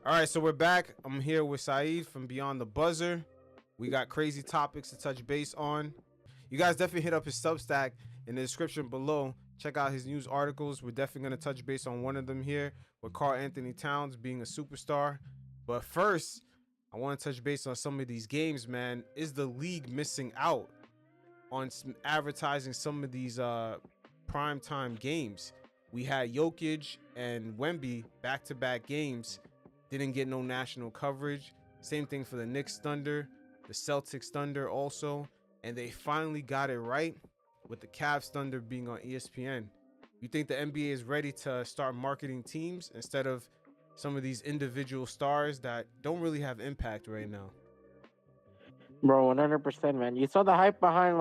All right, so we're back. I'm here with Saeed from Beyond the Buzzer. We got crazy topics to touch base on. You guys definitely hit up his Substack in the description below. Check out his news articles. We're definitely going to touch base on one of them here with Karl Anthony Towns being a superstar. But first, I want to touch base on some of these games, man. Is the league missing out on advertising some of these primetime games? We had Jokic and Wemby back-to-back games. Didn't get no national coverage. Same thing for the Knicks Thunder, the Celtics Thunder also. And they finally got it right with the Cavs Thunder being on ESPN. You think the NBA is ready to start marketing teams instead of some of these individual stars that don't really have impact right now? Bro, 100%, man. You saw the hype behind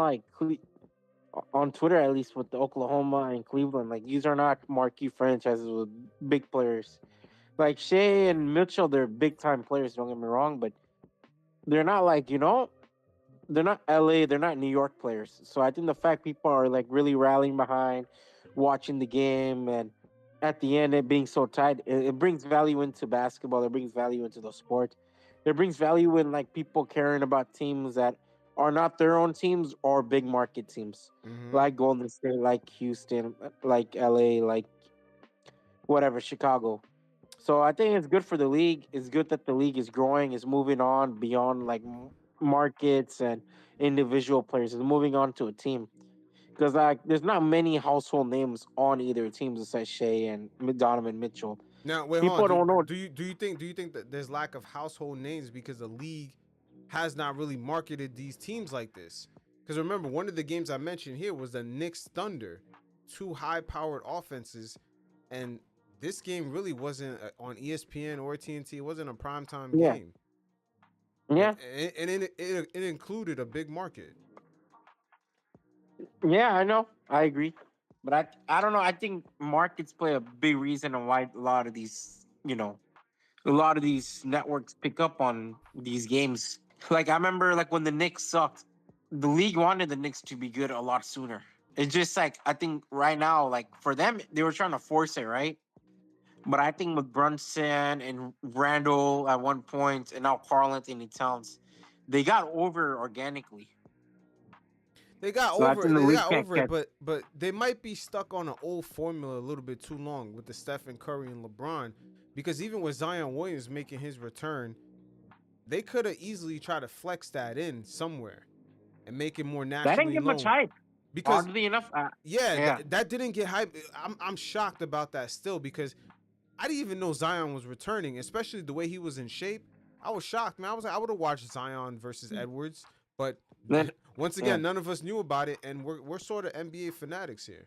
on Twitter, at least with the Oklahoma and Cleveland. Like, these are not marquee franchises with big players. Like Shea and Mitchell, they're big time players. Don't get me wrong, but they're not they're not LA, they're not New York players. So I think the fact people are like really rallying behind, watching the game, and at the end it being so tight, it brings value into basketball. It brings value into the sport. It brings value in like people caring about teams that are not their own teams or big market teams, Mm-hmm. like Golden State, like Houston, like LA, like whatever, Chicago. So I think it's good for the league. It's good that the league is growing, is moving on beyond like markets and individual players. It's moving on to a team because like there's not many household names on either teams besides Shea and Donovan Mitchell. Now, wait, hold on. People don't know. Do you think that there's lack of household names because the league has not really marketed these teams like this? Because remember, one of the games I mentioned here was the Knicks Thunder, two high-powered offenses, and this game really wasn't on ESPN or TNT. It wasn't a primetime Yeah, game, and, yeah, and it included a big market. yeah. I know. I agree, but I don't know. I think markets play a big reason on why a lot of these a lot of these networks pick up on these games. Like I remember, like when the Knicks sucked, the league wanted the Knicks to be good a lot sooner. It's just like I think right now, like for them, they were trying to force it, right? But I think with Brunson and Randall at one point, and now Karl Anthony Towns, they got over organically. They got So I over think the they league got can't over it, catch. but they might be stuck on an old formula a little bit too long with the Stephen Curry and LeBron, because even with Zion Williams making his return, they could have easily tried to flex that in somewhere and make it more That didn't nationally get much known. hype. Because Oddly enough, yeah, yeah. that didn't get hype. I'm shocked about that still because I didn't even know Zion was returning, especially the way he was in shape. I was shocked, man. I was like, I would have watched Zion versus Edwards, but Then once yeah. again, none of us knew about it, and we're sort of NBA fanatics here.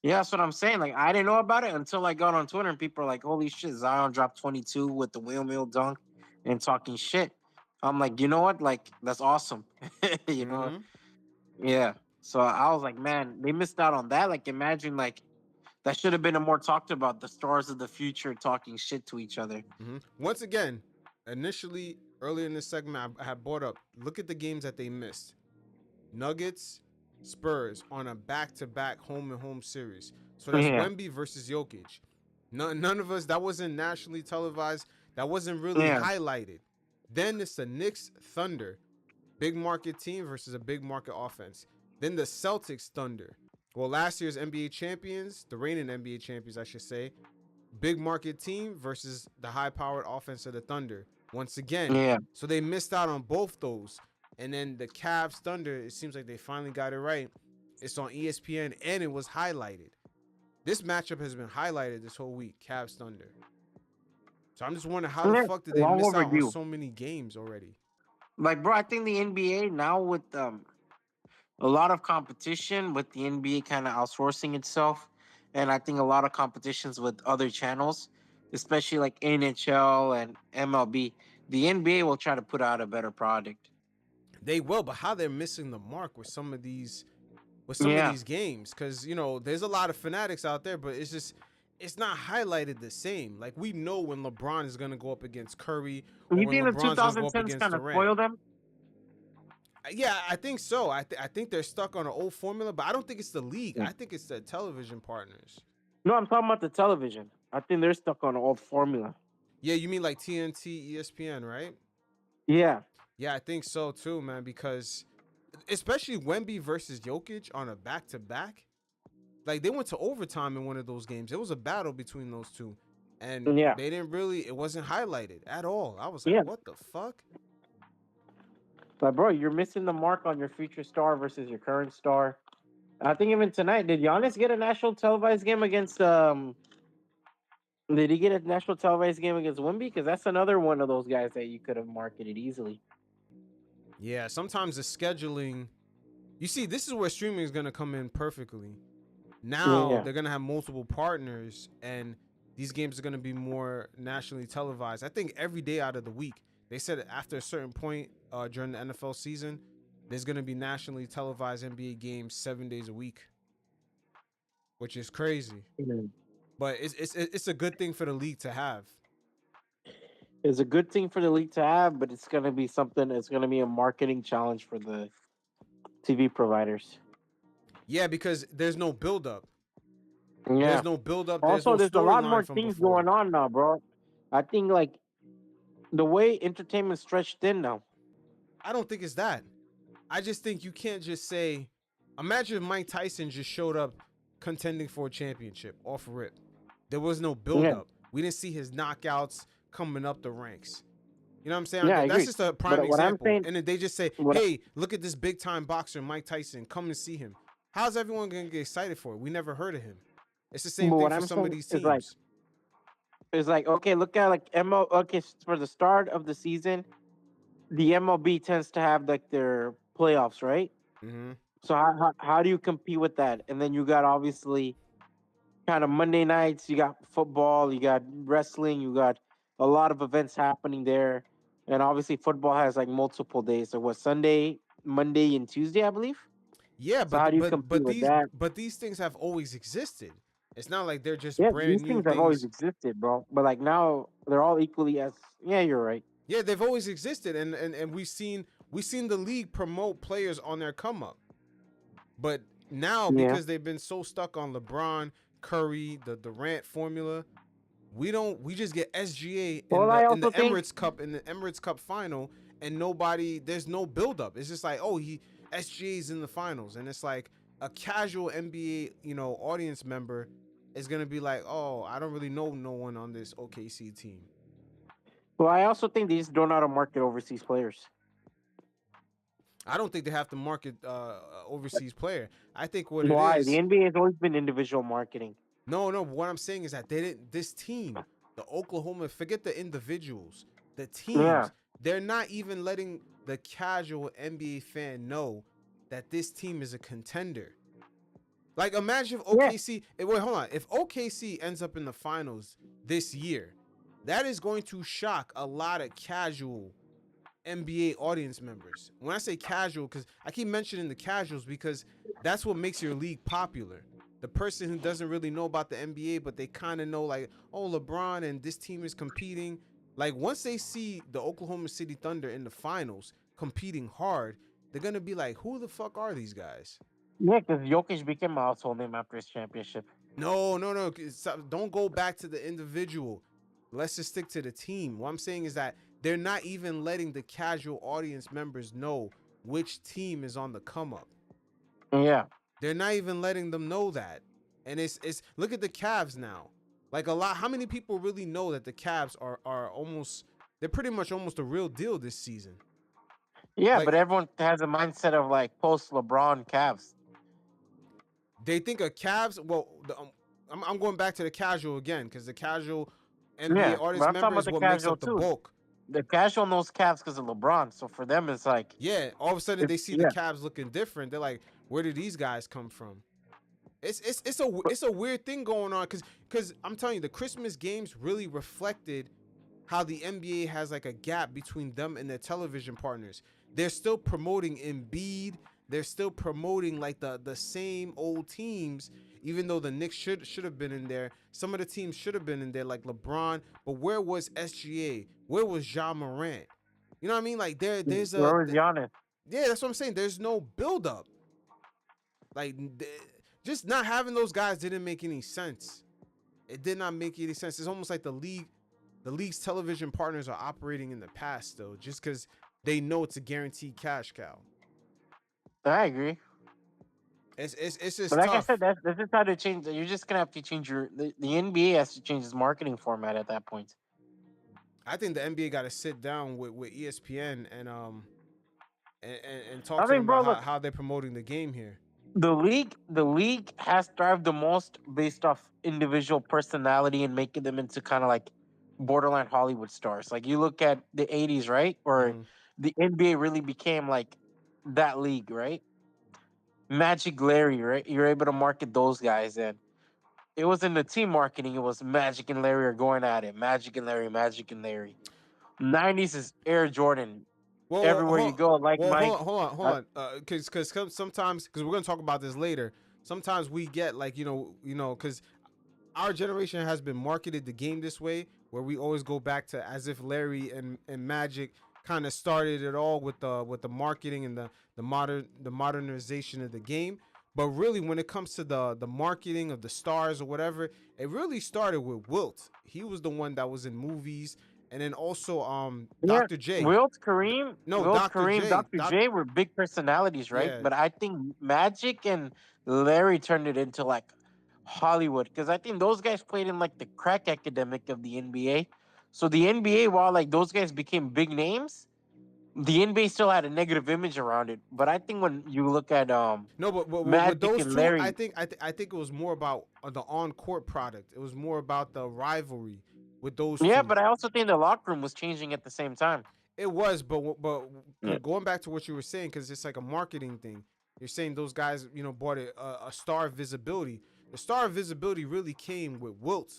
Yeah, that's what I'm saying. Like I didn't know about it until I got on Twitter and people are like, "Holy shit, Zion dropped 22 with the windmill dunk and talking shit." I'm like, you know what? Like that's awesome. you know? Mm-hmm. Yeah. So I was like, man, they missed out on that. Like imagine like that should have been a more talked about the stars of the future talking shit to each other. Mm-hmm. Once again, initially earlier in this segment, I had brought up. Look at the games that they missed. Nuggets, Spurs on a back-to-back home and home series. So that's Yeah. Wemby versus Jokic. None of us, that wasn't nationally televised. That wasn't really Yeah. highlighted. Then it's the Knicks Thunder, big market team versus a big market offense. Then the Celtics Thunder. Well, last year's NBA champions, the reigning NBA champions, I should say, big market team versus the high-powered offense of the Thunder. Once again, Yeah. so they missed out on both those. And then the Cavs Thunder, it seems like they finally got it right. It's on ESPN and it was highlighted. This matchup has been highlighted this whole week, Cavs Thunder. So I'm just wondering how the Yeah. fuck did they Long miss out on overdue. so many games already? Like, bro, I think the NBA now with a lot of competition with the NBA kind of outsourcing itself, and I think a lot of competitions with other channels, especially like NHL and MLB. The NBA will try to put out a better product. They will, but how they're missing the mark with some of Yeah, these games, because there's a lot of fanatics out there, but it's not highlighted the same. Like we know when LeBron is gonna go up against Curry or you when think the LeBron's gonna go up 2010s against kind of Durant. spoiled them? Yeah, I think so. I think they're stuck on an old formula, but I don't think it's the league. Yeah. I think it's the television partners. No, I'm talking about the television. I think they're stuck on an old formula. Yeah, you mean like TNT, ESPN, right? Yeah. Yeah, I think so too, man. Because especially Wemby versus Jokic on a back-to-back, like they went to overtime in one of those games. It was a battle between those two, and Yeah. they didn't really. It wasn't highlighted at all. I was like, Yeah. what the fuck? But bro, you're missing the mark on your future star versus your current star. I think even tonight, did Giannis get a national televised game against Did he get a national televised game against Wemby? Because that's another one of those guys that you could have marketed easily. Yeah, sometimes the scheduling. You see, this is where streaming is gonna come in perfectly. Now Yeah. they're gonna have multiple partners, and these games are gonna be more nationally televised. I think every day out of the week. They said after a certain point during the NFL season, there's gonna be nationally televised NBA games 7 days a week, which is crazy. Mhm. But it's a good thing for the league to have. It's a good thing for the league to have, but it's gonna be something. It's gonna be a marketing challenge for the TV providers. Yeah, because there's no buildup. Yeah. There's no buildup. There's Also, no there's a lot storyline more from things before. going on now, bro. I think like the way entertainment's stretched thin now. I don't think it's that. I just think you can't just say, imagine if Mike Tyson just showed up contending for a championship off rip. There was no Yeah. buildup. We didn't see his knockouts coming up the ranks. You know what I'm saying? Yeah, I That's agree. just a prime But what I'm example. saying, And then they just say, what hey, look at this big time boxer, Mike Tyson. Come and see him. How's everyone going to get excited for it? We never heard of him. It's the same but thing what for I'm some of saying these teams. is like okay, look at like ML. Okay, for the start of the season, the MLB tends to have like their playoffs, right? Mm-hmm. So how do you compete with that? And then you got obviously kind of Monday nights, you got football, you got wrestling, you got a lot of events happening there. And obviously football has like multiple days. So what Sunday, Monday, and Tuesday, I believe. Yeah, So how do you compete with that? but these things have always existed. It's not like they're just Yeah, brand these new things have always things. existed, bro. But like now they're all equally as yeah, you're right. Yeah, they've always existed, and we've seen the league promote players on their come up. But now Yeah. because they've been so stuck on LeBron, Curry, the Durant formula, we just get SGA in Well, the I in the also think Emirates Cup final, and there's no buildup. It's just like, oh, SGA's in the finals, and it's like a casual NBA audience member is gonna be like, oh, I don't really know no one on this OKC team. they just don't know how to market overseas players. I don't think they have to market overseas player. I think what it Why? The is, NBA has always been individual marketing. no. What I'm saying is that they didn't. This team, the Oklahoma, forget the individuals, the Yeah. teams. They're not even letting the casual NBA fan know that this team is a contender. Like, imagine if Yeah. OKC. Wait, hold on. If OKC ends up in the finals this year, that is going to shock a lot of casual NBA audience members. When I say casual, because I keep mentioning the casuals because that's what makes your league popular. The person who doesn't really know about the NBA, but they kind of know, like, oh, LeBron and this team is competing. Like, once they see the Oklahoma City Thunder in the finals competing hard, they're going to be like, who the fuck are these guys? Yeah, because Jokic became a household name after his championship. No. Don't go back to the individual. Let's just stick to the team. What I'm saying is that they're not even letting the casual audience members know which team is on the come up. Yeah. They're not even letting them know that. And it's look at the Cavs now. Like how many people really know that the Cavs are almost, they're pretty much almost a real deal this season. Yeah, Like, but everyone has a mindset of like post LeBron Cavs. they think of Cavs. Well, I'm going back to the casual again because the casual NBA Yeah, but audience I'm talking member about is the what makes casual up the too. bulk. The casual knows Cavs because of LeBron. So for them, it's like, Yeah, all of a sudden they see the yeah. Cavs looking different. They're like, where did these guys come from? It's But, a weird thing going on because I'm telling you, the Christmas games really reflected how the NBA has like a gap between them and their television partners. They're still promoting Embiid. They're still promoting like the same old teams, even though the Knicks should have been in there. Some of the teams should have been in there, like LeBron. But where was SGA? Where was Ja Morant? You know what I mean? Like there's where was Giannis? yeah, that's what I'm saying. There's no buildup. Like just not having those guys didn't make any sense. It did not make any sense. It's almost like the league the league's television partners are operating in the past though, just because they know it's a guaranteed cash cow. I agree. It's But just like I tough. said, that's just how to change. You're just gonna have to change the NBA has to change its marketing format at that point. I think the NBA got to sit down with ESPN and talk I to them mean, bro, about look, how they're promoting the game here. the league has thrived the most based off individual personality and making them into kind of like borderline Hollywood stars. Like you look at the '80s, right? Or Hmm. the NBA really became like that league, right? Magic, Larry, right? You're able to market those guys, and it wasn't the team marketing. It was Magic and Larry are going at it. Magic and Larry, Magic and Larry. '90s is Air Jordan. Everywhere you go, like Mike. Hold on, because sometimes, because we're gonna talk about this later. Sometimes we get like because our generation has been marketed the game this way, where we always go back to as if Larry and Magic kind of started it all with the marketing and the modernization of the game. But really, when it comes to the marketing of the stars or whatever, it really started with Wilt. He was the one that was in movies, and then also Yeah, Dr. J. Wilt Kareem, No, Wilt Dr. Kareem, J. Dr. J were big personalities, right? Yeah. But I think Magic and Larry turned it into like Hollywood because I think those guys played in like the crack academic of the NBA. So the NBA, while like those guys became big names, the NBA still had a negative image around it. But I think when you look at No, but with Magic those and two, Larry, I think it was more about the on court product. It was more about the rivalry with those yeah, two. but I also think the locker room was changing at the same time. It was, but Yeah. going back to what you were saying, because it's like a marketing thing. You're saying those guys, bought a star visibility. The star visibility really came with Wilt,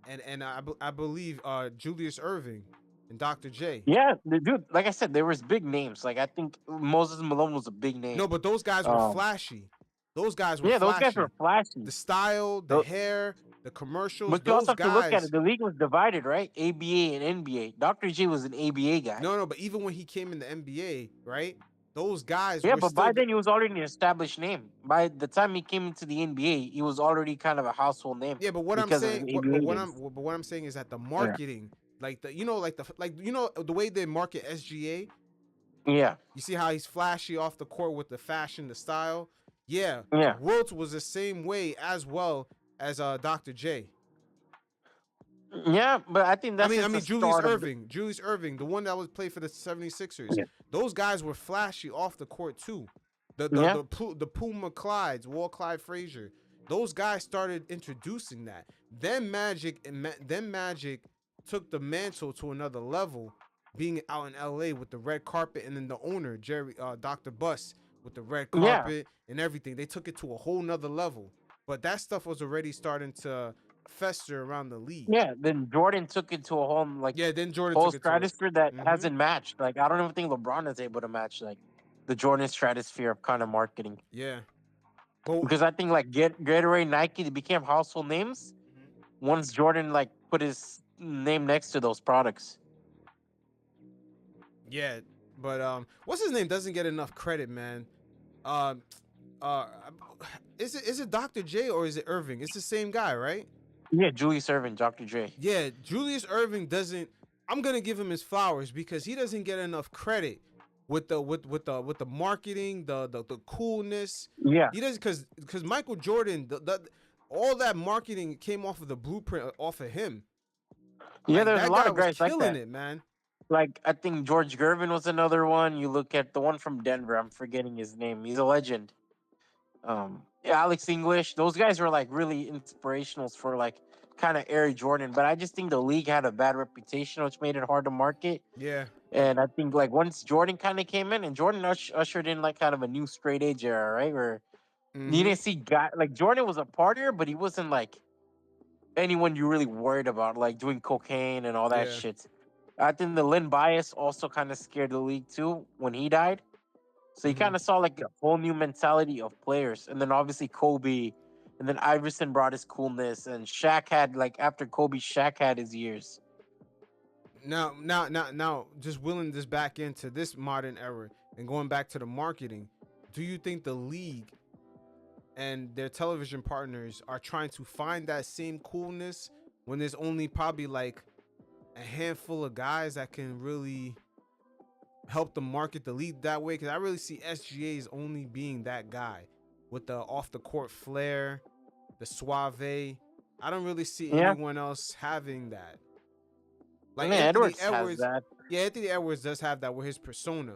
and I believe Julius Irving and Dr. J. Yeah, the dude, like I said, there was big names. Like I think Moses Malone was a big name. No, but those guys were Um, flashy. Those guys were yeah, those guys were flashy. flashy. The style, the Tho- hair, the commercials. But you also Those have to look at it. guys. The league was divided, right? ABA and NBA. Dr. J was an ABA guy. No, but even when he came in the NBA, right? Those guys Yeah, were but still. by then he was already an established name. By the time he came into the NBA, he was already kind of a household name Yeah, but what I'm because of saying, his ABA days. but what I'm saying is that the Yeah. marketing, like the way they market SGA. Yeah. You see how he's flashy off the court with the fashion, the style. Yeah, Yeah. Wilt was the same way as well as Dr. J. Yeah, but I think that's I just the mean Julius start of the. Irving, the one that was played for the 76ers. Yeah. Those guys were flashy off the court too. Yeah. The Puma Clydes, Walt Clyde Frazier. Those guys started introducing that. Then Magic took the mantle to another level, being out in LA with the red carpet, and then the owner, Jerry Dr. Buss, with the red Yeah. carpet and everything. They took it to a whole nother level. But that stuff was already starting to fester around the league. Yeah. Then Jordan took it to a whole like Yeah, then Jordan whole took it to it. stratosphere that Mm-hmm. hasn't matched. Like I don't even think LeBron is able to match like the Jordan stratosphere of kind of marketing. Yeah. But Because I think like Gatorade, Nike, they became household names once Jordan like put his name next to those products. yeah, but what's his name doesn't get enough credit, man. Um, uh, is it Dr. J or is it Irving? It's the same guy, right? Yeah, Julius Erving, Dr. J. Yeah, Julius Irving doesn't. I'm gonna give him his flowers because he doesn't get enough credit with the marketing, the coolness. Yeah. He doesn't because Michael Jordan, all that marketing came off of the blueprint off of him. Yeah, Like there's a that lot guy of was guys like killing that. it, man. Like I think George Gervin was another one. You look at the one from Denver. I'm forgetting his name. He's a legend. Yeah, Alex English. Those guys were like really inspirationals for like kind of Air Jordan. But I just think the league had a bad reputation, which made it hard to market. Yeah. And I think like once Jordan kind of came in, and Jordan ushered in like kind of a new straight age era, right? Where you Mm-hmm. didn't see guy like Jordan was a partier, but he wasn't like anyone you really worried about, like doing cocaine and all that Yeah. shit. I think the Lynn Bias also kind of scared the league too when he died. So you Mm-hmm. kind of saw like a whole new mentality of players. And then obviously Kobe, and then Iverson brought his coolness, and Shaq had like after Kobe, Shaq had his years. Now, just wheeling this back into this modern era and going back to the marketing, do you think the league and their television partners are trying to find that same coolness when there's only probably like a handful of guys that can really help them market the league that way. Because I really see SGA as only being that guy with the off the court flair, the suave. I don't really see Yeah, anyone else having that. I Like mean Anthony Edwards has Edwards. that. Yeah, Anthony Edwards does have that with his persona.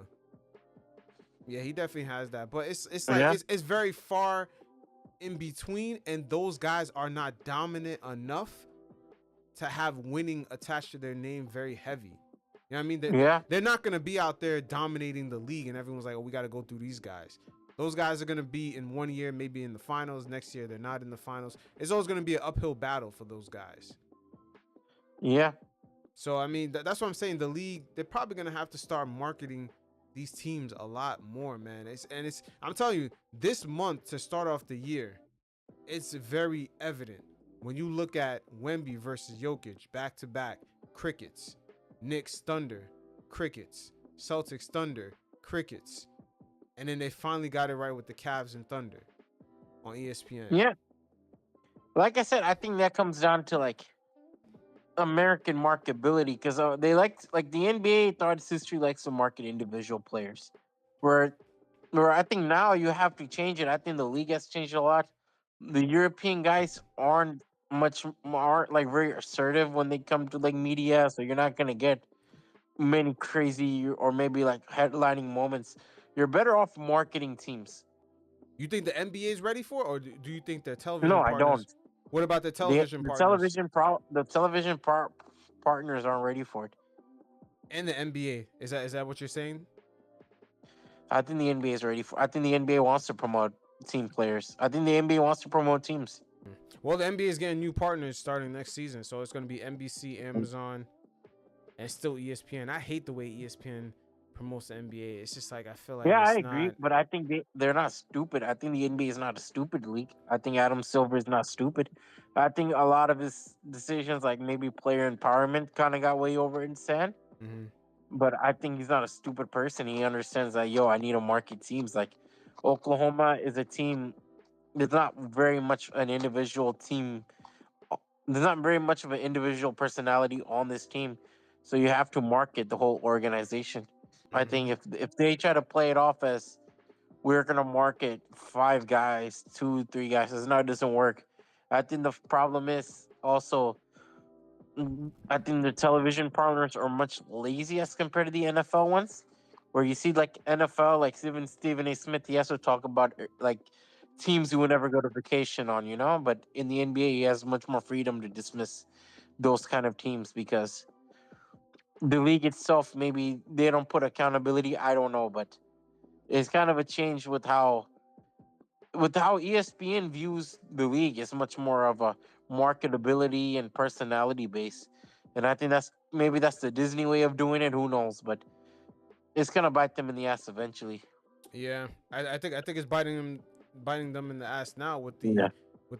Yeah, he definitely has that. But it's like Yeah, it's very far in between, and those guys are not dominant enough to have winning attached to their name very heavy. You know what I mean? yeah, They're not going to be out there dominating the league and everyone's like, oh, we got to go through these guys. Those guys are going to be in 1 year, maybe in the finals. Next year, they're not in the finals. It's always going to be an uphill battle for those guys. yeah. So, I mean, that's what I'm saying. The league, they're probably going to have to start marketing these teams a lot more, man. I'm telling you, this month to start off the year, it's very evident. When you look at Wemby versus Jokic, back-to-back, crickets. Knicks, Thunder, crickets. Celtics, Thunder, crickets. And then they finally got it right with the Cavs and Thunder on ESPN. Yeah. Like I said, I think that comes down to like American marketability because they like the NBA throughout its history likes to market individual players. Where where I think now you have to change it. I think the league has changed a lot. The European guys aren't much aren't like very assertive when they come to like media, so you're not gonna get many crazy or maybe like headlining moments. You're better off marketing teams. You think the NBA is ready for it, or do you think their No, television I partners? don't. What about the television partners The partners aren't ready for it. and the NBA? Is that what you're saying? I think the NBA is ready for. I think the NBA wants to promote team players. I think the NBA wants to promote teams. Well, the NBA is getting new partners starting next season, so it's going to be NBC, Amazon, and still ESPN. I hate the way ESPN promotes the NBA. It's just like I feel like Yeah, I it's agree, not. but I think they're not stupid. I think the NBA is not a stupid league. I think Adam Silver is not stupid. I think a lot of his decisions, like maybe player empowerment, kind of got way over in sand. Mhm. But I think he's not a stupid person. He understands that, yo, I need to market teams. Like Oklahoma is a team. There's not very much an individual team. There's not very much of an individual personality on this team, so you have to market the whole organization. I think Mhm. if they try to play it off as we're gonna market five guys, two, three guys, it doesn't work. I think the problem is also I think the television partners are much lazy as compared to the NFL ones, where you see like NFL, like Stephen A. Smith, he has to talk about like teams he would never go to vacation on, you know. But in the NBA, he has much more freedom to dismiss those kind of teams because the league itself, maybe they don't put accountability. I don't know, but it's kind of a change with how ESPN views the league. It's much more of a marketability and personality base, and I think that's the Disney way of doing it. Who knows? But it's gonna bite them in the ass eventually. Yeah, I think it's biting them in the ass now with Yeah.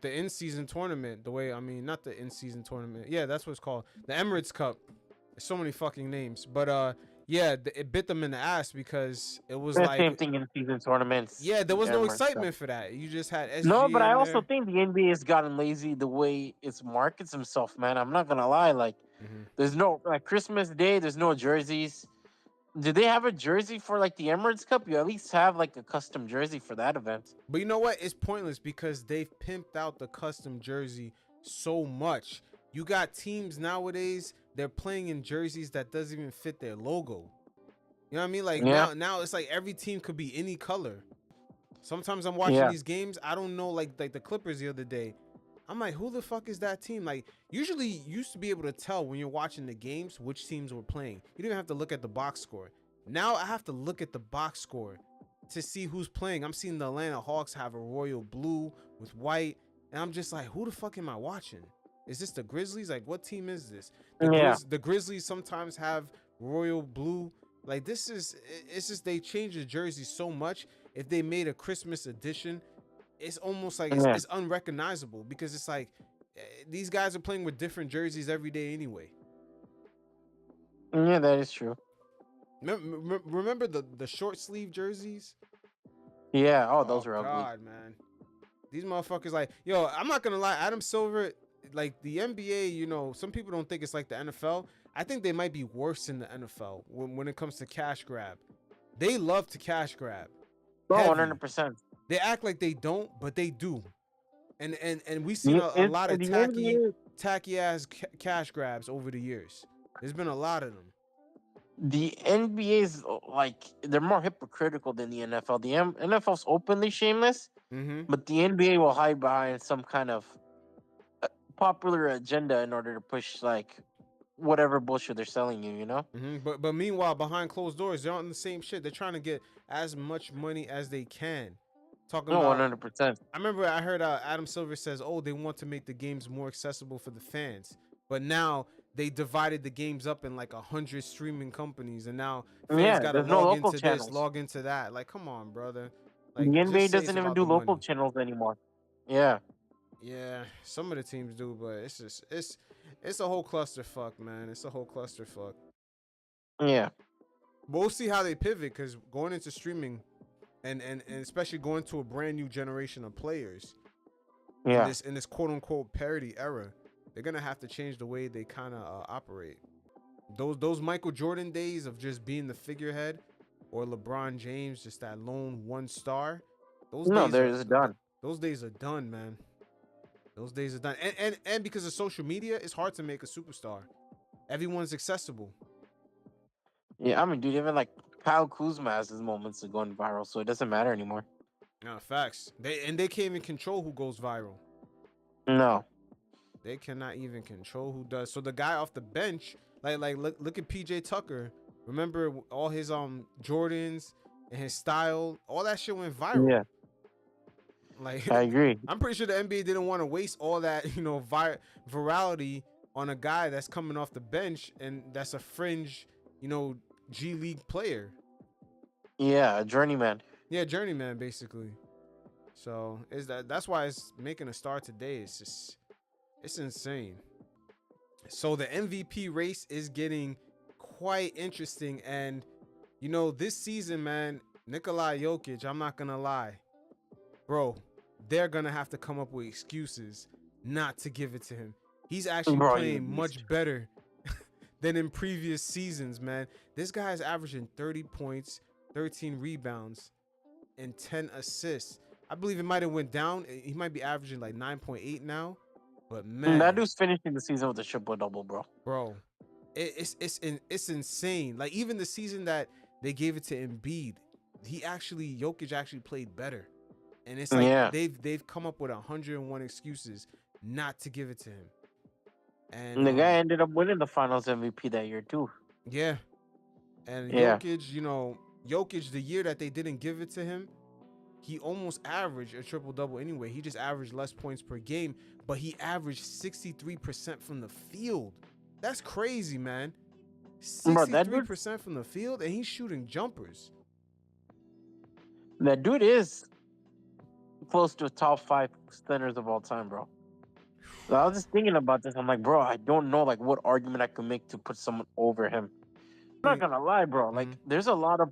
the in-season tournament. The way, I mean, not the in-season tournament. Yeah, that's what it's called, the Emirates Cup. There's so many fucking names, but yeah, it bit them in the ass because it was The same like, thing in season tournaments. yeah, there was no Emirates Cup. excitement for that. You just had No, but SGA I in also there. think the NBA has gotten lazy the way it markets himself, man. I'm not gonna lie. Like, Hmm. there's no like Christmas Day. There's no jerseys. Do they have a jersey for like the Emirates Cup? You at least have like a custom jersey for that event. But you know what? It's pointless because they've pimped out the custom jersey so much. You got teams nowadays, they're playing in jerseys that doesn't even fit their logo. You know what I mean? Like Yeah, now it's like every team could be any color. Sometimes I'm watching yeah, these games, I don't know, like the Clippers the other day. I'm like, who the fuck is that team? Like, usually you used to be able to tell when you're watching the games which teams were playing. You didn't have to look at the box score. Now I have to look at the box score to see who's playing. I'm seeing the Atlanta Hawks have a royal blue with white, and I'm just like, who the fuck am I watching? Is this the Grizzlies? Like, what team is this? yeah, The Grizzlies sometimes have royal blue. Like, it's just they change the jersey so much. If they made a Christmas edition, it's almost like yeah, it's unrecognizable because it's like these guys are playing with different jerseys every day anyway. yeah. That is true. Remember the short sleeve jerseys? Yeah. Oh, those Oh are ugly. God, man, these motherfuckers, like, yo, I'm not gonna lie, Adam Silver, like the NBA, some people don't think it's like the NFL. I think they might be worse in the NFL when it comes to cash grab. They love to cash grab. Bro, Heavy. 100%. They act like they don't, but they do. And we've seen The, a it, lot of the tacky ass cash grabs over the years. There's been a lot of them. NBA is like they're more hypocritical than the NFL. The NFL's openly shameless, Mm-hmm. but the NBA will hide behind some kind of popular agenda in order to push like whatever bullshit they're selling you. You know? Mm-hmm. But meanwhile, behind closed doors, they're on the same shit. They're trying to get as much money as they can. Talking No, about 100%. I remember I heard Adam Silver says, "Oh, they want to make the games more accessible for the fans," but now they divided the games up in like 100 streaming companies, and now fans Yeah, got to there's no log local into this, channels. log into that. Like, come on, brother. Like, The just NBA say it's doesn't even about do the local money. channels anymore. Yeah. Yeah, some of the teams do, but it's a whole clusterfuck, man. It's a whole clusterfuck. Yeah. We'll see how they pivot because going into streaming, and especially going to a brand new generation of players. Yeah. In this quote unquote parity era, they're gonna have to change the way they kind of operate. Those Michael Jordan days of just being the figurehead, or LeBron James just that lone one star. Those No, days they're are just done. those days are done, man. Those days are done. And because of social media, it's hard to make a superstar. Everyone's accessible. Yeah, I mean, dude, even like Kyle Kuzma has his moments of going viral, so it doesn't matter anymore. No, facts. They can't even control who goes viral. No. They cannot even control who does. So the guy off the bench, like look at PJ Tucker. Remember all his Jordans and his style, all that shit went viral. Yeah. Like I agree. I'm pretty sure the NBA didn't want to waste all that, virality on a guy that's coming off the bench and that's a fringe, G League player. Yeah, a journeyman. Yeah, journeyman basically. So that's why it's making a star today. It's insane. So the MVP race is getting quite interesting, and this season, man, Nikola Jokic, I'm not gonna lie, bro, they're gonna have to come up with excuses not to give it to him. He's actually playing much better than in previous seasons, man. This guy is averaging 30 points, 13 rebounds, and 10 assists. I believe it might have went down. He might be averaging like 9.8 now. But man, that dude's finishing the season with a triple double, bro, it's insane. Like even the season that they gave it to Embiid, Jokic actually played better, and it's like they've come up with 101 excuses not to give it to him. And the guy ended up winning the Finals MVP that year too. Yeah, and Jokic, Jokic, the year that they didn't give it to him, he almost averaged a triple double anyway. He just averaged less points per game, but he averaged 63% from the field. That's crazy, man. 63% from the field, and he's shooting jumpers. That dude is close to a top 5 centers of all time, bro. So I was just thinking about this. I'm like, bro, I don't know like what argument I could make to put someone over him. I'm not gonna lie, bro. Like, there's a lot of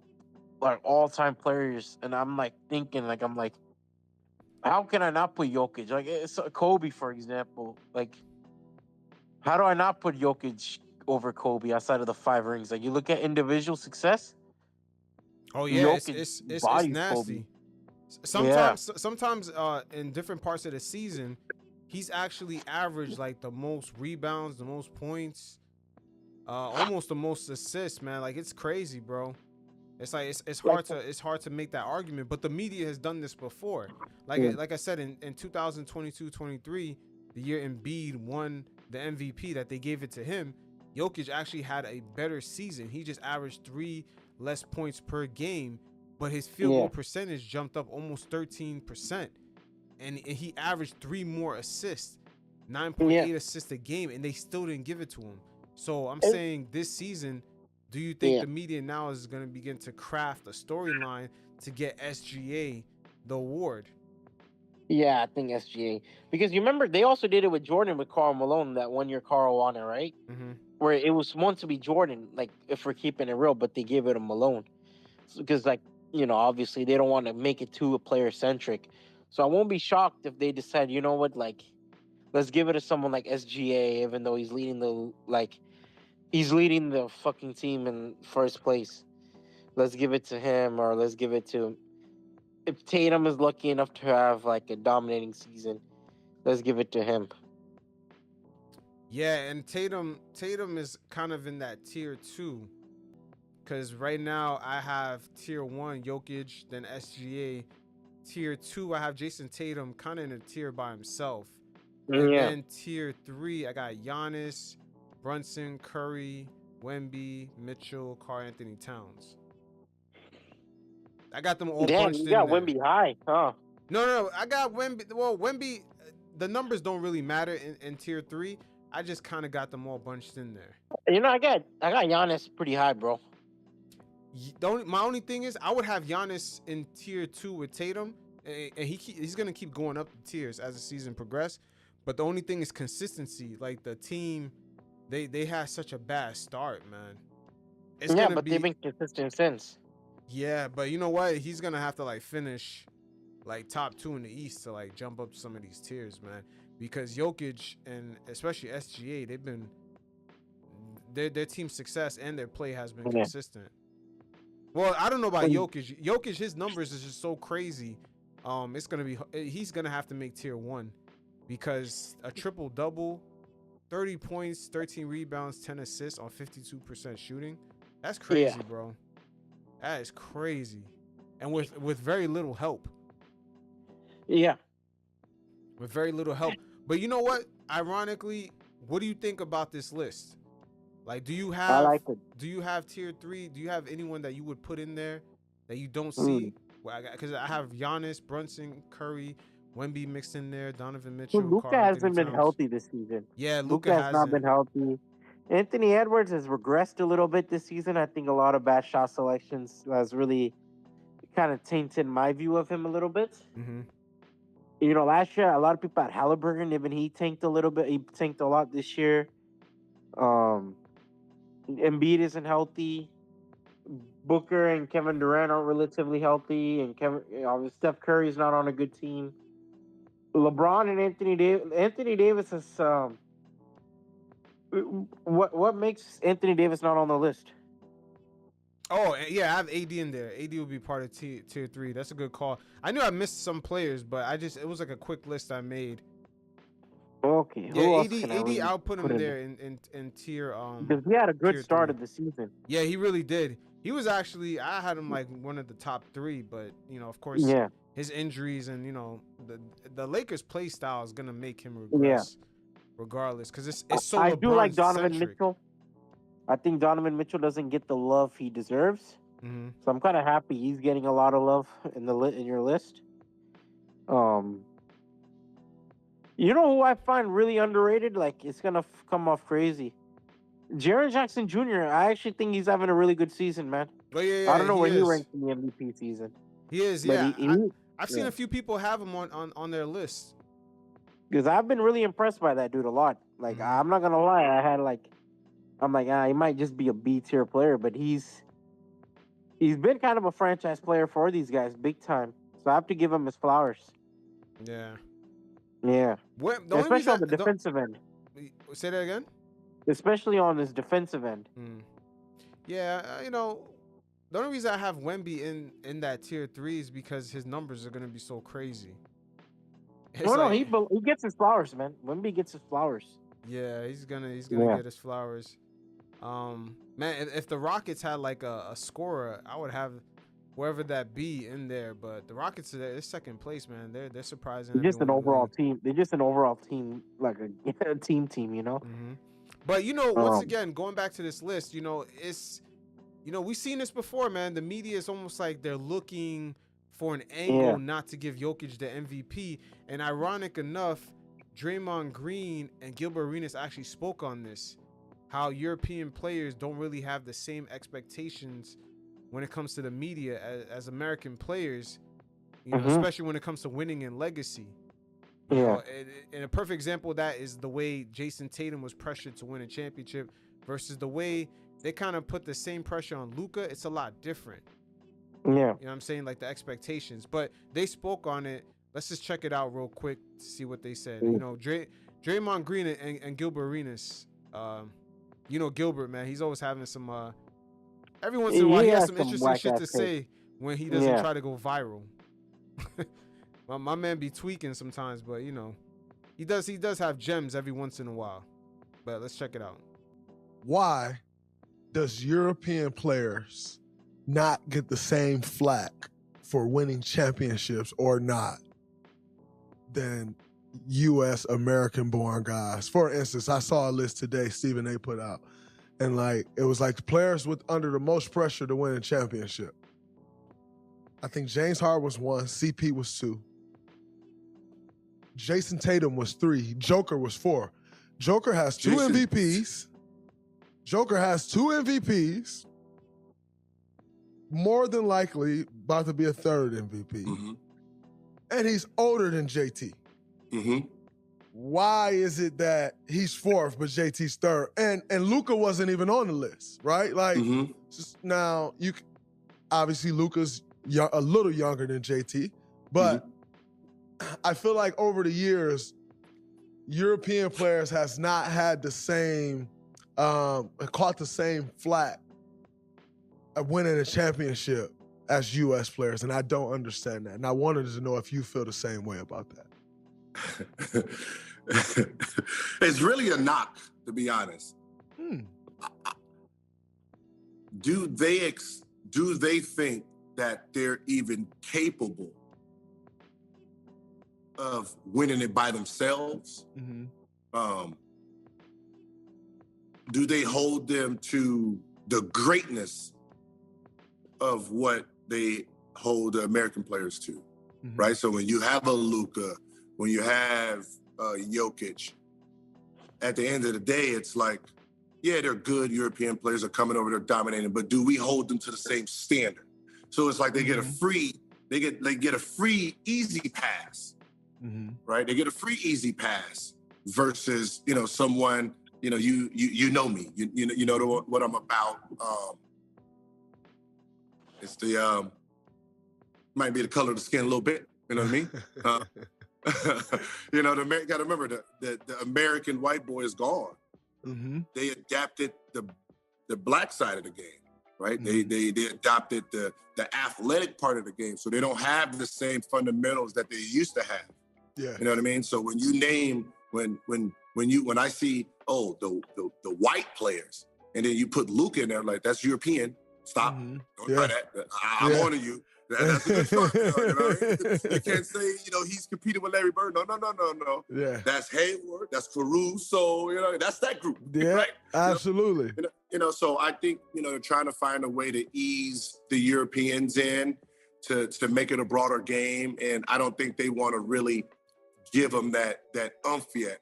like all-time players, and I'm like thinking, like, how can I not put Jokic? Like, it's Kobe, for example. Like, how do I not put Jokic over Kobe outside of the 5 rings? Like, you look at individual success. Oh yeah, it's nasty. Kobe. Sometimes in different parts of the season, he's actually averaged like the most rebounds, the most points, almost the most assists, man. Like, it's crazy, bro. It's like it's hard to make that argument, but the media has done this before. Like I said, in 2022-23, the year Embiid won the MVP, that they gave it to him, Jokic actually had a better season. He just averaged 3 less points per game, but his field goal percentage jumped up almost 13%, and he averaged 3 more assists, 9.8 assists a game, and they still didn't give it to him. So I'm saying this season, do you think the media now is going to begin to craft a storyline to get SGA the award? Yeah, I think SGA. Because you remember, they also did it with Jordan with Karl Malone that 1 year Karl won it, right? Mm-hmm. Where it was meant to be Jordan, like, if we're keeping it real, but they gave it to Malone. Because, like, obviously they don't want to make it too player-centric. So I won't be shocked if they decide, you know what, like, let's give it to someone like SGA, even though he's leading the fucking team in first place. Let's give it to him, or let's give it to, if Tatum is lucky enough to have like a dominating season, let's give it to him. Yeah, and Tatum is kind of in that tier 2. Because right now I have tier 1 Jokic, then SGA. Tier 2 I have Jason Tatum kind of in a tier by himself. And Yeah. then tier 3 I got Giannis, Brunson, Curry, Wemby, Mitchell, Karl Anthony Towns. I got them all Damn, bunched you in got there. Wemby high, huh? No, I got Wemby. Well, Wemby, the numbers don't really matter in tier 3. I just kind of got them all bunched in there. You know, I got Giannis pretty high, bro. My only thing is I would have Giannis in tier 2 with Tatum, and he's gonna keep going up the tiers as the season progresses. But the only thing is consistency. Like the team, they had such a bad start, man. They've been consistent since. Yeah, but you know what? He's gonna have to like finish like top 2 in the East to like jump up some of these tiers, man. Because Jokic and especially SGA, they've been their team success and their play has been consistent. Well, I don't know about Jokic. Jokic, his numbers is just so crazy. He's gonna have to make tier 1 because a triple double, 30 points, 13 rebounds, 10 assists on 52% shooting. That's crazy, bro. That is crazy, and with very little help. Yeah, with very little help. But you know what? Ironically, what do you think about this list? Like, do you have? I like it. Do you have tier 3? Do you have anyone that you would put in there that you don't see? Because I have Giannis, Brunson, Curry, Wemby mixed in there, Donovan Mitchell. Luka hasn't been healthy this season. Yeah, Luka has not been healthy. Anthony Edwards has regressed a little bit this season. I think a lot of bad shot selections has really kind of tainted my view of him a little bit. Mm-hmm. You know, last year a lot of people had Halliburton, even he tanked a little bit. He tanked a lot this year. Embiid isn't healthy. Booker and Kevin Durant aren't relatively healthy, and Steph Curry's not on a good team. LeBron and Anthony Davis is what makes Anthony Davis not on the list? Oh yeah, I have AD in there. AD will be part of tier 3. That's a good call. I knew I missed some players, but it was like a quick list I made. Okay. Yeah, AD, I'll put him there in tier. Because he had a good start of the season. Yeah, he really did. He was actually, I had him like one of the top 3, but you know, of course, his injuries and you know the Lakers' play style is gonna make him regress, regardless. Because it's so. I do like Donovan Mitchell. I think Donovan Mitchell doesn't get the love he deserves, so I'm kind of happy he's getting a lot of love in your list. You know who I find really underrated? Like, it's going to come off crazy. Jaren Jackson Jr., I actually think he's having a really good season, man. Oh, yeah, I don't know where he ranks in the MVP season. He is, yeah. I've seen a few people have him on their list. Because I've been really impressed by that dude a lot. Like, I'm not going to lie. I'm like, he might just be a B-tier player, but he's been kind of a franchise player for these guys, big time. So I have to give him his flowers. Yeah. Yeah. Especially on the defensive end. Say that again? Especially on his defensive end. Yeah, you know, the only reason I have Wemby in that tier 3 is because his numbers are going to be so crazy. He gets his flowers, man. Wemby gets his flowers. Yeah, he's gonna get his flowers. Man, if the Rockets had like a scorer, I would have whoever that be in there. But the Rockets, they're second place, man. They're surprising. They're just an overall team. They're just an overall team, like a team, you know. But you know, once again, going back to this list, you know, we've seen this before, man. The media is almost like they're looking for an angle not to give Jokic the MVP. And ironic enough, Draymond Green and Gilbert Arenas actually spoke on this. How European players don't really have the same expectations when it comes to the media as American players, you know, especially when it comes to winning and legacy. You know, and a perfect example of that is the way Jason Tatum was pressured to win a championship versus the way they kind of put the same pressure on Luka. It's a lot different. Yeah. You know what I'm saying? Like the expectations. But they spoke on it. Let's just check it out real quick to see what they said. You know, Draymond Green and Gilbert Arenas. You know Gilbert, man. He's always having some. Every once in a while, he has some interesting shit to say when he doesn't try to go viral. my man be tweaking sometimes, but you know, he does have gems every once in a while. But let's check it out. Why does European players not get the same flack for winning championships or not than U.S. American-born guys? For instance, I saw a list today Stephen A. put out, and like it was like the players with under the most pressure to win a championship. I think James Harden was 1, CP was 2, Jason Tatum was 3, Joker was 4. Joker has 2 MVPs. Joker has 2 MVPs. More than likely about to be a 3rd MVP. Mm-hmm. And he's older than JT. Mm-hmm. Why is it that he's 4th but JT's 3rd? And Luka wasn't even on the list, right? Like now obviously Luka's a little younger than JT, but I feel like over the years, European players has not had the same, caught the same flack of winning a championship as U.S. players, and I don't understand that. And I wanted to know if you feel the same way about that. It's really a knock, to be honest. Do they think that they're even capable of winning it by themselves? Do they hold them to the greatness of what they hold the American players to, right? So when you have a Luka, when you have Jokic, at the end of the day, it's like, yeah, they're good. European players are coming over, they're dominating, but do we hold them to the same standard? So it's like they get a free, they get a free easy pass, right? They get a free easy pass versus, you know, someone, you know, you know me, you know what I'm about. It's the might be the color of the skin a little bit, you know what I mean? You know, got to remember the American white boy is gone. They adapted the black side of the game, right? They adopted the athletic part of the game, so they don't have the same fundamentals that they used to have. Yeah, you know what I mean. So when you name when I see the white players, and then you put Luka in there, like that's European. Stop! Don't try that. I'm on to you. That's a good start. You know what I mean? You can't say, you know, he's competing with Larry Bird. No. Yeah. That's Hayward. That's Caruso. You know, that's that group. Yeah, right? absolutely. You know, so I think, you know, they're trying to find a way to ease the Europeans in to make it a broader game. And I don't think they want to really give them that oomph yet.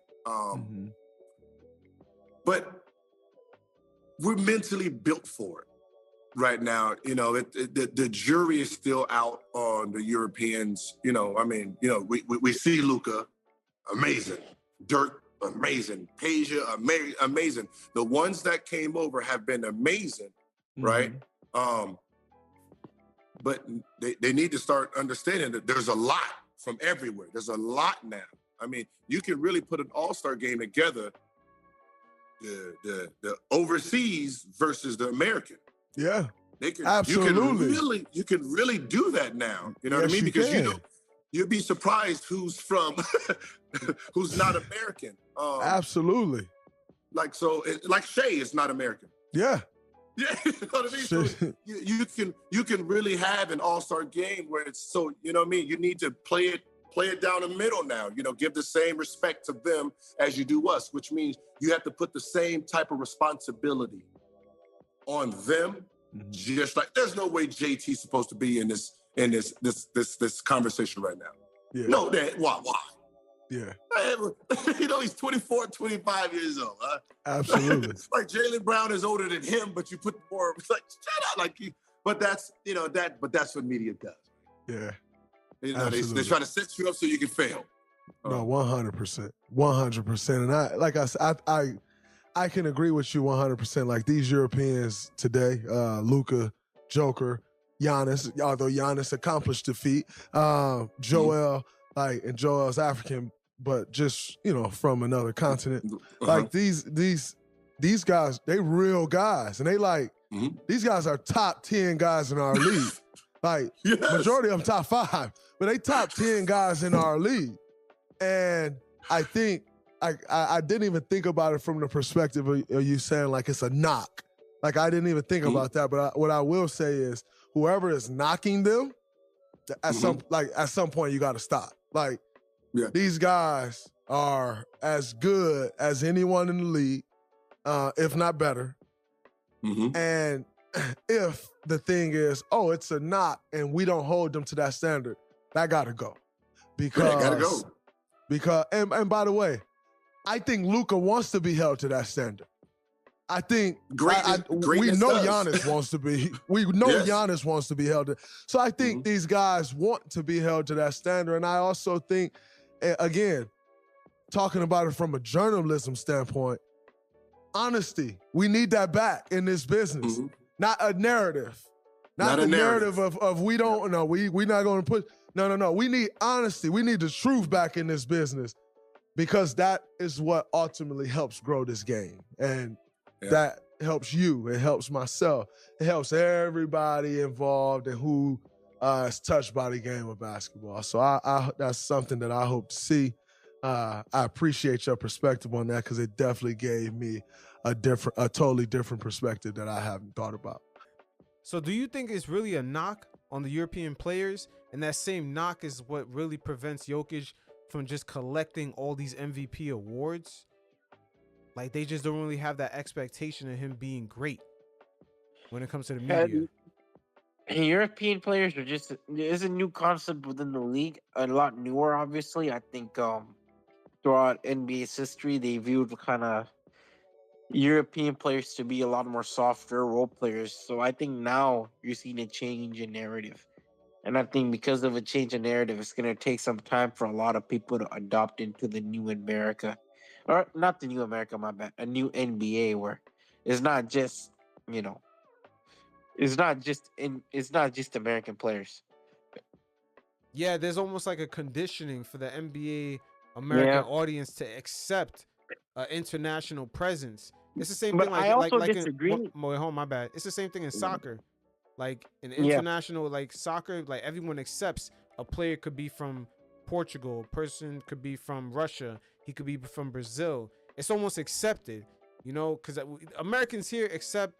But we're mentally built for it. Right now, you know, the jury is still out on the Europeans. You know, I mean, you know, we see Luka, amazing. Dirk, amazing. Peja, amazing. The ones that came over have been amazing, right? But they need to start understanding that there's a lot from everywhere. There's a lot now. I mean, you can really put an all-star game together, the overseas versus the American. Yeah, absolutely. You can really do that now. You know what I mean? Because you know, you'd be surprised who's from, who's not American. Absolutely. Like like Shea is not American. Yeah. Yeah, you know what I mean? So you can really have an all-star game where it's so, you know what I mean? You need to play it down the middle now. You know, give the same respect to them as you do us, which means you have to put the same type of responsibility on them. Just like there's no way JT's supposed to be in this conversation right now. Yeah. No, why? Yeah. You know, he's 24, 25 years old. Huh? Absolutely. It's like Jaylen Brown is older than him, but you put more. It's like shut up, like you. But that's But that's what media does. Yeah. You know, they try to set you up so you can fail. No, 100%, 100%. And I can agree with you 100%. Like these Europeans today, Luka, Joker, Giannis, although Giannis accomplished the feat, Joel, and Joel's African but just from another continent. Like these guys, they real guys, and they like these guys are top 10 guys in our league. Like majority of them top 5, but they top 10 guys in our league. And I think I didn't even think about it from the perspective of you saying like it's a knock. Like I didn't even think about that. But what I will say is whoever is knocking them, at some point you got to stop. Like these guys are as good as anyone in the league, if not better. And if the thing is, it's a knock and we don't hold them to that standard, that got to go. Because and by the way, I think Luka wants to be held to that standard. I think we know Giannis wants to be. We know Giannis wants to be held to. So I think these guys want to be held to that standard. And I also think, again, talking about it from a journalism standpoint, honesty. We need that back in this business. Not a narrative. Not the narrative of we don't know. We're not going to put. No. We need honesty. We need the truth back in this business because that is what ultimately helps grow this game. And that helps you. It helps myself. It helps everybody involved and who is touched by the game of basketball. So I that's something that I hope to see. I appreciate your perspective on that because it definitely gave me a totally different perspective that I haven't thought about. So do you think it's really a knock on the European players, and that same knock is what really prevents Jokic from just collecting all these MVP awards? Like they just don't really have that expectation of him being great when it comes to the media. European players is a new concept within the league, a lot newer, obviously. I think throughout NBA's history, they viewed kind of European players to be a lot more softer role players. So I think now you're seeing a change in narrative. And I think because of a change in narrative, it's going to take some time for a lot of people to adopt into the new America. Or not the new America, my bad. A new NBA where it's not just, it's not just American players. Yeah, there's almost like a conditioning for the NBA American audience to accept international presence. It's the same thing. I also disagree. My bad. It's the same thing in soccer. Like in international, like soccer, like everyone accepts a player could be from Portugal, a person could be from Russia, he could be from Brazil. It's almost accepted, because Americans here accept,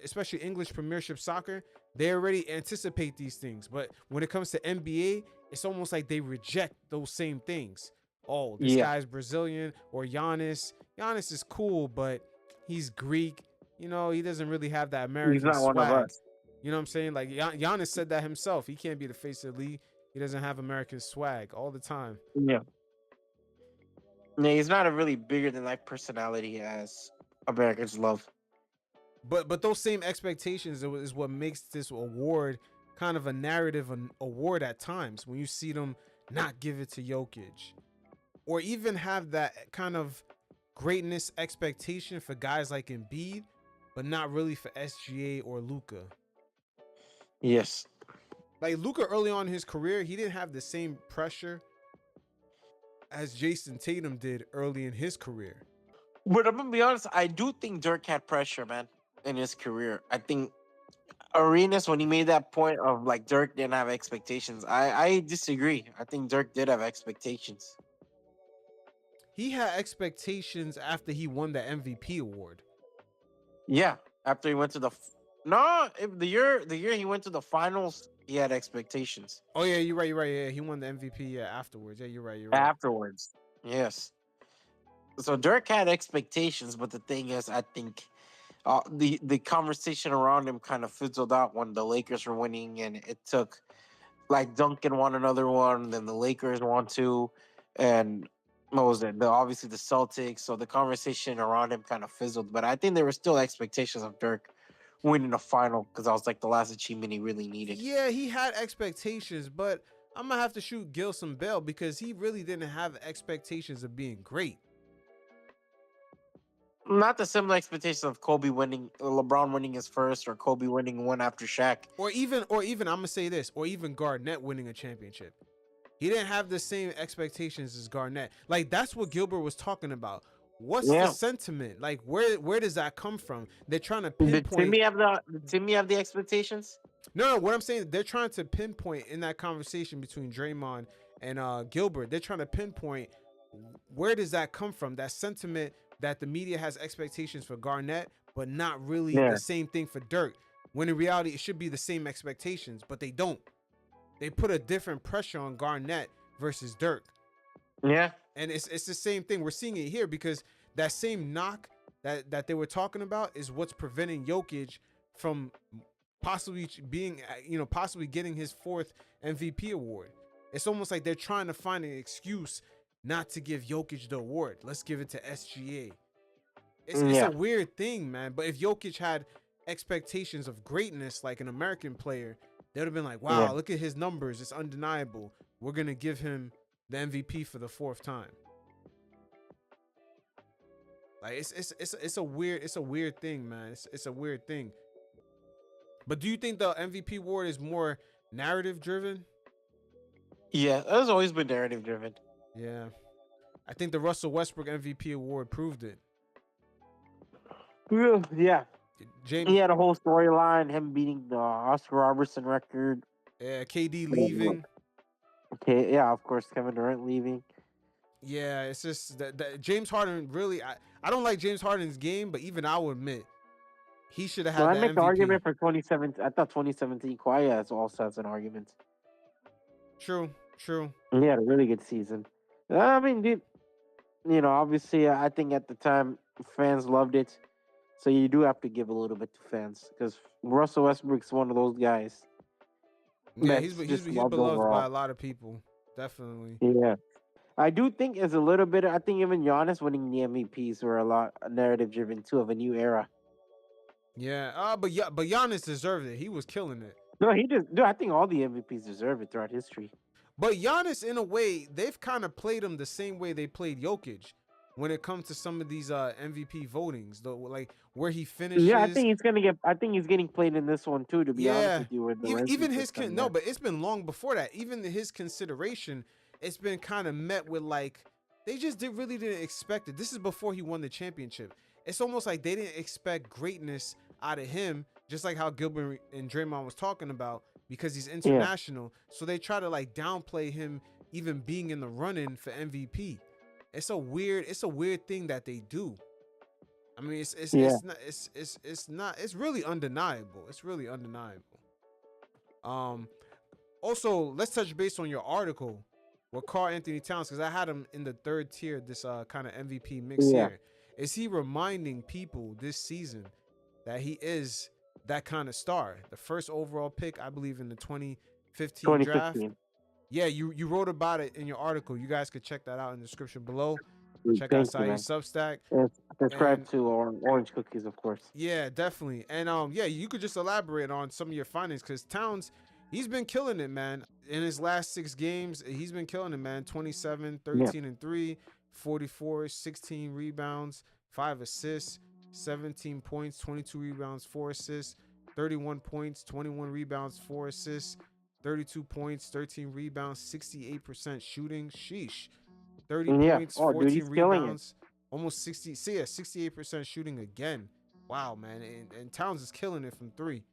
especially English Premiership soccer, they already anticipate these things. But when it comes to NBA, it's almost like they reject those same things. Oh, this guy's Brazilian, or Giannis. Giannis is cool, but he's Greek. He doesn't really have that American He's not swag. one of us. You know what I'm saying? Like Giannis said that himself. He can't be the face of the league. He doesn't have American swag all the time. Yeah, he's not a really bigger than life personality as Americans love. But those same expectations is what makes this award kind of a narrative award at times when you see them not give it to Jokic, or even have that kind of greatness expectation for guys like Embiid, but not really for SGA or Luka. Yes. Like Luka early on in his career, he didn't have the same pressure as Jason Tatum did early in his career. But I'm gonna be honest, I do think Dirk had pressure, man, in his career. I think Arenas, when he made that point of like Dirk didn't have expectations, I disagree. I think Dirk did have expectations. He had expectations after he won the MVP award. Yeah, after he went to the the year he went to the finals, he had expectations. Oh yeah, you're right. Yeah, he won the MVP afterwards. Yeah, you're right. Afterwards, yes. So Dirk had expectations, but the thing is, I think the conversation around him kind of fizzled out when the Lakers were winning, and it took like Duncan won another one, then the Lakers won two, and what was it? Obviously the Celtics. So the conversation around him kind of fizzled, but I think there were still expectations of Dirk winning a final because that was like the last achievement he really needed. Yeah, he had expectations, but I'm gonna have to shoot Gil some bail because he really didn't have expectations of being great. Not the similar expectations of LeBron winning his first, or Kobe winning one after Shaq. Or even I'm gonna say this, or even Garnett winning a championship. He didn't have the same expectations as Garnett. Like, that's what Gilbert was talking about. What's the sentiment? Like, where does that come from? They're trying to pinpoint. Did Timmy have the expectations? No, what I'm saying, they're trying to pinpoint in that conversation between Draymond and Gilbert. They're trying to pinpoint where does that come from? That sentiment that the media has expectations for Garnett, but not really the same thing for Dirk. When in reality, it should be the same expectations, but they don't. They put a different pressure on Garnett versus Dirk. Yeah. And it's the same thing. We're seeing it here because that same knock that they were talking about is what's preventing Jokic from possibly possibly getting his 4th MVP award. It's almost like they're trying to find an excuse not to give Jokic the award. Let's give it to SGA. It's a weird thing, man. But if Jokic had expectations of greatness like an American player, they would have been like, wow, look at his numbers. It's undeniable. We're going to give him the MVP for the 4th time. Like, it's a weird thing, man. It's a weird thing. But do you think the MVP award is more narrative driven? Yeah, it has always been narrative driven. Yeah. I think the Russell Westbrook MVP award proved it. Yeah. James, he had a whole storyline, him beating the Oscar Robertson record. Yeah, KD leaving. Okay, yeah, of course, Kevin Durant leaving. Yeah, it's just that James Harden really. I don't like James Harden's game, but even I will admit he should have had I the make MVP. the argument for 2017. I thought 2017 Kawhi has also has an argument. True. He had a really good season. I mean, dude, obviously, I think at the time fans loved it, so you do have to give a little bit to fans because Russell Westbrook's one of those guys. Yeah, he's beloved by a lot of people, definitely. Yeah. I do think it's a little bit. I think even Giannis winning the MVPs were a lot narrative driven too of a new era. Yeah, but Giannis deserved it. He was killing it. No, he just. Dude, I think all the MVPs deserve it throughout history. But Giannis, in a way, they've kind of played him the same way they played Jokic when it comes to some of these MVP votings, though, like where he finishes. Yeah, I think he's getting played in this one too. To be honest with you, with the even his but it's been long before that. Even his consideration, it's been kind of met with like they just really didn't expect it. This is before he won the championship. It's almost like they didn't expect greatness out of him, just like how Gilbert and Draymond was talking about, because he's international. Yeah. So they try to like downplay him even being in the running for MVP. It's a weird thing that they do. I mean, it's really undeniable. It's really undeniable. Also, let's touch base on your article with Karl Anthony Towns, because I had him in the 3rd tier, this kind of MVP mix here. Is he reminding people this season that he is that kind of star? The 1st overall pick, I believe, in the 2015 draft. Yeah, you wrote about it in your article. You guys could check that out in the description below. Check out Saeed's Substack. Subscribe to Orange Cookies, of course. Yeah, definitely. And you could just elaborate on some of your findings, because Towns, he's been killing it, man. In his last 6 games, he's been killing it, man. 27, 13 and 3, 44, 16 rebounds, 5 assists, 17 points, 22 rebounds, 4 assists, 31 points, 21 rebounds, 4 assists, 32 points, 13 rebounds, 68% shooting. Sheesh. 30 points, 14 rebounds, almost 60. See, 68% shooting again. Wow, man. And Towns is killing it from 3,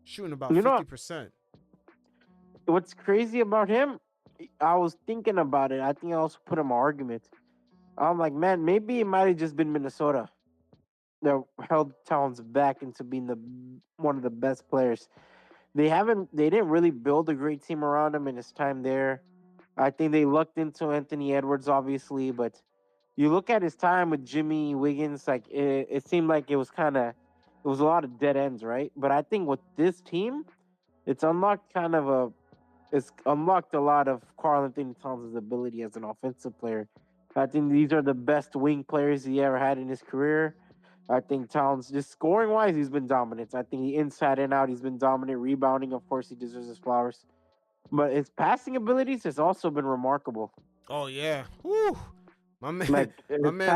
shooting about 50%. What's crazy about him, I was thinking about it. I think I also put him an argument. I'm like, man, maybe it might have just been Minnesota that held Towns back into being one of the best players. They didn't really build a great team around him in his time there. I think they lucked into Anthony Edwards, obviously, but you look at his time with Jimmy Wiggins, like it seemed like it was a lot of dead ends, right? But I think with this team, it's unlocked a lot of Karl Anthony Towns' ability as an offensive player. I think these are the best wing players he ever had in his career. I think Towns, just scoring-wise, he's been dominant. I think inside and out, he's been dominant. Rebounding, of course, he deserves his flowers. But his passing abilities has also been remarkable. Oh, yeah. Woo. My man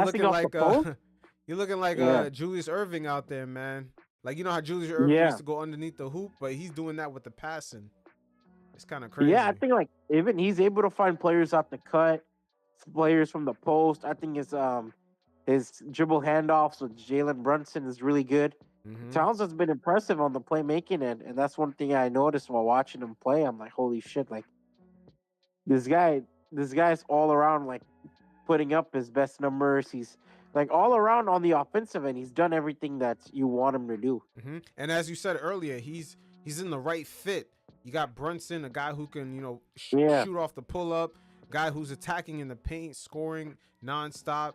looking like you're looking like Julius Erving out there, man. Like, you know how Julius Erving used to go underneath the hoop, but he's doing that with the passing. It's kind of crazy. Yeah, I think like even he's able to find players out the cut, players from the post. I think his dribble handoffs with Jalen Brunson is really good. Towns has been impressive on the playmaking end, and that's one thing I noticed while watching him play. I'm like, holy shit, like this guy's all around like putting up his best numbers. He's like all around on the offensive end. He's done everything that you want him to do. And as you said earlier, he's in the right fit. You got Brunson, a guy who can, shoot off the pull up, guy who's attacking in the paint, scoring nonstop.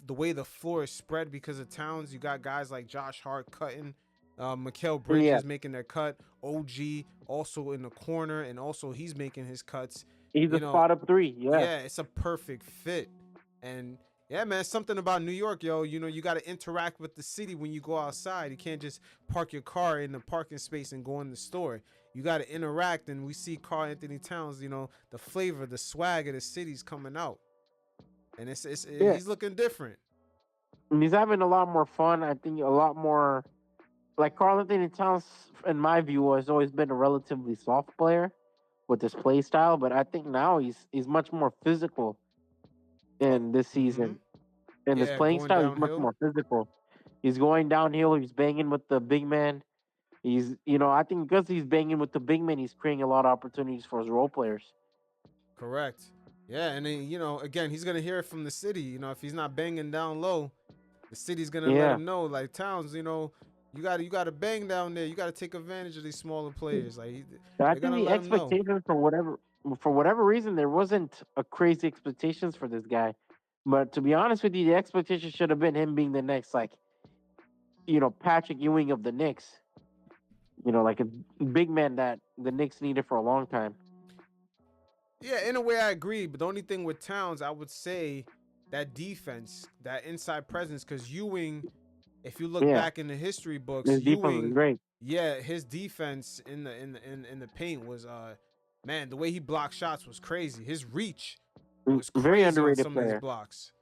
The way the floor is spread because of Towns, you got guys like Josh Hart cutting, Mikal Bridges making their cut, OG also in the corner, and also he's making his cuts. He's a spot up three. Yeah, it's a perfect fit. And yeah, man, something about New York, yo. You got to interact with the city when you go outside. You can't just park your car in the parking space and go in the store. You got to interact, and we see Karl Anthony Towns, the flavor, the swag of the city's coming out. And he's looking different. And he's having a lot more fun. I think a lot more, like Karl Anthony Towns, in my view, has always been a relatively soft player with his play style, but I think now he's much more physical in this season. And his playing style is much more physical. He's going downhill. He's banging with the big man. I think because he's banging with the big man, he's creating a lot of opportunities for his role players. Correct. Yeah, and then, again, he's going to hear it from the city. If he's not banging down low, the city's going to let him know, like, Towns, you got to bang down there. You got to take advantage of these smaller players. Like, I think the expectations for whatever reason, there wasn't a crazy expectations for this guy. But to be honest with you, the expectation should have been him being the next, like, Patrick Ewing of the Knicks. Like a big man that the Knicks needed for a long time. Yeah, in a way I agree. But the only thing with Towns, I would say that defense, that inside presence, because Ewing, if you look back in the history books, his defense was great. Yeah, his defense in the paint was man, the way he blocked shots was crazy. His reach was crazy. Very underrated on some player. of his blocks.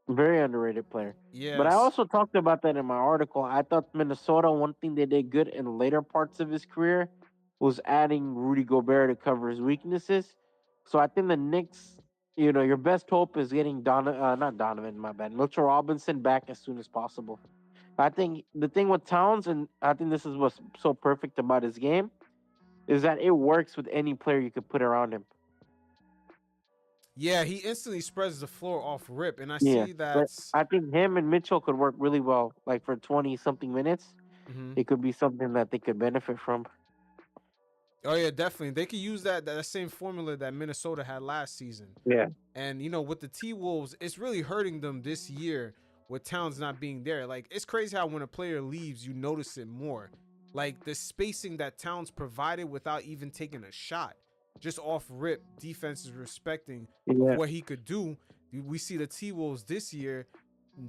Very underrated player. Yeah. But I also talked about that in my article. I thought Minnesota, one thing they did good in later parts of his career was adding Rudy Gobert to cover his weaknesses. So I think the Knicks, your best hope is getting Mitchell Robinson back as soon as possible. I think the thing with Towns, and I think this is what's so perfect about his game, is that it works with any player you could put around him. Yeah, he instantly spreads the floor off rip, and I see that. I think him and Mitchell could work really well. Like for 20-something minutes, it could be something that they could benefit from. Oh yeah, definitely. They could use that same formula that Minnesota had last season. Yeah. And with the T-Wolves, it's really hurting them this year with Towns not being there. Like, it's crazy how when a player leaves, you notice it more. Like the spacing that Towns provided without even taking a shot. Just off rip, defense is respecting what he could do. We see the T-Wolves this year,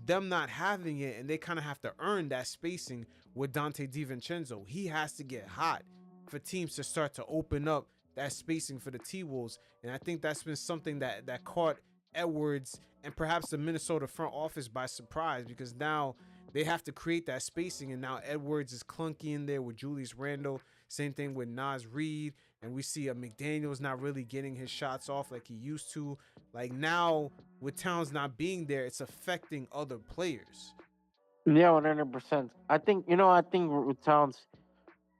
them not having it, and they kind of have to earn that spacing with Dante DiVincenzo. He has to get hot for teams to start to open up that spacing for the T-Wolves. And I think that's been something that caught Edwards and perhaps the Minnesota front office by surprise, because now they have to create that spacing, and now Edwards is clunky in there with Julius Randle. Same thing with Naz Reid, and we see McDaniels not really getting his shots off like he used to. Like now, with Towns not being there, it's affecting other players. Yeah, 100%. I think with Towns,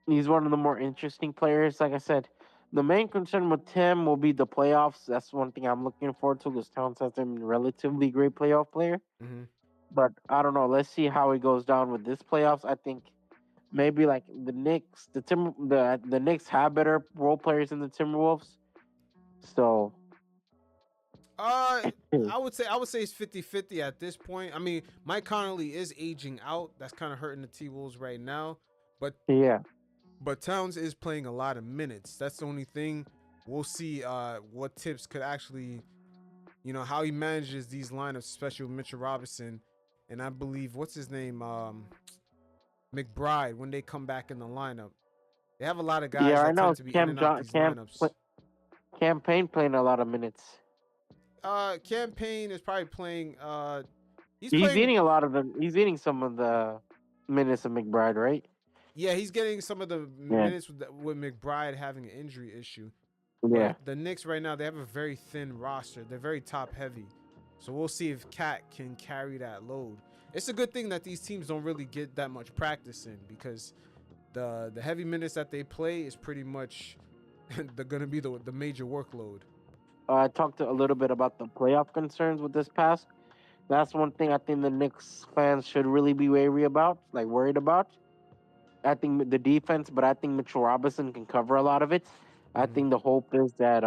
he's one of the more interesting players. Like I said, the main concern with Tim will be the playoffs. That's one thing I'm looking forward to, because Towns has been a relatively great playoff player. But I don't know. Let's see how it goes down with this playoffs. I think maybe like the Knicks, the Knicks have better role players than the Timberwolves. So I would say it's 50-50 at this point. I mean, Mike Conley is aging out. That's kind of hurting the T-Wolves right now. But Towns is playing a lot of minutes. That's the only thing. We'll see what Tips could actually, how he manages these lineups, especially with Mitchell Robinson. And I believe, what's his name? McBride, when they come back in the lineup. They have a lot of guys that tend to be in and out these lineups. Campaign playing a lot of minutes. Campaign is probably playing. He's eating a lot of them. He's eating some of the minutes of McBride, right? Yeah, he's getting some of the minutes with McBride having an injury issue. Yeah. But the Knicks right now, they have a very thin roster. They're very top heavy. So we'll see if Cat can carry that load. It's a good thing that these teams don't really get that much practice in, because the heavy minutes that they play is pretty much they're going to be the major workload. I talked a little bit about the playoff concerns with this pass. That's one thing I think the Knicks fans should really be worried about. I think the defense, but I think Mitchell Robinson can cover a lot of it. I think the hope is that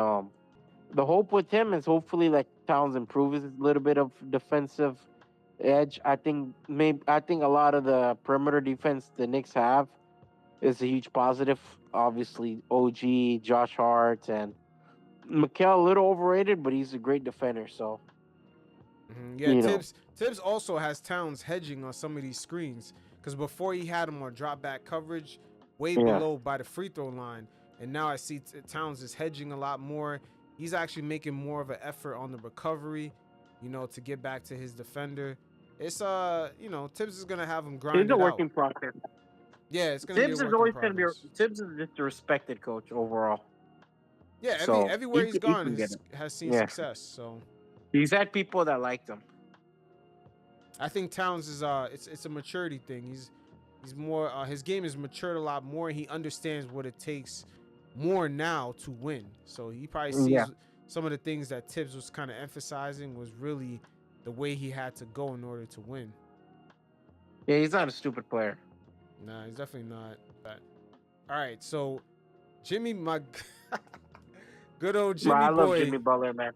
the hope with him is hopefully like Towns improves a little bit of defensive edge. I think a lot of the perimeter defense the Knicks have is a huge positive. Obviously, OG, Josh Hart, and Mikal a little overrated, but he's a great defender. So yeah, Tibbs also has Towns hedging on some of these screens, because before he had him on drop back coverage, way below by the free throw line, and now I see Towns is hedging a lot more. He's actually making more of an effort on the recovery, to get back to his defender. It's Tibbs is gonna have him grind. It's a working process. Yeah, it's gonna Tibbs be a is work always in gonna be. progress. Tibbs is just a respected coach overall. Yeah, So, everywhere he's gone he has seen Yeah. success. So He's had people that liked him. I think Towns is it's a maturity thing. He's more his game has matured a lot more. He understands what it takes more now to win. So he probably sees some of the things that Tibbs was kind of emphasizing was really the way he had to go in order to win. Yeah, he's not a stupid player. Nah, he's definitely not that. All right, so Jimmy, my good old Jimmy boy. I love Jimmy Butler, man.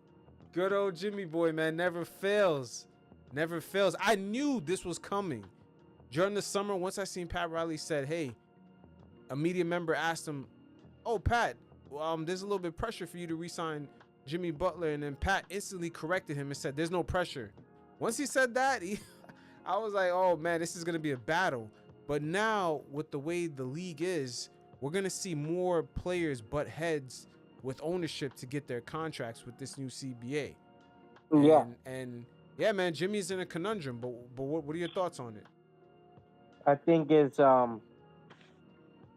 Good old Jimmy boy, man, never fails. Never fails. I knew this was coming. During the summer, once I seen Pat Riley said, hey, a media member asked him, oh, Pat, there's a little bit of pressure for you to re-sign Jimmy Butler. And then Pat instantly corrected him and said, there's no pressure. Once he said that, I was like, oh, man, this is going to be a battle. But now, with the way the league is, we're going to see more players butt heads with ownership to get their contracts with this new CBA. Yeah. And yeah, man, Jimmy's in a conundrum. But what are your thoughts on it? I think it's I'm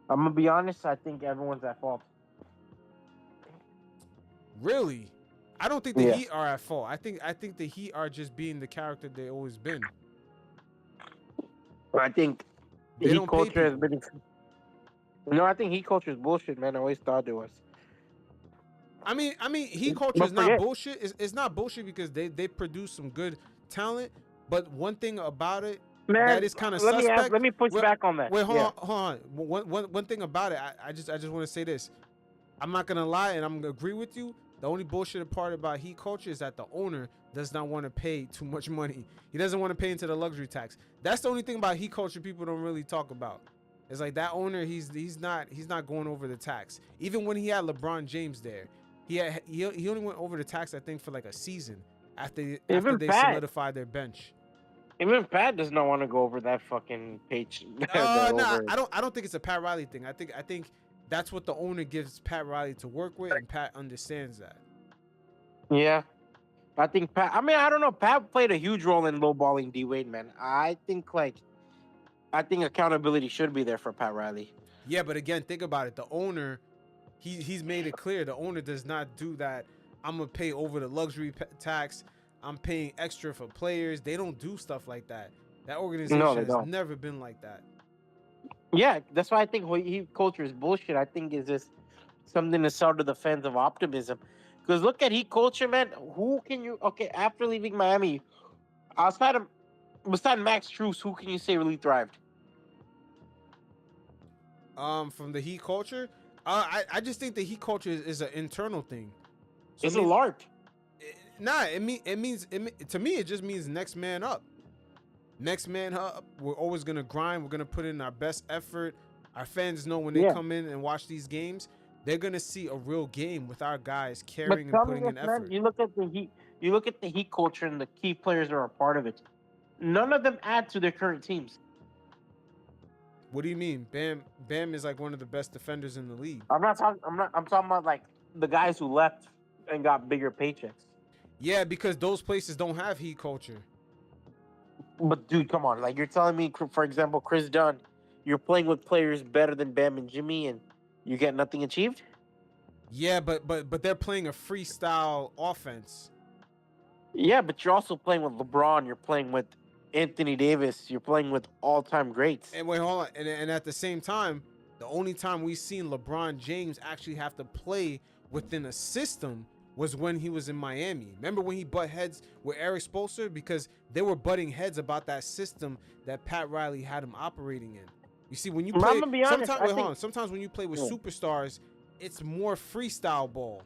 gonna be honest. I think everyone's at fault. Really? I don't think the Heat are at fault. I think the Heat are just being the character they always been. I think They Heat don't pay culture has people. been. No, I think Heat culture is bullshit, man. I always thought it was. I mean, Heat culture is not bullshit. It's not bullshit because they produce some good talent. But one thing about it, Man, that is kind of suspect. Let me push back on that. Wait, hold on. One thing about it, I just want to say this. I'm not gonna lie, and I'm gonna agree with you. The only bullshit part about Heat culture is that the owner does not want to pay too much money. He doesn't want to pay into the luxury tax. That's the only thing about Heat culture people don't really talk about. It's like that owner, he's not going over the tax. Even when he had LeBron James there, he only went over the tax, I think, for like a season after they solidified their bench. Even Pat does not want to go over that fucking page. I don't think it's a Pat Riley thing. I think that's what the owner gives Pat Riley to work with, and Pat understands that. Yeah. I think Pat, I don't know. Pat played a huge role in lowballing D Wade, man. I think accountability should be there for Pat Riley. Yeah, but again, think about it. The owner, he's made it clear the owner does not do that. I'm gonna pay over the luxury tax. I'm paying extra for players. They don't do stuff like that. That organization has never been like that. Yeah, that's why I think Heat culture is bullshit. I think it's just something to sell to the fans of optimism. Because look at Heat culture, man. Who can you? Okay, after leaving Miami, besides Max Strus, who can you say really thrived? From the Heat culture, I just think the Heat culture is an internal thing. So It's a LARP. It means to me it just means next man up. Next man up. We're always gonna grind. We're gonna put in our best effort. Our fans know when they come in and watch these games, they're gonna see a real game with our guys caring and putting in effort. Man, you look at the Heat. You look at the Heat culture and the key players that are a part of it. None of them add to their current teams. What do you mean? Bam is like one of the best defenders in the league. I'm talking about like the guys who left and got bigger paychecks. Yeah, because those places don't have Heat culture. But dude, come on! Like you're telling me, for example, Chris Dunn, you're playing with players better than Bam and Jimmy, and you get nothing achieved. Yeah, but they're playing a freestyle offense. Yeah, but you're also playing with LeBron. You're playing with Anthony Davis. You're playing with all-time greats. And wait, hold on. And at the same time, the only time we've seen LeBron James actually have to play within a system was when he was in Miami. Remember when he butt heads with Eric Spoelstra? Because they were butting heads about that system that Pat Riley had him operating in. You see, when you play, I'm gonna be honest, sometimes when you play with superstars, it's more freestyle ball.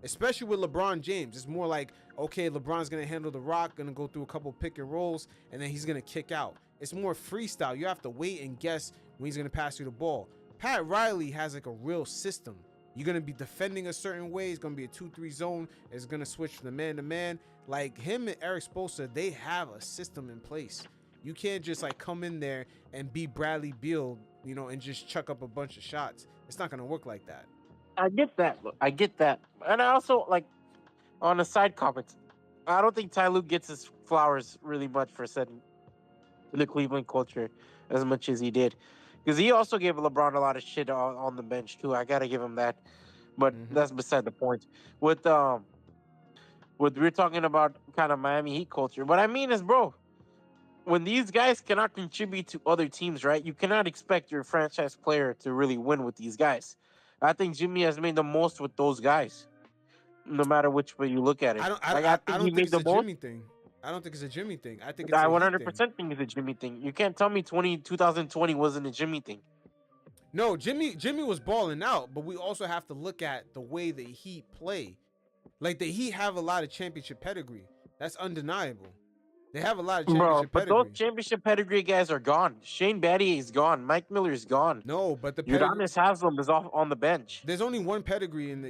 Especially with LeBron James. It's more like, okay, LeBron's going to handle the rock, going to go through a couple pick and rolls, and then he's going to kick out. It's more freestyle. You have to wait and guess when he's going to pass you the ball. Pat Riley has like a real system. You're going to be defending a certain way. It's going to be a 2-3 zone. It's going to switch from the man to man. Like him and Eric Spoelstra, they have a system in place. You can't just like come in there and be Bradley Beal, you know, and just chuck up a bunch of shots. It's not going to work like that. I get that. I get that. And I also, like, on a side comment, I don't think Ty Lue gets his flowers really much for setting the Cleveland culture as much as he did. Because he also gave LeBron a lot of shit on the bench, too. I got to give him that. But that's beside the point. With we're talking about kind of Miami Heat culture. What I mean is, bro, when these guys cannot contribute to other teams, right, you cannot expect your franchise player to really win with these guys. I think Jimmy has made the most with those guys, no matter which way you look at it. I don't think it's a Jimmy thing. I don't think it's a Jimmy thing. I think it's I a 100% think it's a Jimmy thing. You can't tell me 2020 wasn't a Jimmy thing. No, Jimmy was balling out, but we also have to look at the way the Heat play. Like the Heat have a lot of championship pedigree. That's undeniable. They have a lot of championship pedigree. But those championship pedigree guys are gone. Shane Battier is gone. Mike Miller is gone. No, but the Udonis Haslem is off on the bench. There's only one pedigree in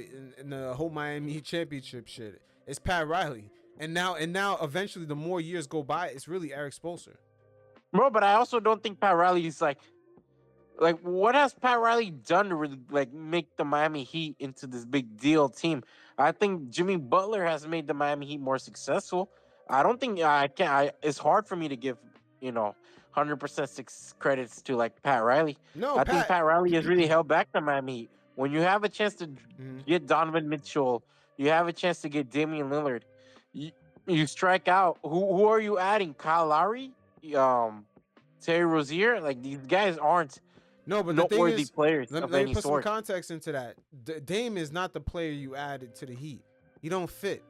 the whole Miami Heat championship shit. It's Pat Riley. And now eventually the more years go by, it's really Eric Spoelstra. Bro, but I also don't think Pat Riley is like what has Pat Riley done to really like make the Miami Heat into this big deal team? I think Jimmy Butler has made the Miami Heat more successful. I don't think it's hard for me to give, 100% 6 credits to like Pat Riley. No, I think Pat Riley has really held back the Miami Heat. When you have a chance to get Donovan Mitchell, you have a chance to get Damian Lillard, you strike out. Who are you adding? Kyle Lowry, Terry Rozier? Like these guys aren't noteworthy players. Let me put some context into that. Dame is not the player you added to the Heat. He don't fit.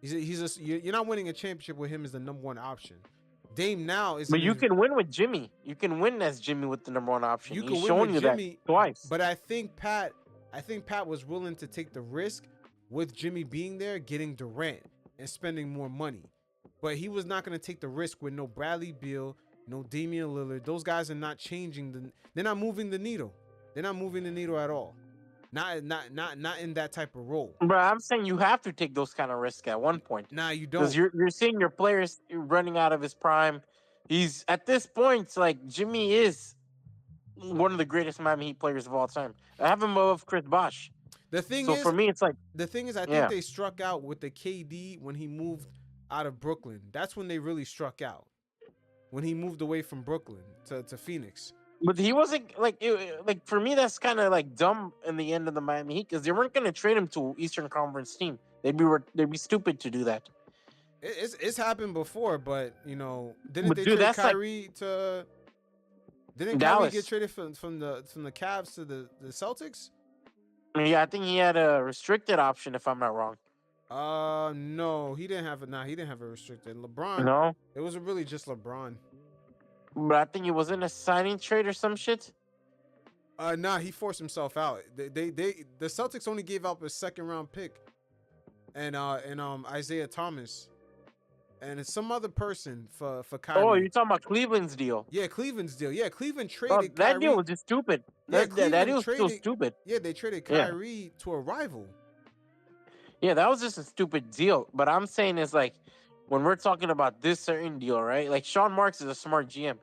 You're not winning a championship with him as the number one option. Dame now is. But you can win with Jimmy. You can win as Jimmy with the number one option. He's shown you Jimmy that twice. But I think Pat was willing to take the risk with Jimmy being there, getting Durant and spending more money. But he was not going to take the risk with no Bradley Beal, no Damian Lillard. Those guys are not changing they're not moving the needle. They're not moving the needle at all. Not in that type of role. But I'm saying you have to take those kind of risks at one point. Nah, you don't. Because you're seeing your players running out of his prime. He's at this point, like Jimmy is one of the greatest Miami Heat players of all time. I have him above Chris Bosh. The thing for me, it's like I think they struck out with the KD when he moved out of Brooklyn. That's when they really struck out. When he moved away from Brooklyn to Phoenix. But he wasn't like for me. That's kind of like dumb in the end of the Miami Heat because they weren't going to trade him to Eastern Conference team. They'd be stupid to do that. It's happened before, but didn't they trade Kyrie to? Didn't Kyrie get traded from the Cavs to the Celtics? Yeah, I think he had a restricted option if I'm not wrong. No, he didn't have it. Nah, he didn't have a restricted. LeBron. No, it was really just LeBron. But I think it was in a signing trade or some shit. Nah, he forced himself out. The Celtics only gave up a 2nd round pick, and Isaiah Thomas, and some other person for Kyrie. Oh, you're talking about Cleveland's deal? Yeah, Cleveland's deal. Yeah, Cleveland traded. That Kyrie. deal was just stupid. Yeah, that deal was so stupid. Yeah, they traded Kyrie to a rival. Yeah, that was just a stupid deal. But I'm saying is like when we're talking about this certain deal, right? Like Sean Marks is a smart GM.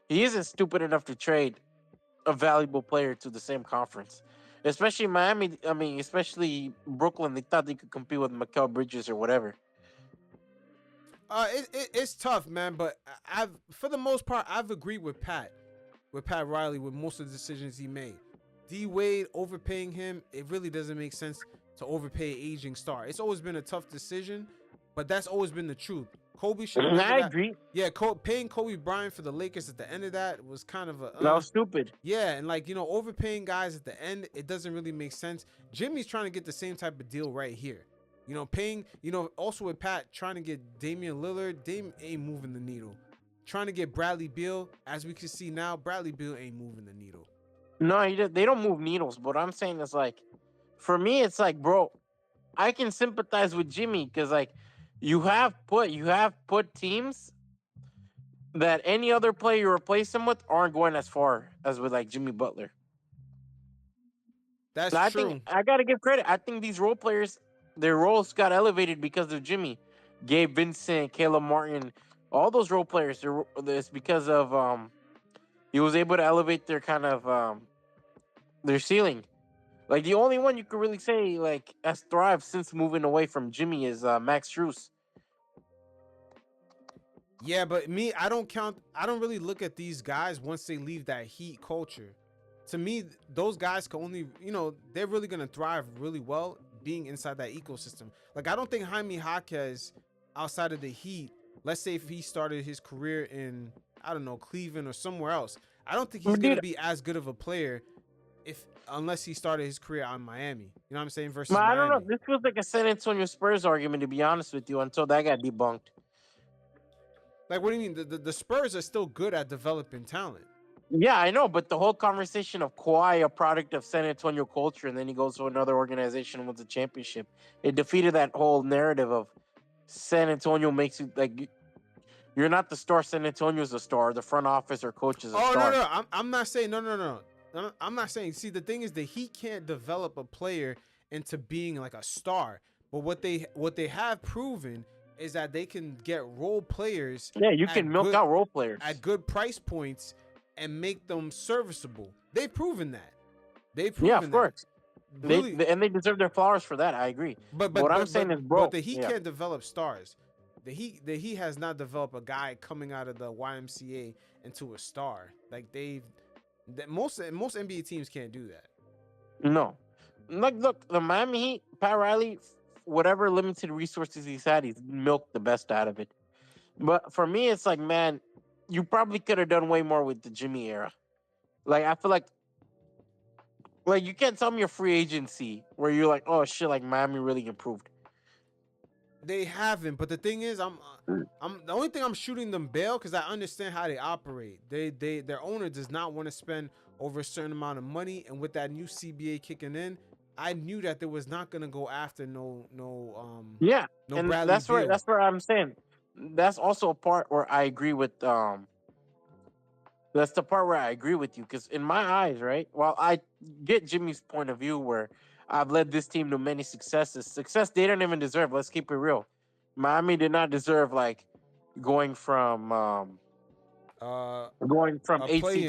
He isn't stupid enough to trade a valuable player to the same conference. Especially Miami, especially Brooklyn, they thought they could compete with Mikal Bridges or whatever. It's tough, man, but for the most part, I've agreed with Pat Riley with most of the decisions he made. D Wade overpaying him, it really doesn't make sense to overpay aging star. It's always been a tough decision, but that's always been the truth. Kobe should have. I agree. Yeah, paying Kobe Bryant for the Lakers at the end of that was kind of a. That was stupid. Yeah, and like, overpaying guys at the end, it doesn't really make sense. Jimmy's trying to get the same type of deal right here. Paying, also with Pat trying to get Damian Lillard, Dame ain't moving the needle. Trying to get Bradley Beal, as we can see now, Bradley Beal ain't moving the needle. No, they don't move needles. But what I'm saying is, like, for me, it's like, bro, I can sympathize with Jimmy because, like, you have put teams that any other player you replace him with aren't going as far as with, like, Jimmy Butler. That's I true. think I gotta give credit. I think these role players, their roles got elevated because of Jimmy. Gabe Vincent, Caleb Martin, all those role players. It's because of he was able to elevate their kind of their ceiling. Like, the only one you could really say, like, has thrived since moving away from Jimmy is Max Strus. Yeah, but I don't really look at these guys once they leave that Heat culture. To me, those guys can only, they're really going to thrive really well being inside that ecosystem. Like, I don't think Jaime Jaquez, outside of the Heat, let's say if he started his career in, I don't know, Cleveland or somewhere else, I don't think he's going to be as good of a player unless he started his career on Miami. You know what I'm saying? Versus I don't know. Miami. This feels like a San Antonio Spurs argument, to be honest with you, until that got debunked. Like, what do you mean? The Spurs are still good at developing talent. Yeah, I know, but the whole conversation of Kawhi, a product of San Antonio culture, and then he goes to another organization and wins a championship, it defeated that whole narrative of San Antonio makes you, like, you're not the star. San Antonio's the star. The front office or coach is a star. No. I'm not saying no. I'm not saying. See, the thing is that he can't develop a player into being like a star. But what they have proven is that they can get role players. Yeah, you can milk out role players at good price points and make them serviceable. They've proven that. Of course. Really, they deserve their flowers for that. I agree. But what I'm saying is, bro, the Heat can't develop stars. The Heat has not developed a guy coming out of the YMCA into a star. Like, most NBA teams can't do that. No. Look, the Miami Heat, Pat Riley, whatever limited resources he's had, he's milked the best out of it. But for me, it's like, man, you probably could have done way more with the Jimmy era. Like, I feel like you can't tell me a free agency where you're like, oh shit, like Miami really improved. They haven't, but the thing is, I'm the only thing I'm shooting them bail because I understand how they operate. Their owner does not want to spend over a certain amount of money, and with that new CBA kicking in, I knew that they was not gonna go after no and Bradley that's Beal. That's where I'm saying that's also a part where I agree with that's the part where I agree with you, because in my eyes, right, while I get Jimmy's point of view where I've led this team to many success they don't even deserve. Let's keep it real. Miami did not deserve, like, going from 18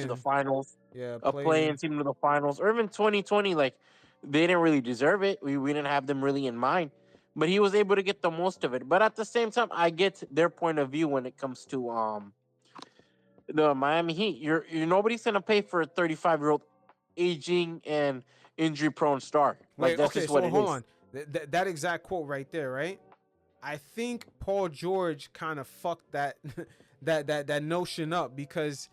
to the finals, a play-in team to the finals, or even 2020. Like, they didn't really deserve it. We didn't have them really in mind, but he was able to get the most of it. But at the same time, I get their point of view when it comes to the Miami Heat. You're nobody's gonna pay for a 35-year-old aging and injury-prone star. Like, that's just what it is. Hold on. That exact quote right there, right? I think Paul George kind of fucked that that notion up because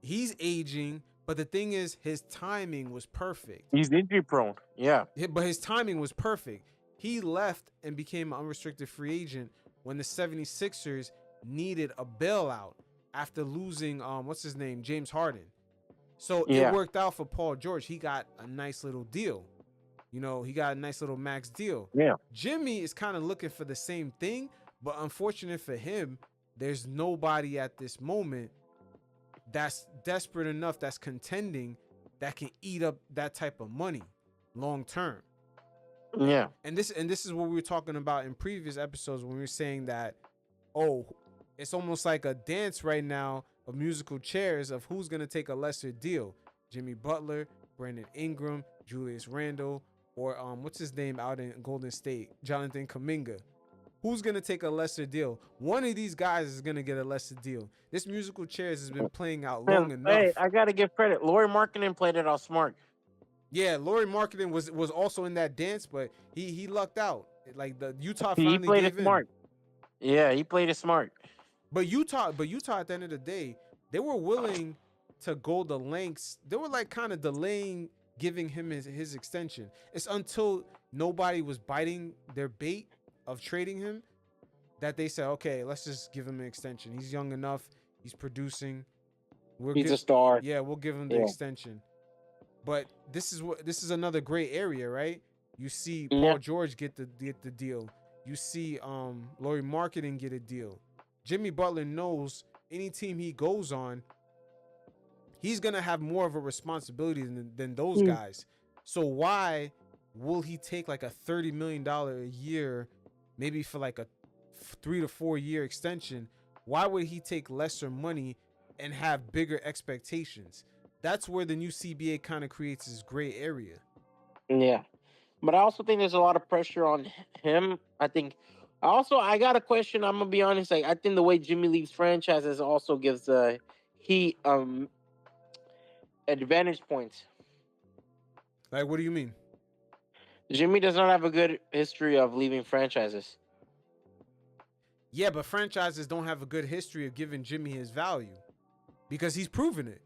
he's aging, but the thing is, his timing was perfect. He's injury-prone, yeah. But his timing was perfect. He left and became an unrestricted free agent when the 76ers needed a bailout after losing what's his name, James Harden. So it worked out for Paul George. He got a nice little deal. He got a nice little max deal. Yeah. Jimmy is kind of looking for the same thing, but unfortunate for him, there's nobody at this moment that's desperate enough, that's contending, that can eat up that type of money long term. Yeah. And this is what we were talking about in previous episodes when we were saying that, it's almost like a dance right now of musical chairs of who's going to take a lesser deal. Jimmy Butler, Brandon Ingram, Julius Randle, or what's his name out in Golden State, Jonathan Kuminga. Who's going to take a lesser deal? One of these guys is going to get a lesser deal. This musical chairs has been playing out long enough. Hey, I got to give credit. Lauri Markkanen played it all smart. Yeah, Lauri Markkanen was also in that dance, but he lucked out. Like the Utah He finally played gave it smart. Yeah, he played it smart. But Utah at the end of the day, they were willing to go the lengths. They were like kind of delaying giving him his extension. It's until nobody was biting their bait of trading him that they said, okay, let's just give him an extension. He's young enough. He's producing. He's a star. Yeah, we'll give him the extension. But this is another gray area, right? You see Paul George get the deal. You see Lauri Markkanen get a deal. Jimmy Butler knows any team he goes on, he's gonna have more of a responsibility than those guys. So why will he take like a $30 million a year, maybe for like a 3 to 4 year extension? Why would he take lesser money and have bigger expectations? That's where the new CBA kind of creates this gray area. Yeah. But I also think there's a lot of pressure on him. I got a question. I'm gonna be honest. Like, I think the way Jimmy leaves franchises also gives he advantage points. Like, what do you mean? Jimmy does not have a good history of leaving franchises. Yeah, but franchises don't have a good history of giving Jimmy his value because he's proven it.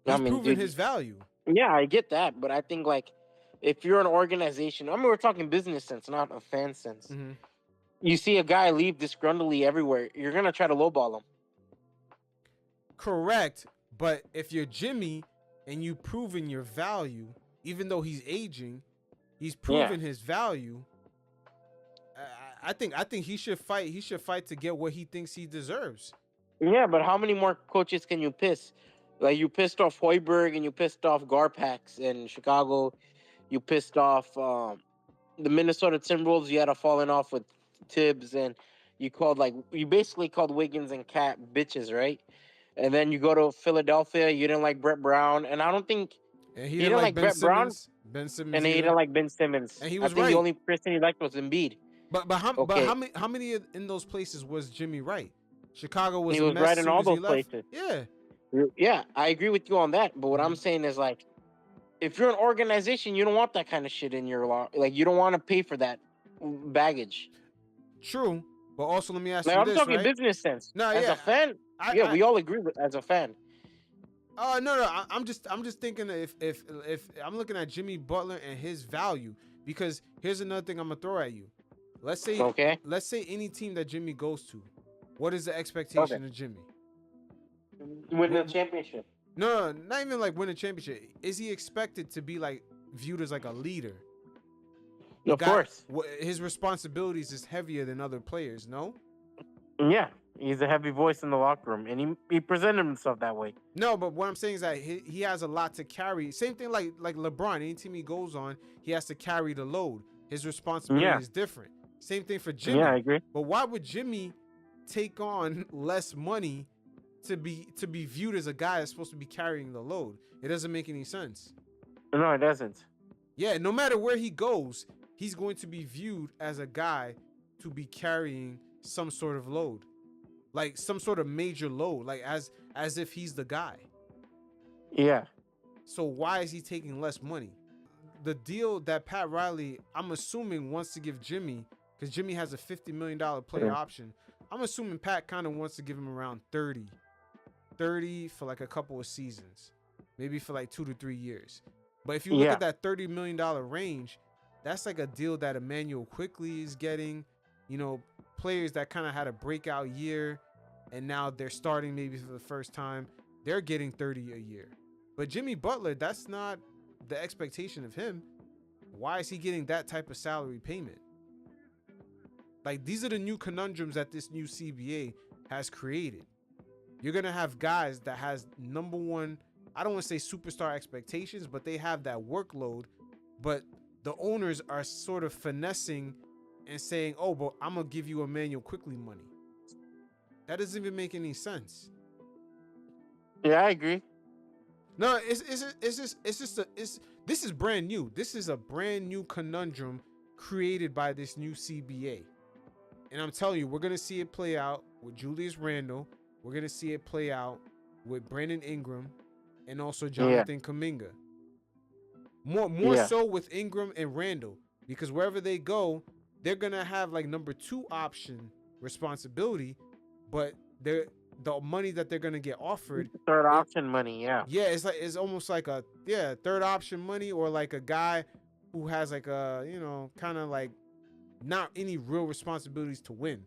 He's proven his value. Yeah, I get that, but I think like if you're an organization, we're talking business sense, not a fan sense. Mm-hmm. You see a guy leave disgruntledly everywhere, you're gonna try to lowball him. Correct, but if you're Jimmy and you've proven your value, even though he's aging, he's proven his value. I think he should fight. He should fight to get what he thinks he deserves. Yeah, but how many more coaches can you piss? Like, you pissed off Hoiberg and you pissed off Garpax in Chicago. You pissed off the Minnesota Timberwolves. You had a falling off with Tibbs, and you basically called Wiggins and Cat bitches, right? And then you go to Philadelphia. You didn't like Brett Brown, and I don't think he didn't like Brett Brown. Ben Simmons, and he didn't like Ben Simmons. And he was I think the only person he liked was Embiid. But how many in those places was Jimmy right? Chicago was. He was right in all those places. Yeah, I agree with you on that. But what I'm saying is, like, if you're an organization, you don't want that kind of shit in your law. Like, you don't want to pay for that baggage. True, but also let me ask you I'm this, talking right? business sense. No, as a fan, we all agree with as a fan. No, I'm just thinking if I'm looking at Jimmy Butler and his value, because here's another thing I'm gonna throw at you. Let's say any team that Jimmy goes to, what is the expectation of Jimmy? Win the championship. No, not even like win a championship. Is he expected to be like viewed as like a leader? Of course. His responsibilities is heavier than other players, no? Yeah, he's a heavy voice in the locker room, and he presented himself that way. No, but what I'm saying is that he has a lot to carry. Same thing like LeBron. Any team he goes on, he has to carry the load. His responsibility is different. Same thing for Jimmy. Yeah, I agree. But why would Jimmy take on less money to be viewed as a guy that's supposed to be carrying the load? It doesn't make any sense. No, it doesn't. Yeah, no matter where he goes, he's going to be viewed as a guy to be carrying some sort of load, like some sort of major load, like as if he's the guy. Yeah. So why is he taking less money? The deal that Pat Riley, I'm assuming, wants to give Jimmy, because Jimmy has a $50 million player option. I'm assuming Pat kind of wants to give him around 30 for like a couple of seasons, maybe for like 2 to 3 years. But if you look at that $30 million range, that's like a deal that Emmanuel Quickly is getting, players that kind of had a breakout year and now they're starting maybe for the first time. They're getting 30 a year. But Jimmy Butler, that's not the expectation of him. Why is he getting that type of salary payment? Like, these are the new conundrums that this new CBA has created. You're going to have guys that has number one, I don't want to say superstar expectations, but they have that workload. But the owners are sort of finessing and saying, oh, but I'm going to give you Emmanuel Quickly money. That doesn't even make any sense. Yeah, I agree. No, this is brand new. This is a brand new conundrum created by this new CBA. And I'm telling you, we're going to see it play out with Julius Randle. We're going to see it play out with Brandon Ingram and also Jonathan Kuminga. More so with Ingram and Randall, because wherever they go, they're gonna have like number 2 option responsibility, but the money that they're gonna get offered, third option money, yeah, it's almost like a third option money, or like a guy who has like a kind of like not any real responsibilities to win,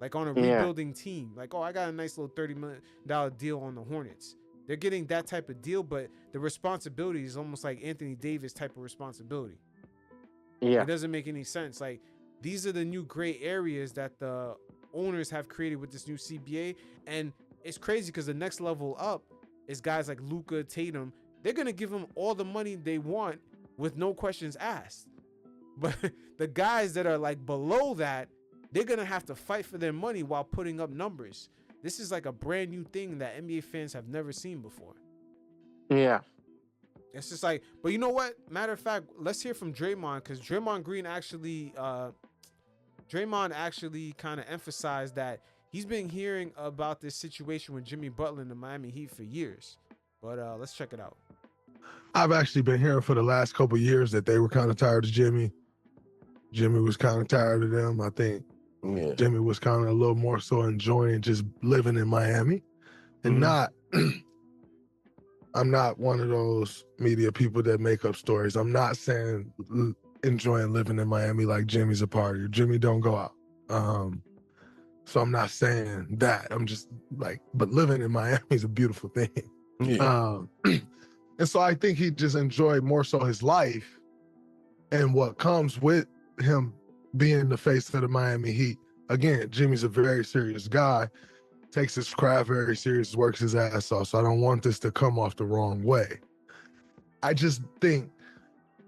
like on a rebuilding team. Like, I got a nice little $30 million deal on the Hornets. They're getting that type of deal, but the responsibility is almost like Anthony Davis type of responsibility. Yeah, it doesn't make any sense. Like, these are the new gray areas that the owners have created with this new CBA, and it's crazy because the next level up is guys like Luka, Tatum. They're gonna give them all the money they want with no questions asked. But the guys that are like below that, they're gonna have to fight for their money while putting up numbers. This is like a brand new thing that NBA fans have never seen before. Yeah. It's just like, but you know what? Matter of fact, let's hear from Draymond, because Draymond actually kind of emphasized that he's been hearing about this situation with Jimmy Butler and the Miami Heat for years. But let's check it out. I've actually been hearing for the last couple of years that they were kind of tired of Jimmy. Jimmy was kind of tired of them. I think Jimmy was kind of a little more so enjoying just living in Miami and not. I'm not one of those media people that make up stories. I'm not saying enjoying living in Miami like Jimmy's a partier. Jimmy don't go out. So I'm not saying that. I'm just like, but living in Miami is a beautiful thing. Yeah. And so I think he just enjoyed more so his life and what comes with him being the face of the Miami Heat. Again, Jimmy's a very serious guy, takes his craft very serious, works his ass off. So I don't want this to come off the wrong way. I just think,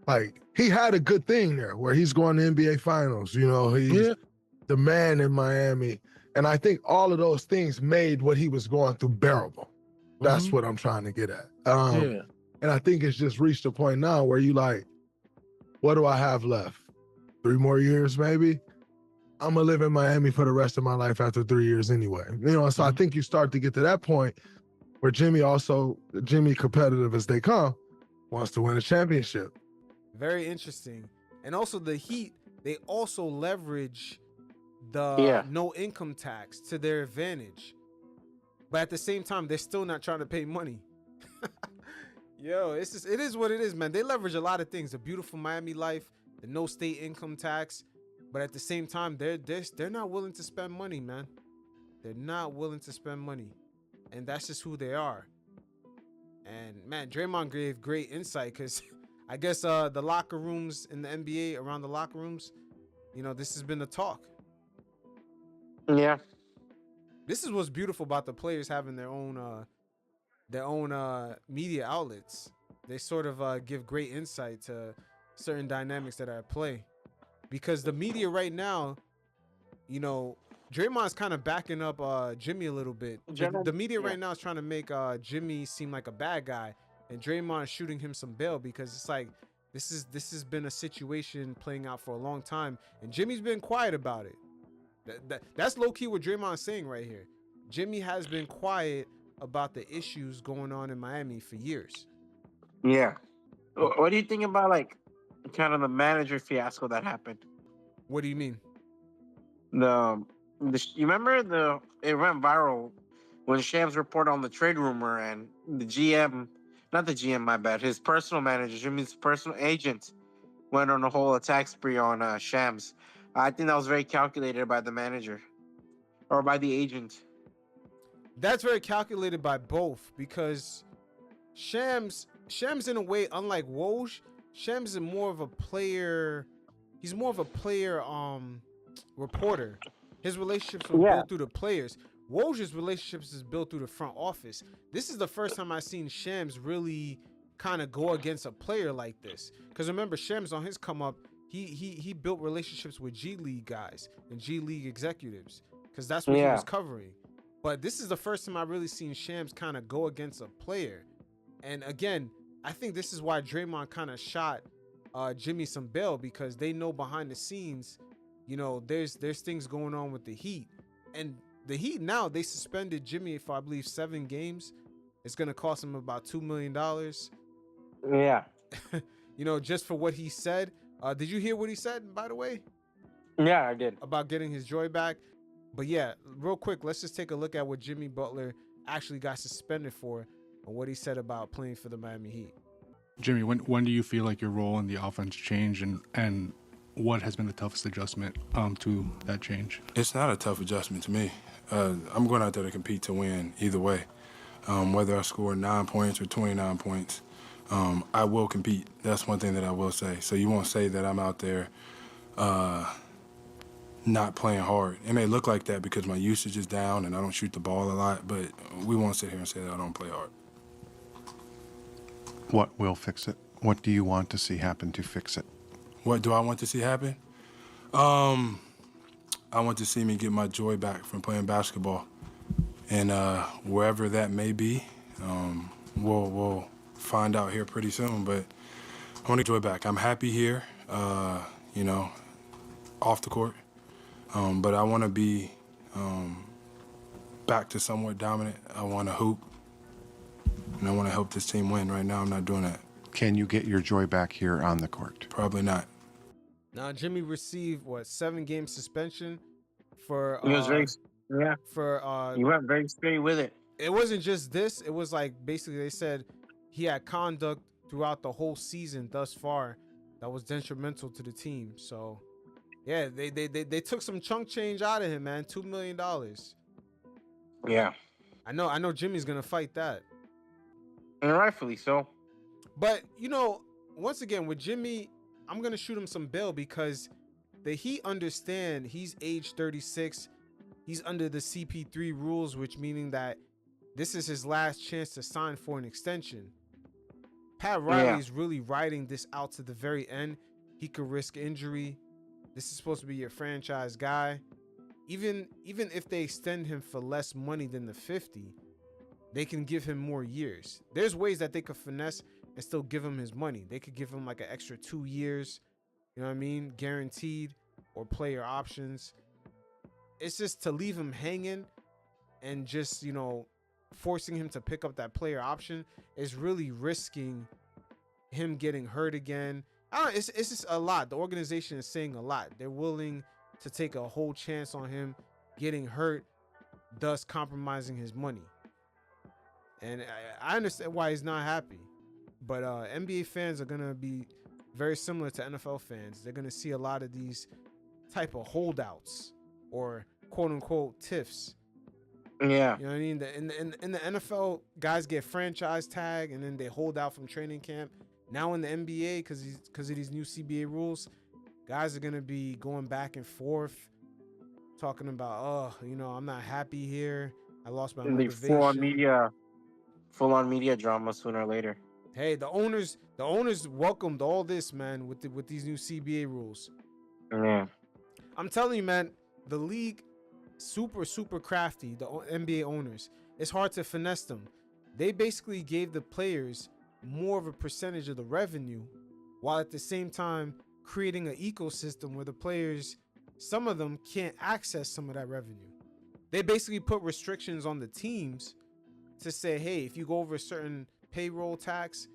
like, he had a good thing there where he's going to NBA Finals. He's the man in Miami. And I think all of those things made what he was going through bearable. That's what I'm trying to get at. And I think it's just reached a point now where you like, what do I have left? 3 more years, maybe? I'm going to live in Miami for the rest of my life after 3 years anyway. So I think you start to get to that point where Jimmy, competitive as they come, wants to win a championship. Very interesting. And also the Heat, they also leverage the no income tax to their advantage. But at the same time, they're still not trying to pay money. Yo, it is what it is, man. They leverage a lot of things. The beautiful Miami life, the no state income tax. But at the same time, they're not willing to spend money, man. They're not willing to spend money. And that's just who they are. And, man, Draymond gave great insight because I guess the locker rooms in the NBA, around the locker rooms, this has been the talk. Yeah. This is what's beautiful about the players having their own media outlets. They sort of give great insight to certain dynamics that are at play. Because the media right now, Draymond's kind of backing up Jimmy a little bit. The media right now is trying to make Jimmy seem like a bad guy, and Draymond shooting him some bail because it's like this has been a situation playing out for a long time, and Jimmy's been quiet about it. That's low key what Draymond's saying right here. Jimmy has been quiet about the issues going on in Miami for years. Yeah. What do you think about like kind of the manager fiasco that happened? What do you mean? You remember it went viral when Shams reported on the trade rumor and the GM, not the GM, my bad, his personal manager, Jimmy's personal agent, went on a whole attack spree on Shams. I think that was very calculated by the manager or by the agent. That's very calculated by both because Shams in a way, unlike Woj, Shams is more of a player. He's more of a player reporter. His relationships were built through the players. Woj's relationships is built through the front office. This is the first time I've seen Shams really kind of go against a player like this. Because remember, Shams on his come up, he built relationships with G League guys and G League executives because that's what he was covering. But this is the first time I've really seen Shams kind of go against a player. And again, I think this is why Draymond kind of shot Jimmy some bail because they know behind the scenes, there's things going on with the Heat. And the Heat now, they suspended Jimmy for, I believe, 7 games. It's going to cost him about $2 million. Yeah. just for what he said. Did you hear what he said, by the way? Yeah, I did. About getting his joy back. But yeah, real quick, let's just take a look at what Jimmy Butler actually got suspended for and what he said about playing for the Miami Heat. Jimmy, when do you feel like your role in the offense changed, and what has been the toughest adjustment to that change? It's not a tough adjustment to me. I'm going out there to compete to win either way. Whether I score 9 points or 29 points, I will compete. That's one thing that I will say. So you won't say that I'm out there not playing hard. It may look like that because my usage is down and I don't shoot the ball a lot, but we won't sit here and say that I don't play hard. What will fix it? What do you want to see happen to fix it? What do I want to see happen? I want to see me get my joy back from playing basketball. And wherever that may be, we'll find out here pretty soon. But I want to joy back. I'm happy here, off the court. But I want to be back to somewhat dominant. I want to hoop. And I want to help this team win. Right now, I'm not doing that. Can you get your joy back here on the court? Probably not. Now, Jimmy received, 7-game suspension for... He was very... Yeah. For... he went very straight with it. It wasn't just this. It was like, basically, they said he had conduct throughout the whole season thus far that was detrimental to the team. So, yeah, they took some chunk change out of him, man. $2 million. Yeah. I know Jimmy's going to fight that. And rightfully so. But, once again, with Jimmy, I'm going to shoot him some bail because the Heat understand he's age 36. He's under the CP3 rules, which meaning that this is his last chance to sign for an extension. Pat Riley's really riding this out to the very end. He could risk injury. This is supposed to be your franchise guy. Even if they extend him for less money than the 50, they can give him more years. There's ways that they could finesse and still give him his money. They could give him like an extra 2 years, guaranteed, or player options. It's just to leave him hanging and just, forcing him to pick up that player option is really risking him getting hurt again. It's just a lot. The organization is saying a lot. They're willing to take a whole chance on him getting hurt, thus compromising his money. And I understand why he's not happy. But NBA fans are going to be very similar to NFL fans. They're going to see a lot of these type of holdouts or quote-unquote tiffs. Yeah. You know what I mean? In the NFL, guys get franchise tag and then they hold out from training camp. Now in the NBA, because of these new CBA rules, guys are going to be going back and forth, talking about, I'm not happy here. I lost my motivation. Full-on media drama sooner or later. Hey, the owners welcomed all this, man, with these new CBA rules. Yeah. I'm telling you, man, the league super crafty, the NBA owners. It's hard to finesse them. They basically gave the players more of a percentage of the revenue while at the same time creating an ecosystem where the players, some of them can't access some of that revenue. They basically put restrictions on the teams to say, hey, if you go over a certain payroll tax,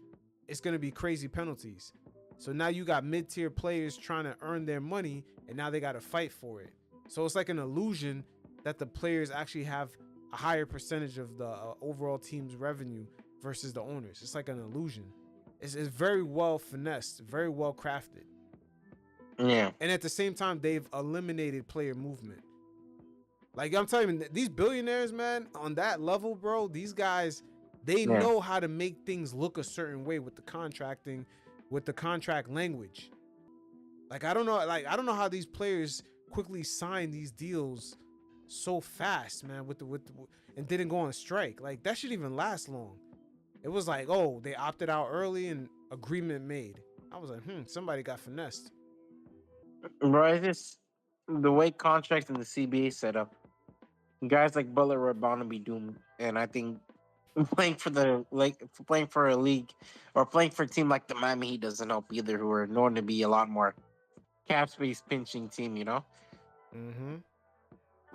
it's going to be crazy penalties. So now you got mid-tier players trying to earn their money and now they got to fight for it. So it's like an illusion that the players actually have a higher percentage of the overall team's revenue versus the owners. It's like an illusion. It's very well finessed, very well crafted. Yeah. And at the same time, they've eliminated player movement. Like I'm telling you, these billionaires, man, on that level, bro, these guys, they know how to make things look a certain way with the contracting, with the contract language. Like I don't know how these players quickly sign these deals so fast, man, and didn't go on strike. Like that shouldn't even last long. It was like, oh, they opted out early and agreement made. I was like, somebody got finessed. Bro, it's just the way contracts in the CBA set up. Guys like Butler were bound to be doomed, and I think playing for a league or playing for a team like the Miami Heat doesn't help either, who are known to be a lot more cap space pinching team, Mm-hmm.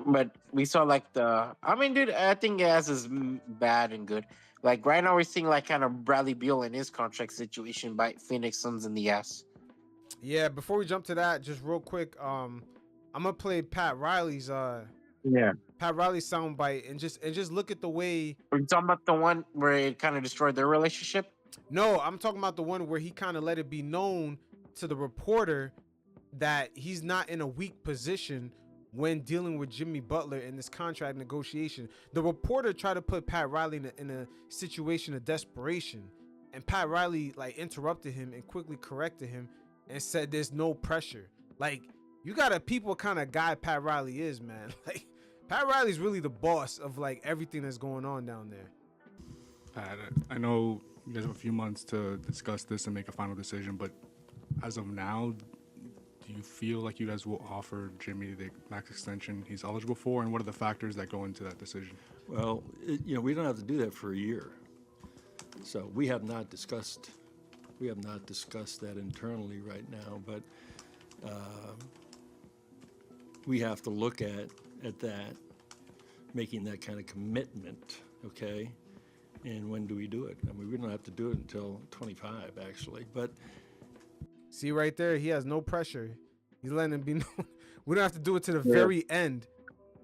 But we saw like I mean, dude, I think it has its bad and good. Like right now, we're seeing like kind of Bradley Beal and his contract situation by Phoenix Suns in the ass. Yeah, before we jump to that, just real quick, I'm gonna play Pat Riley's soundbite and just look at the way. Are you talking about the one where it kind of destroyed their relationship? No, I'm talking about the one where he kind of let it be known to the reporter that he's not in a weak position when dealing with Jimmy Butler in this contract negotiation. The reporter tried to put Pat Riley in a situation of desperation, and Pat Riley like interrupted him and quickly corrected him and said there's no pressure. Like, you got a people kind of guy Pat Riley is, man. Like, Pat Riley's really the boss of like everything that's going on down there. Pat, I know you guys have a few months to discuss this and make a final decision, but as of now, do you feel like you guys will offer Jimmy the max extension he's eligible for, and what are the factors that go into that decision? Well, we don't have to do that for a year. So we have not discussed that internally right now, but we have to look at that, making that kind of commitment, okay? And when do we do it? I mean, we don't have to do it until 25, actually, but see right there, he has no pressure. He's letting it be known. We don't have to do it to the very end.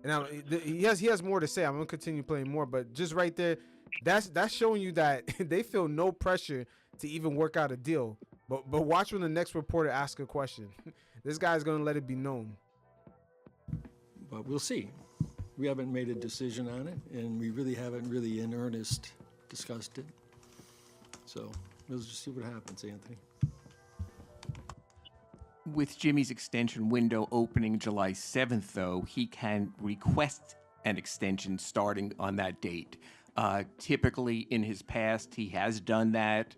And he has more to say. I'm gonna continue playing more, but just right there, that's showing you that they feel no pressure to even work out a deal. But watch when the next reporter asks a question. This guy's gonna let it be known. But we'll see. We haven't made a decision on it, and we really haven't in earnest discussed it. So we'll just see what happens, Anthony. With Jimmy's extension window opening July 7th, though, he can request an extension starting on that date. Typically, in his past, he has done that.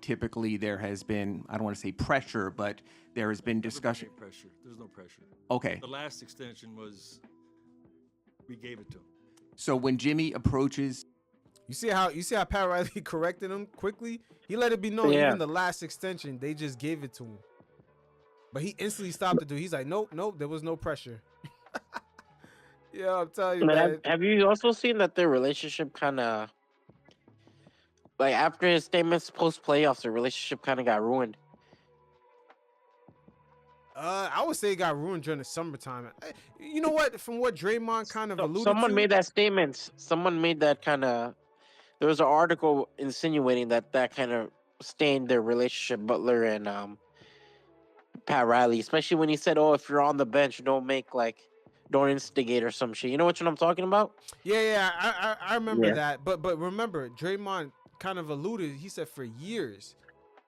Typically, there has been, I don't want to say pressure, but there has been discussion. There's no pressure. Okay. The last extension was, we gave it to him. So when Jimmy approaches... You see how Pat Riley corrected him quickly? He let it be known, even the last extension, they just gave it to him. But he instantly stopped the dude. He's like, nope, there was no pressure. Yeah, I'm telling you, man. Have you also seen that their relationship kind of, like after his statements post playoffs, their relationship kind of got ruined? I would say it got ruined during the summertime. You know what? From what Draymond kind of alluded Someone to, made that statement. Someone made that kind of. There was an article insinuating that kind of stained their relationship, Butler and Pat Riley, especially when he said, "Oh, if you're on the bench, don't instigate or some shit." You know what I'm talking about? Yeah, I remember that. But remember, Draymond kind of alluded. He said for years,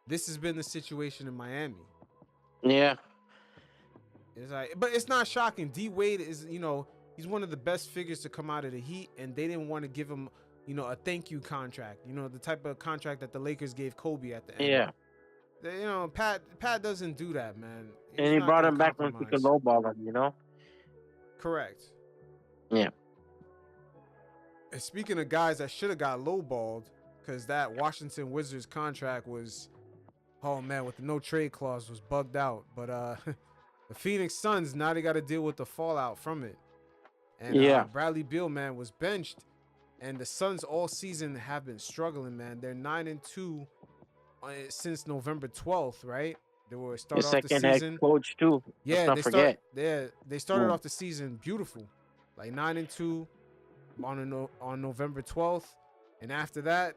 this has been the situation in Miami. Yeah. It's like, but it's not shocking. D Wade is, he's one of the best figures to come out of the Heat, and they didn't want to give him, a thank you contract. The type of contract that the Lakers gave Kobe at the end. Yeah. Pat doesn't do that, man. And he brought him back when he could lowball him, Correct. Yeah. And speaking of guys that should have got lowballed, because that Washington Wizards contract was, oh man, with the no trade clause was bugged out. But the Phoenix Suns, now they got to deal with the fallout from it. And Bradley Beal, man, was benched. And the Suns all season have been struggling, man. They're 9-2 since November 12th, right? They were started off the season. Second head coach too. Yeah, they started off the season beautiful, like 9-2 on November 12th, and after that,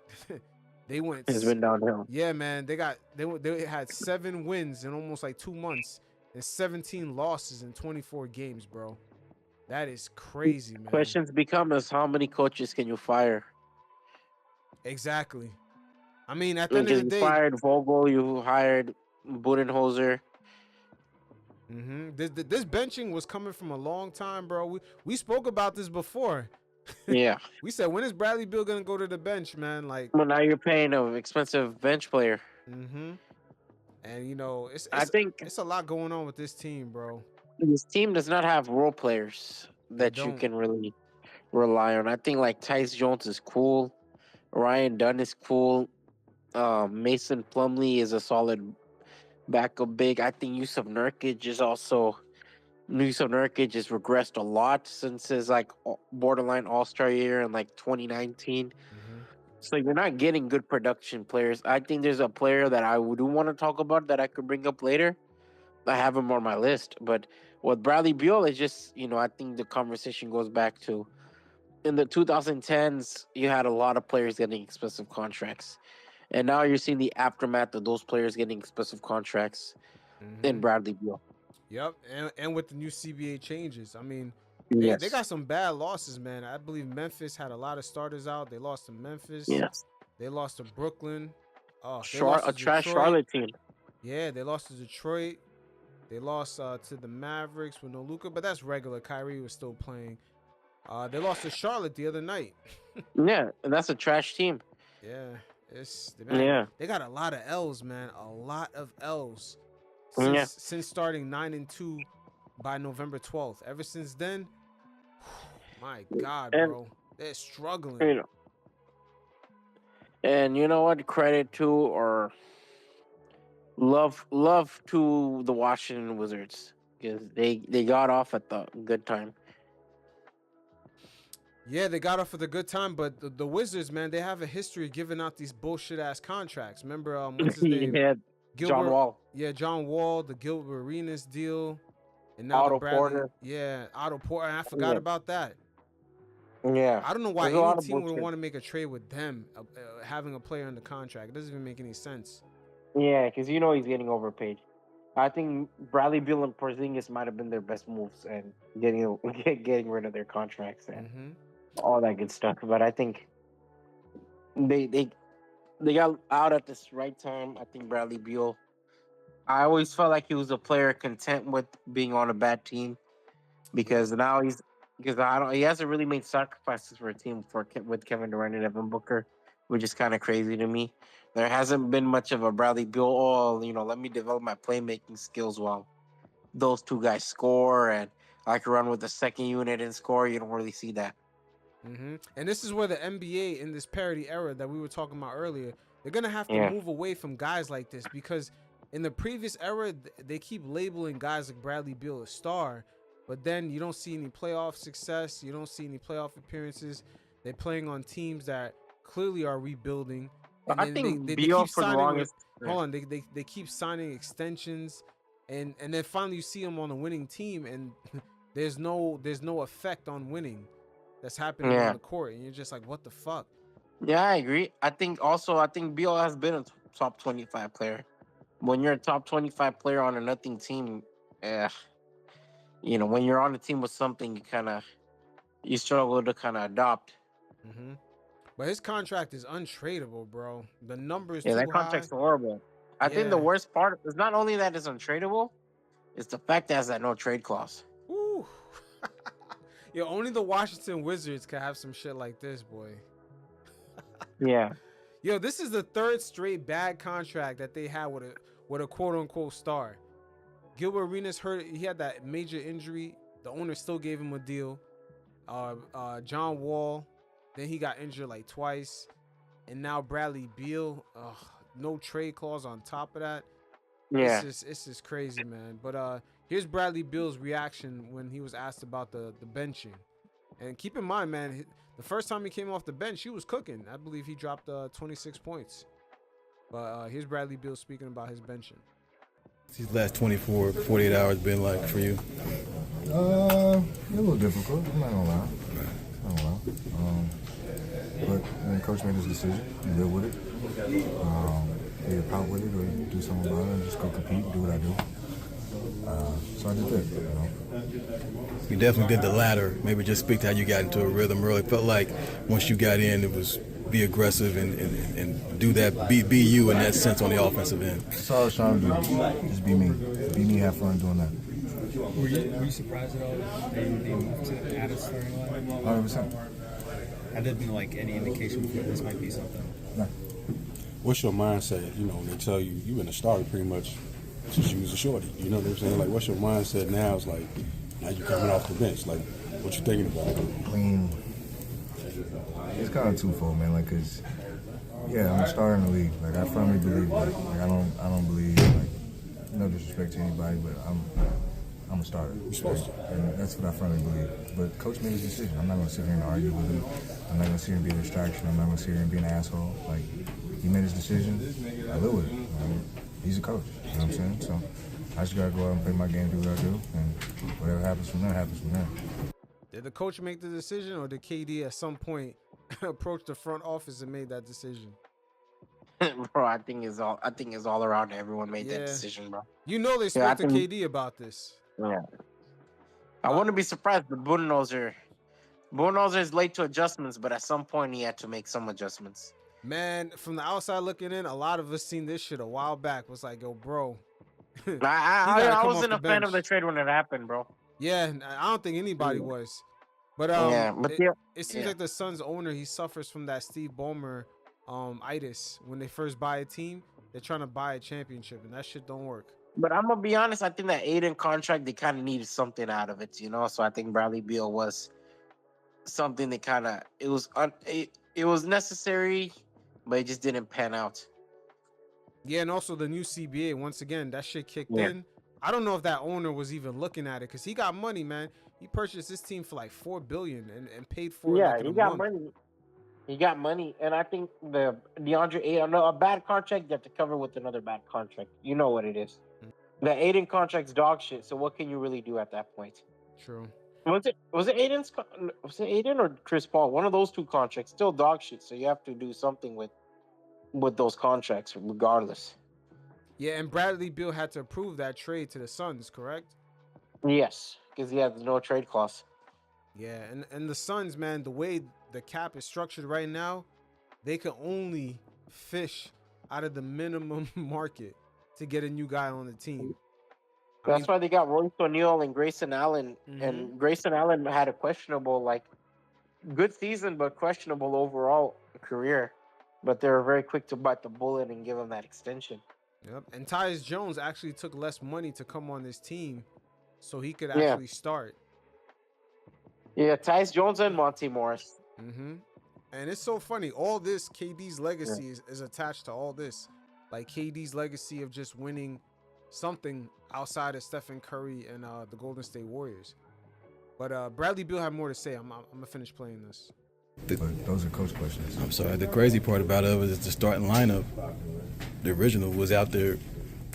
they went. It's been downhill. Yeah, man, they had 7 wins in almost like 2 months and 17 losses in 24 games, bro. That is crazy, man. Questions become is how many coaches can you fire? Exactly. I mean, at the end of the day, you fired Vogel, you hired Budenholzer. This benching was coming from a long time, bro. We spoke about this before. Yeah. We said, when is Bradley Beal gonna go to the bench, man? Like, well, now you're paying an expensive bench player. And I think it's a lot going on with this team, bro. This team does not have role players that you can really rely on. I think like Tyce Jones is cool. Ryan Dunn is cool. Mason Plumlee is a solid backup big. I think Yusuf Nurkic is also Nusuf Nurkic has regressed a lot since his like borderline All-Star year in like 2019. So you're not getting good production players. I think there's a player that I do want to talk about that I could bring up later. I have him on my list, but with Bradley Beal, it's just, I think the conversation goes back to in the 2010s, you had a lot of players getting expensive contracts. And now you're seeing the aftermath of those players getting expensive contracts in Bradley Beal. Yep, and with the new CBA changes, I mean, Yes. they got some bad losses, man. I believe Memphis had a lot of starters out. They lost to Memphis. Yes. They lost to Brooklyn. Oh, A trash Charlotte team. Yeah, they lost to Detroit. They lost to the Mavericks with no Luka, but that's regular. Kyrie was still playing. They lost to Charlotte the other night. Yeah, and that's a trash team. Yeah, they got a lot of L's, man. A lot of L's since starting 9-2 by November 12th. Ever since then, my God, bro, they're struggling. And you know what? Credit to or love to the Washington Wizards because they got off at the good time. Yeah, they got off at a good time, but the Wizards, man, they have a history of giving out these bullshit ass contracts. Remember, what's his name? John Wall. Yeah, John Wall, the Gilbert Arenas deal, and now Otto Porter. Yeah, Otto Porter. I forgot about that. Yeah, I don't know why any team would want to make a trade with them, having a player under contract. It doesn't even make any sense. Yeah, because he's getting overpaid. I think Bradley Beal and Porzingis might have been their best moves and getting rid of their contracts and all that good stuff. But I think they got out at this right time. I think Bradley Beal. I always felt like he was a player content with being on a bad team because now he hasn't really made sacrifices for a team with Kevin Durant and Devin Booker, which is kind of crazy to me. There hasn't been much of a Bradley Beal, let me develop my playmaking skills while those two guys score and I can run with the second unit and score. You don't really see that. And this is where the NBA in this parity era that we were talking about earlier, they're going to have to move away from guys like this because in the previous era, they keep labeling guys like Bradley Beal a star, but then you don't see any playoff success. You don't see any playoff appearances. They're playing on teams that clearly are rebuilding. And I think Beal for the longest. They keep signing extensions, and then finally you see them on a winning team, and there's no effect on winning that's happening on the court, and you're just like, what the fuck? Yeah, I agree. I think Beal has been a top 25 player. When you're a top 25 player on a nothing team, when you're on a team with something, you struggle to kind of adopt. But his contract is untradeable, bro. The numbers. Yeah, that contract's horrible. I think the worst part is not only that it's untradeable, it's the fact that it has that no trade clause. Ooh. Yo, only the Washington Wizards can have some shit like this, boy. Yeah. Yo, this is the third straight bad contract that they had with a quote unquote star. Gilbert Arenas hurt. He had that major injury. The owner still gave him a deal. John Wall. Then he got injured like twice. And now Bradley Beal. No trade clause on top of that. Yeah. It's just crazy, man. But here's Bradley Beal's reaction when he was asked about the benching. And keep in mind, man, the first time he came off the bench, he was cooking. I believe he dropped 26 points. But here's Bradley Beal speaking about his benching. These last 24, 48 hours been like for you? A little difficult. I'm not gonna lie. But when coach made his decision, you live with it. Either pout with it or you do something about it and just go compete, do what I do. So I did that, You definitely did the latter. Maybe just speak to how you got into a rhythm early. Felt like once you got in, it was be aggressive and do that, be you in that sense on the offensive end. That's all I was trying to do. Just be me. Be me, have fun doing that. Were you surprised at all that they moved to add a starting lineup? 100%. Had there been any indication before this might be something? No. What's your mindset? They tell you you've been a starter pretty much since you was a shorty. You know what I'm saying? What's your mindset now? It's like now you're coming off the bench. What you thinking about? I mean, it's kind of twofold, man. Cause I'm a starter in the league. I firmly believe that. I don't believe no disrespect to anybody, but I'm a starter. You're supposed to. And that's what I firmly believe. But coach made his decision. I'm not going to sit here and argue with him. I'm not going to sit here and be a distraction. I'm not going to sit here and be an asshole. Like, he made his decision. I live with it. I mean, he's a coach. You know what I'm saying? So I just got to go out and play my game, do what I do, and whatever happens from there, happens from there. Did the coach make the decision, or did KD at some point approach the front office and made that decision? Bro, I think it's all around. Everyone made that decision, bro. You know they spoke to KD about this. Yeah. I wouldn't be surprised, but Budenholzer is late to adjustments, but at some point he had to make some adjustments. Man, from the outside looking in, a lot of us seen this shit a while back. Was like, yo, bro. I wasn't a fan of the trade when it happened, bro. Yeah, I don't think anybody was. But it seems like the Suns owner, he suffers from that Steve Ballmer itis. When they first buy a team, they're trying to buy a championship, and that shit don't work. But I'm gonna be honest, I think that Aiden contract, they kind of needed something out of it, you know. So I think Bradley Beal was something that kind of it was necessary, but it just didn't pan out. Yeah, and also the new CBA, once again, that shit kicked in. I don't know if that owner was even looking at it, because he got money, man. He purchased this team for like $4 billion and paid for it. Yeah, like he got money. He got money, and I think the DeAndre Ayton, a bad contract you have to cover with another bad contract. You know what it is. The Aiden contract's dog shit. So what can you really do at that point? True. Was it Aiden or Chris Paul? One of those two contracts, still dog shit. So you have to do something with those contracts, regardless. Yeah, and Bradley Beal had to approve that trade to the Suns, correct? Yes, because he has no trade clause. Yeah, and the Suns, man, the way the cap is structured right now, they can only fish out of the minimum market to get a new guy on the team. That's why they got Royce O'Neal and Grayson Allen. And Grayson Allen had a questionable, good season, but questionable overall career. But they were very quick to bite the bullet and give him that extension. Yep. And Tyus Jones actually took less money to come on this team so he could actually start. Yeah, Tyus Jones and Monty Morris. And it's so funny. All this, KD's legacy is attached to all this. Like KD's legacy of just winning something outside of Stephen Curry and the Golden State Warriors. But Bradley Beal had more to say. I'm gonna finish playing this. But those are coach questions. I'm sorry. The crazy part about it was the starting lineup. The original was out there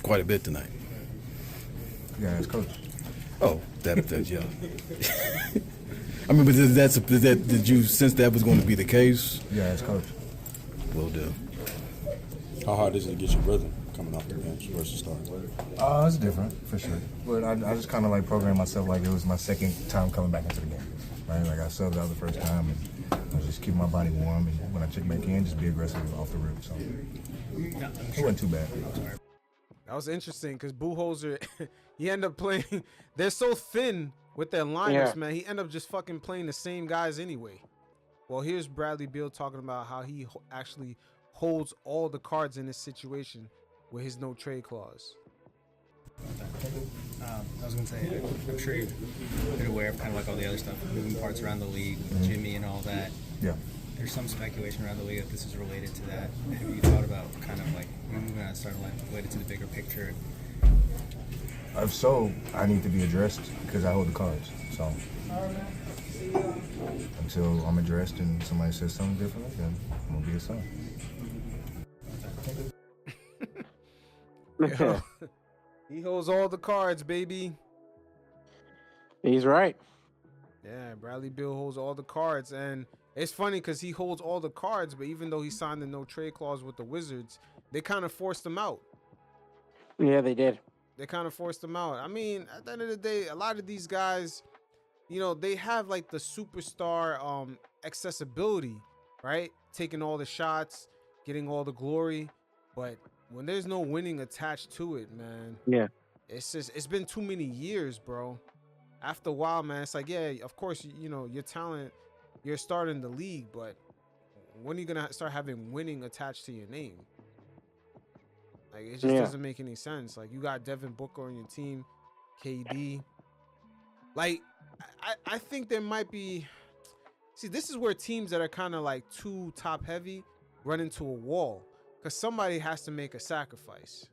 quite a bit tonight. Yeah, it's coach. Oh, that yeah. I mean, but did you sense that was going to be the case? Yeah, it's coach. Will do. How hard is it to get your rhythm coming off the bench versus starting? It's different, for sure. But I just kind of programmed myself like it was my second time coming back into the game. Right? Like I subbed out the first time and I was just keeping my body warm. And when I check back in, just be aggressive off the rip. So it wasn't too bad. That was interesting because Budenholzer, he ended up playing. They're so thin with their lineups, man. He ended up just fucking playing the same guys anyway. Well, here's Bradley Beal talking about how he actually holds all the cards in this situation with his no trade clause. I was gonna say, I'm sure you've been aware of kind of all the other stuff, moving parts around the league, Jimmy and all that. Yeah. There's some speculation around the league that this is related to that. Have you thought about kind of moving on starting line related to the bigger picture? If so, I need to be addressed because I hold the cards. So until I'm addressed and somebody says something different, then I'm gonna be a son. Yo, he holds all the cards, baby. He's right. Yeah, Bradley Beal holds all the cards, and it's funny because he holds all the cards, but even though he signed the no trade clause with the Wizards, they kind of forced him out. Yeah, they did. They kind of forced him out. I mean, at the end of the day, a lot of these guys, you know, they have the superstar accessibility, right? Taking all the shots, getting all the glory, but when there's no winning attached to it, man. Yeah. It's been too many years, bro. After a while, man, it's like, yeah, of course, you know, your talent, you're starting the league, but when are you gonna start having winning attached to your name? Like, it just doesn't make any sense. Like, you got Devin Booker on your team, KD. Like, I think there might be. See, this is where teams that are kind of too top heavy run into a wall. Because somebody has to make a sacrifice.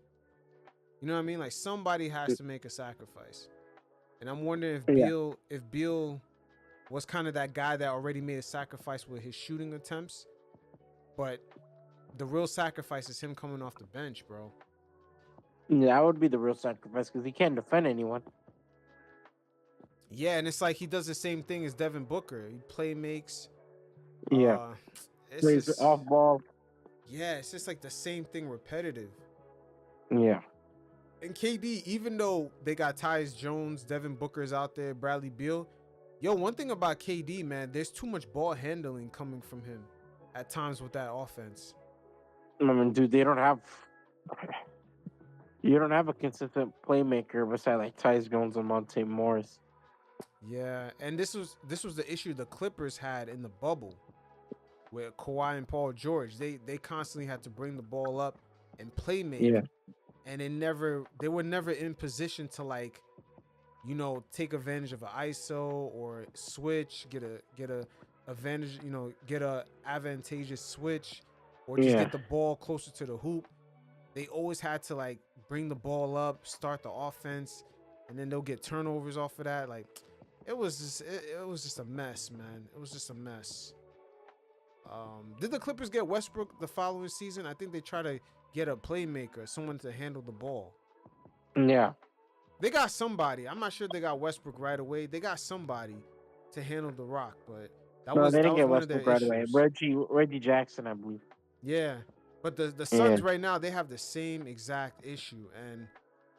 You know what I mean? Like, somebody has to make a sacrifice. And I'm wondering Yeah. if Beal was kind of that guy that already made a sacrifice with his shooting attempts, but the real sacrifice is him coming off the bench, bro. Yeah, that would be the real sacrifice because he can't defend anyone. Yeah, and it's like he does the same thing as Devin Booker. He play makes. Yeah. It's Plays just, off ball. yeah, it's just like the same thing repetitive. Yeah. And KD, even though they got Tyus Jones, Devin Booker's out there, Bradley Beal, yo, one thing about KD, man, there's too much ball handling coming from him at times with that offense. I mean, dude, you don't have a consistent playmaker beside like Tyus Jones and Monte Morris. Yeah, and this was the issue the Clippers had in the bubble with Kawhi and Paul George. They constantly had to bring the ball up and play make. Yeah. And they were never in position to, like, you know, take advantage of an ISO or switch, get a advantage, you know, get a advantageous switch, or just get the ball closer to the hoop. They always had to, like, bring the ball up, start the offense, and then they'll get turnovers off of that. Like, it was just a mess, man. It was just a mess. Did the Clippers get Westbrook the following season? I think they tried to get a playmaker, someone to handle the ball. Yeah. They got somebody. I'm not sure they got Westbrook right away. They got somebody to handle the rock, but they didn't get one of their Westbrook right away. issues. Reggie Jackson, I believe. Yeah, but the Suns right now, they have the same exact issue, and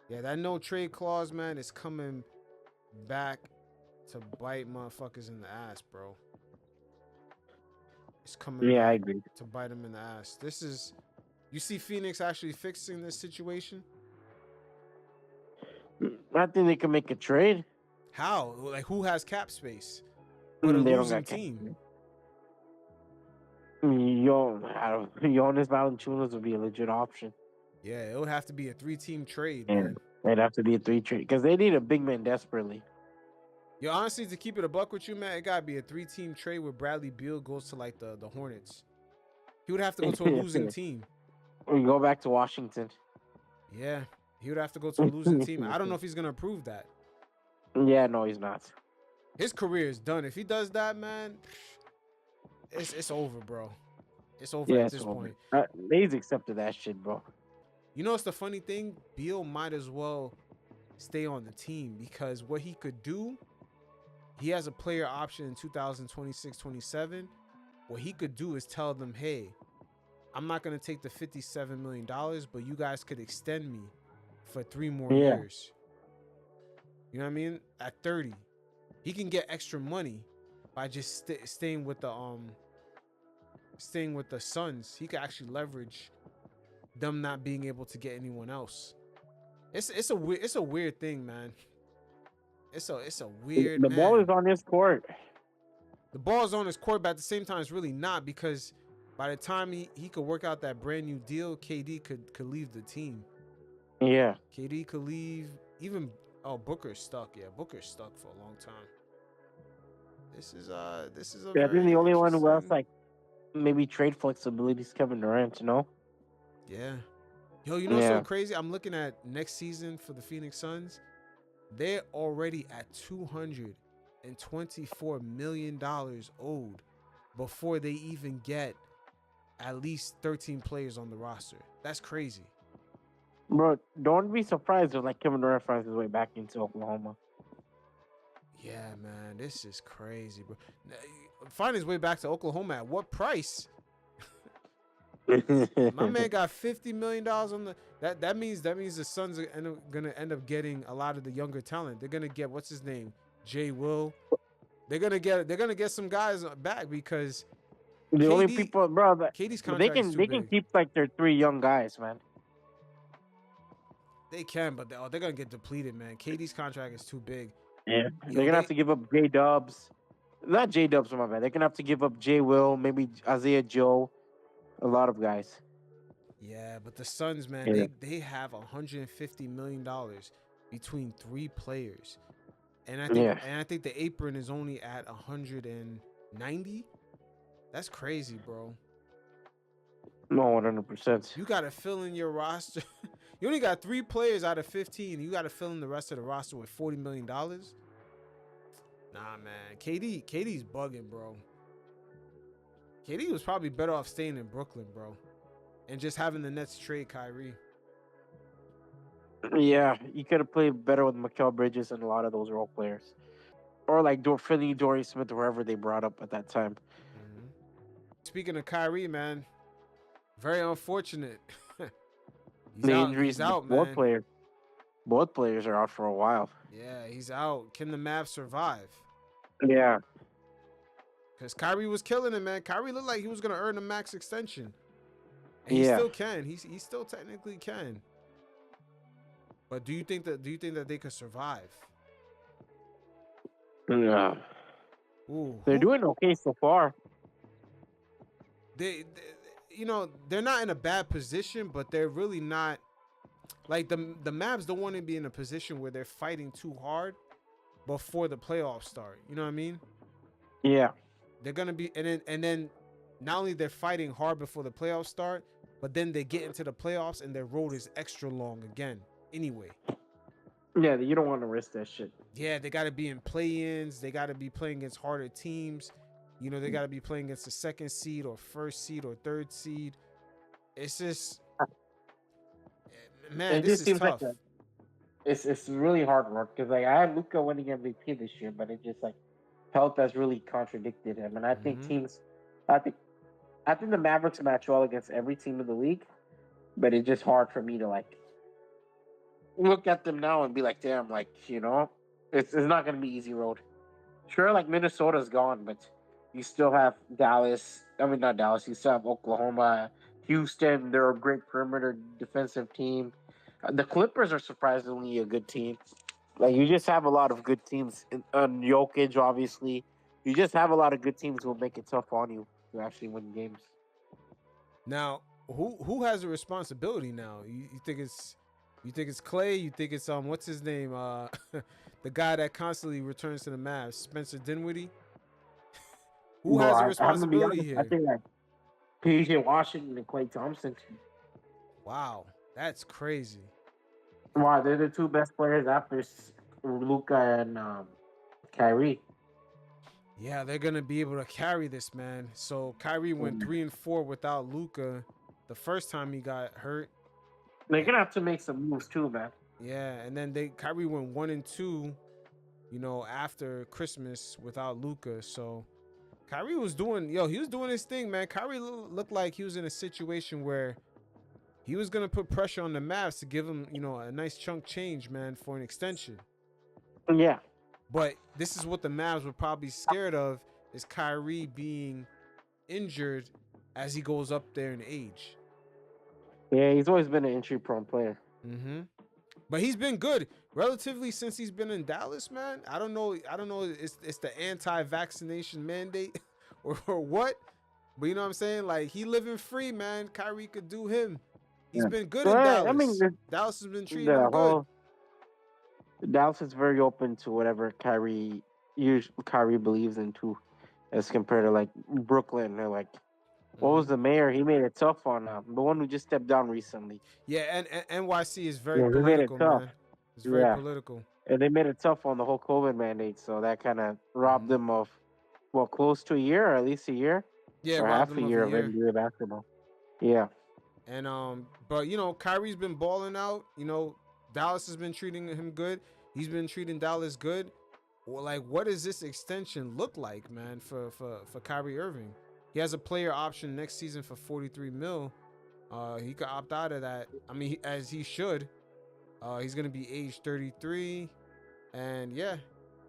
yeah, that no trade clause, man, is coming back to bite motherfuckers in the ass, bro. It's coming I back agree. to bite them in the ass. You see Phoenix actually fixing this situation? I think they can make a trade. How? Like, who has cap space? But a They don't losing got cap team. Jonas Valanciunas would be a legit option. Yeah, it would have to be a 3-team trade, Yeah, man. it'd have to be a 3 trade because they need a big man desperately. Yo, honestly, to keep it a buck with you, man, it gotta be a 3-team trade where Bradley Beal goes to, like, the Hornets. He would have to go to a losing team. We go back to Washington. Yeah, he would have to go to a losing team. I don't know if he's gonna approve that. Yeah, no, he's not. His career is done. If he does that, man, it's over, bro. It's over at this point. He's accepted that shit, bro. You know what's the funny thing? Beal might as well stay on the team because what he could do, he has a player option in 2026-27. What he could do is tell them, hey, I'm not going to take the $57 million, but you guys could extend me for 3 more years. You know what I mean? At 30. He can get extra money by just staying with the Suns. He could actually leverage them not being able to get anyone else. It's a weird thing, man. It's a weird. The ball is on his court. The ball is on his court, but at the same time, it's really not because by the time he could work out that brand new deal, KD could leave the team. Yeah. KD could leave. Even Booker's stuck. Yeah, Booker's stuck for a long time. This is a. I think the only one who else like maybe trade flexibility is Kevin Durant. You know. Yeah. Yo, you know what's so crazy? I'm looking at next season for the Phoenix Suns. They're already at $224 million owed before they even get at least 13 players on the roster. That's crazy. Bro, don't be surprised if like Kevin Durant finds his way back into Oklahoma. Yeah, man, this is crazy, bro. Find his way back to Oklahoma at what price? My man got $50 million on the that means the Suns are gonna end up getting a lot of the younger talent. They're gonna get what's his name, Jay Will. They're gonna get some guys back because the only people, bro, KD's contract they can keep like their 3 young guys, man. They can, but they're gonna get depleted, man. KD's contract is too big. Yeah, they're gonna have to give up J Dubs. Not J Dubs, my bad. They're gonna have to give up Jay Will, maybe Isaiah Joe. A lot of guys. Yeah, but the Suns, man, they have $150 million between 3 players, and I think the apron is only at 190. That's crazy, bro. No, 100%. You gotta fill in your roster. You only got 3 players out of 15. You got to fill in the rest of the roster with $40 million. Nah, man. KD's bugging, bro. KD was probably better off staying in Brooklyn, bro, and just having the Nets trade Kyrie. Yeah, you could have played better with Mikal Bridges and a lot of those role players, or like Philly, Dorian Smith, or whoever they brought up at that time. Mm-hmm. Speaking of Kyrie, man, very unfortunate. He's out, man. Both players are out for a while. Yeah, he's out. Can the Mavs survive? Yeah. Because Kyrie was killing it, man. Kyrie looked like he was going to earn a max extension. And he still can. He still technically can. But do you think that they could survive? Yeah. Ooh, they're doing okay so far. They they're not in a bad position, but they're really not. Like the Mavs don't want to be in a position where they're fighting too hard before the playoffs start. You know what I mean? Yeah. They're gonna be, and then not only they're fighting hard before the playoffs start, but then they get into the playoffs and their road is extra long again. Anyway. Yeah, you don't want to risk that shit. Yeah, they got to be in play-ins. They got to be playing against harder teams. You know, they got to be playing against the 2nd seed or 1st seed or 3rd seed. It's just, man, this is tough. Like it's really hard work because like I had Luka winning MVP this year, but it just like health has really contradicted him. And I think I think the Mavericks match well against every team in the league, but it's just hard for me to like look at them now and be like, damn, like, you know, it's not going to be easy road. Sure, like Minnesota's gone, but you still have Dallas. I mean, not Dallas. You still have Oklahoma, Houston. They're a great perimeter defensive team. The Clippers are surprisingly a good team. Like, you just have a lot of good teams. And Jokic, obviously. You just have a lot of good teams who will make it tough on you to actually win games. Now, who has the responsibility now? You think it's Clay? You think it's what's his name? The guy that constantly returns to the Mavs, Spencer Dinwiddie. Who has the responsibility here? I think like PJ Washington and Klay Thompson. Wow, that's crazy. Wow, they're the 2 best players after Luka and Kyrie. Yeah, they're gonna be able to carry this, man. So Kyrie went 3 and 4 without Luka the first time he got hurt. They're gonna have to make some moves too, man. Yeah, and then Kyrie went 1 and 2, you know, after Christmas without Luka. So Kyrie was doing his thing, man. Kyrie looked like he was in a situation where he was gonna put pressure on the Mavs to give him, you know, a nice chunk change, man, for an extension. Yeah. But this is what the Mavs were probably scared of, is Kyrie being injured as he goes up there in age. Yeah, he's always been an injury-prone player. Mm-hmm. But he's been good relatively since he's been in Dallas, man. I don't know. It's the anti-vaccination mandate or what, but you know what I'm saying? Like, he living free, man. Kyrie could do him. He's been good in Dallas. I mean, Dallas has been treating him good. Dallas is very open to whatever Kyrie believes in too, as compared to like Brooklyn. They're like, what was the mayor? He made it tough on the one who just stepped down recently. Yeah, and NYC is very political, man. It's very political. And they made it tough on the whole COVID mandate, so that kind of robbed them of, well, close to a year, or at least a year. Yeah, or half a year of NBA basketball. Yeah. And but you know, Kyrie's been balling out. You know, Dallas has been treating him good. He's been treating Dallas good. Well, like, what does this extension look like, man, for Kyrie Irving? He has a player option next season for $43 million. He could opt out of that. I mean, as he should. He's gonna be age 33, and yeah,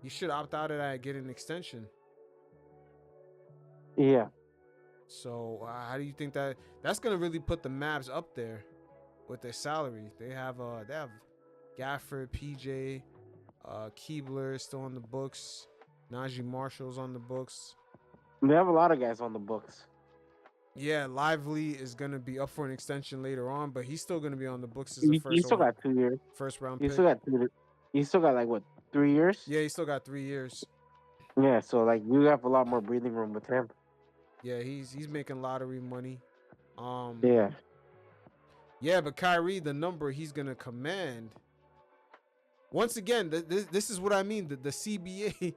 he should opt out of that and get an extension. Yeah. So how do you think that's gonna really put the Mavs up there with their salary? They have Gafford, PJ, Keebler still on the books. Najee Marshall's on the books. They have a lot of guys on the books. Yeah, Lively is gonna be up for an extension later on, but he's still gonna be on the books as a He still got 2 years. First round He pick. still got like what, 3 years? Yeah, he still got 3 years. Yeah, so like you have a lot more breathing room with him. Yeah, he's making lottery money. Yeah. Yeah, but Kyrie, the number he's gonna command. Once again, this is what I mean. The CBA,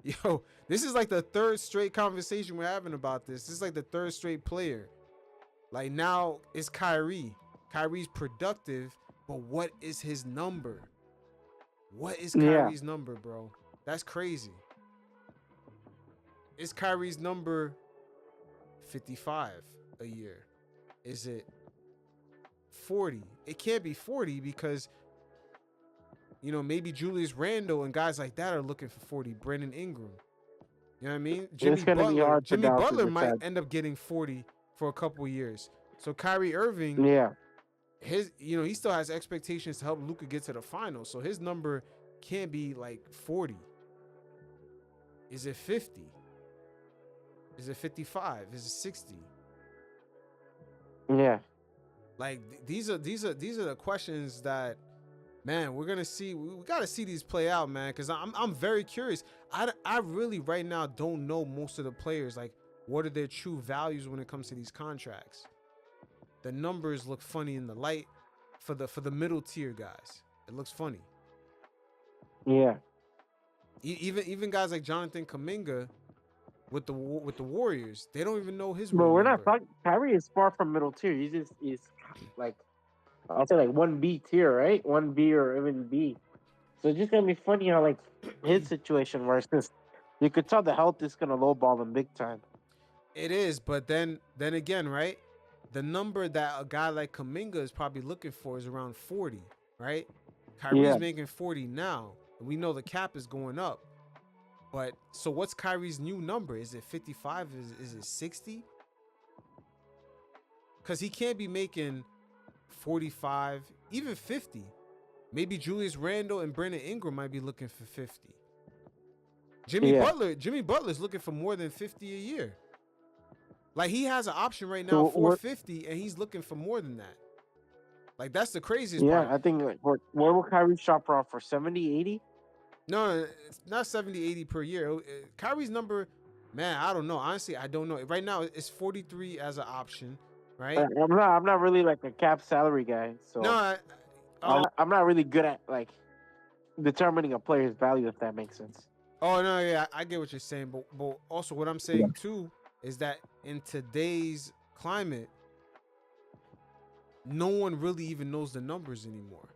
yo, this is like the third straight conversation we're having about this. This is like the third straight player. Like now it's Kyrie. Kyrie's productive, but what is his number? What is Kyrie's number, bro? That's crazy. Is Kyrie's number 55 a year? Is it 40? It can't be 40 because, you know, maybe Julius Randle and guys like that are looking for 40. Brandon Ingram. You know what I mean? Jimmy Butler might end up getting 40 for a couple years. So Kyrie Irving, he still has expectations to help Luka get to the finals. So his number can't be like 40. Is it 50? Is it 55? Is it 60? Yeah. Like these are the questions that, man, we're gonna see. We gotta see these play out, man, because I'm very curious. I really right now don't know most of the players. Like, what are their true values when it comes to these contracts? The numbers look funny in the light for the middle tier guys. It looks funny. Yeah. Even guys like Jonathan Kuminga with the Warriors, they don't even know his. Bro, we're number. not talking. Kyrie is far from middle tier. He's like, I'll say like 1B tier, right? 1B or even B. So it's just gonna be funny how like his situation works, because you could tell the health is gonna lowball him big time. It is, but then again, right? The number that a guy like Kuminga is probably looking for is around 40, right? Kyrie's making 40 now. And we know the cap is going up. But so what's Kyrie's new number? Is it 55? Is it 60? Because he can't be making 45, even 50. Maybe Julius Randle and Brandon Ingram might be looking for 50. Jimmy Butler's looking for more than 50 a year. Like, he has an option right now for 50, and he's looking for more than that. Like, that's the craziest part. I think, like, where will Kyrie shop around for 70, 80? No, it's not 70, 80 per year. Kyrie's number, man, I don't know. Honestly, I don't know. Right now, it's 43 as an option, right? I'm not really, like, a cap salary guy, so... No, I'm not really good at, like, determining a player's value, if that makes sense. Oh, no, yeah, I get what you're saying. But also what I'm saying, too, is that in today's climate, no one really even knows the numbers anymore.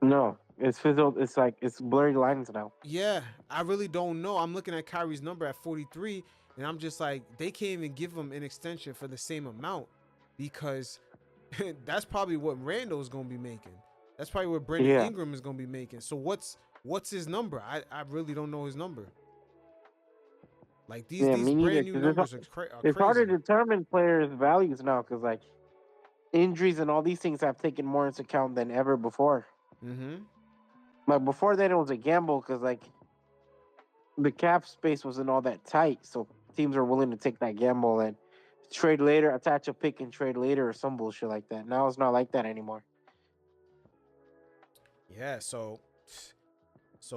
No, it's fizzled. It's like, it's blurry lines now. Yeah, I really don't know. I'm looking at Kyrie's number at 43, and I'm just like, they can't even give him an extension for the same amount, because that's probably what Randall's going to be making. That's probably what Brandon Ingram is going to be making. So what's his number? I really don't know his number. Like, these brand new numbers are crazy. It's hard to determine players' values now, because, like, injuries and all these things have taken more into account than ever before. Mm-hmm. Like, before then, it was a gamble, because, like, the cap space wasn't all that tight, so teams are willing to take that gamble and trade later, attach a pick and trade later, or some bullshit like that. Now it's not like that anymore. Yeah, so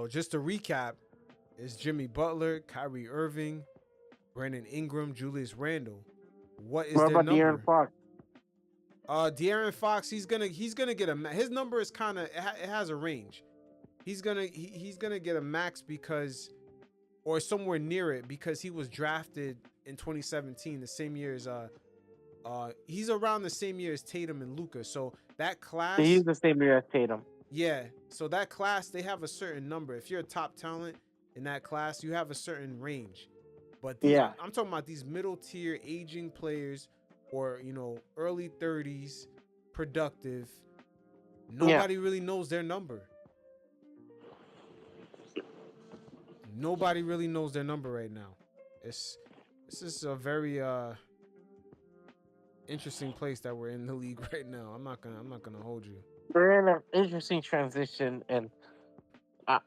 just to recap, it's Jimmy Butler, Kyrie Irving, Brandon Ingram, Julius Randle. What is their number? What about De'Aaron Fox? De'Aaron Fox, he's gonna get his number is kind of, it has a range. He's gonna get a max because, or somewhere near it, because he was drafted in 2017, the same year as he's around the same year as Tatum and Luka. So that class, he's the same year as Tatum. Yeah, so that class, they have a certain number. If you're a top talent in that class, you have a certain range. But I'm talking about these middle tier aging players, or, you know, early 30s, productive. Nobody really knows their number. Nobody really knows their number right now. This is a very interesting place that we're in the league right now. I'm not gonna hold you. We're in an interesting transition, and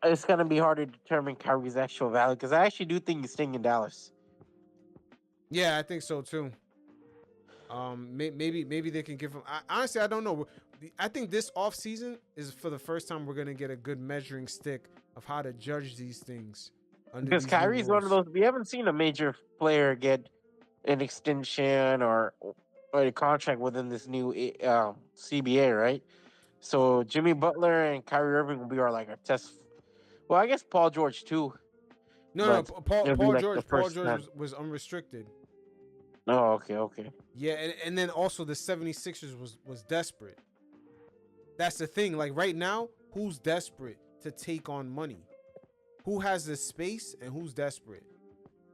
it's gonna be hard to determine Kyrie's actual value, because I actually do think he's staying in Dallas. Yeah, I think so too. Maybe they can give him. Honestly, I don't know. I think this offseason is for the first time we're gonna get a good measuring stick of how to judge these things. Because Kyrie's one of those. We haven't seen a major player get an extension or a contract within this new CBA, right? So Jimmy Butler and Kyrie Irving will be our test. Well, I guess Paul George too. No, But Paul it'll be Paul like the George Paul first George time. was unrestricted. Oh, okay. Yeah, and then also the 76ers was desperate. That's the thing. Like right now, who's desperate to take on money? Who has the space and who's desperate?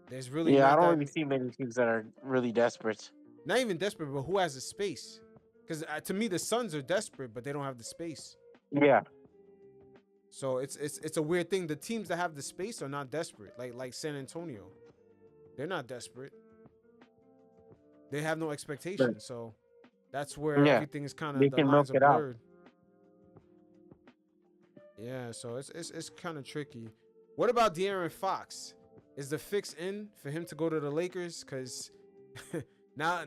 There's really Yeah, I not don't that. really see many teams that are really desperate. Not even desperate, but who has the space? Because to me, the Suns are desperate, but they don't have the space. Yeah. So it's a weird thing. The teams that have the space are not desperate. Like San Antonio, they're not desperate. They have no expectations. So that's where everything is kind They of the can lines milk are it out. blurred. Yeah, so it's kind of tricky. What about De'Aaron Fox? Is the fix in for him to go to the Lakers? Because now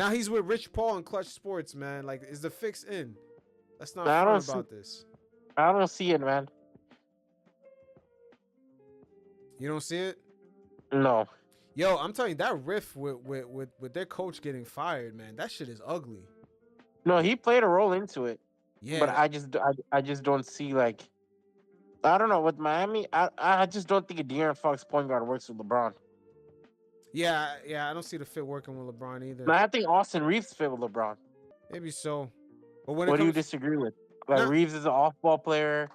he's with Rich Paul and Clutch Sports, man. Like, is the fix in? Let's not front about this. I don't see it, man. You don't see it? No. Yo, I'm telling you, that riff with their coach getting fired, man, that shit is ugly. No, he played a role into it. Yeah. But I just don't see I don't know with Miami. I just don't think a De'Aaron Fox point guard works with LeBron. Yeah, I don't see the fit working with LeBron either. No, I think Austin Reeves fit with LeBron. Maybe so. But what do you disagree with? Reeves is an off-ball player.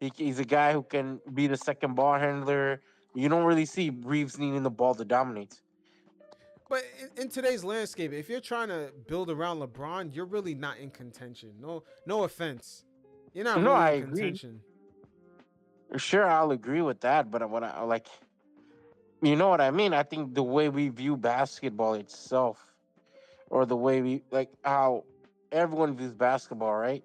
He's a guy who can be the second ball handler. You don't really see Reeves needing the ball to dominate. But in today's landscape, if you're trying to build around LeBron, you're really not in contention. No offense. You're not really in contention. Sure, I'll agree with that, but what I like, you know what I mean? I think the way we view basketball itself, or the way we how everyone views basketball, right?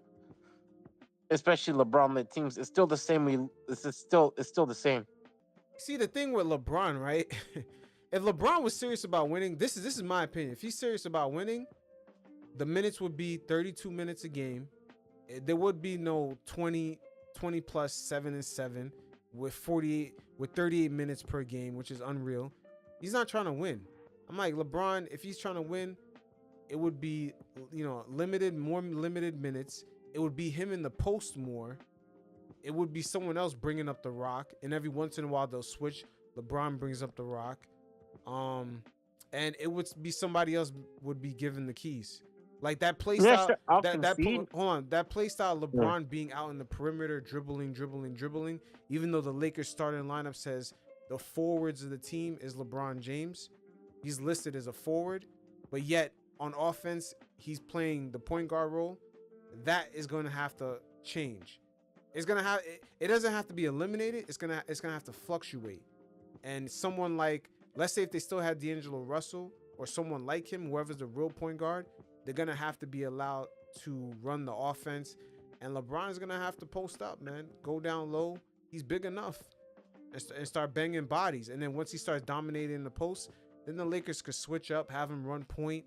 Especially LeBron-led teams, it's still the same. It's still the same. See, the thing with LeBron, right? If LeBron was serious about winning, this is my opinion. If he's serious about winning, the minutes would be 32 minutes a game. There would be no 20 plus 7 and 7 with 38 minutes per game, which is unreal. He's not trying to win. I'm like, LeBron, if he's trying to win, it would be, more limited minutes. It would be him in the post more. It would be someone else bringing up the rock, and every once in a while they'll switch. LeBron brings up the rock. And it would be somebody else would be given the keys. Like that play style, that play style, LeBron being out in the perimeter, dribbling. Even though the Lakers starting lineup says the forwards of the team is LeBron James, he's listed as a forward, but yet on offense he's playing the point guard role. That is going to have to change. It doesn't have to be eliminated. It's gonna have to fluctuate. And someone like, let's say if they still had D'Angelo Russell or someone like him, whoever's the real point guard, they're going to have to be allowed to run the offense. And LeBron is going to have to post up, man. Go down low. He's big enough. And start banging bodies. And then once he starts dominating in the post, then the Lakers could switch up, have him run point.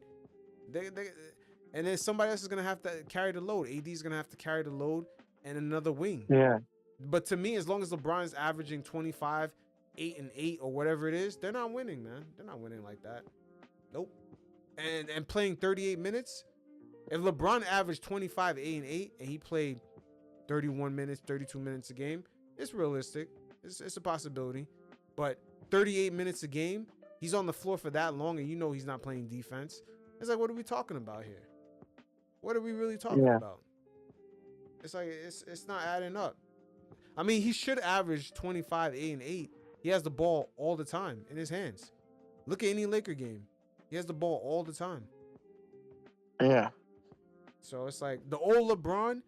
And then somebody else is going to have to carry the load. AD is going to have to carry the load and another wing. Yeah. But to me, as long as LeBron is averaging 25, 8 and 8 or whatever it is, they're not winning, man. They're not winning like that. Nope. And playing 38 minutes, if LeBron averaged 25, 8 and 8 and he played 31 minutes, 32 minutes a game, it's realistic. It's a possibility. But 38 minutes a game, he's on the floor for that long and he's not playing defense. It's like, what are we talking about here? What are we really talking about? It's like it's not adding up. I mean, he should average 25, 8 and 8. He has the ball all the time in his hands. Look at any Laker game. He has the ball all the time. Yeah. So it's like the old LeBron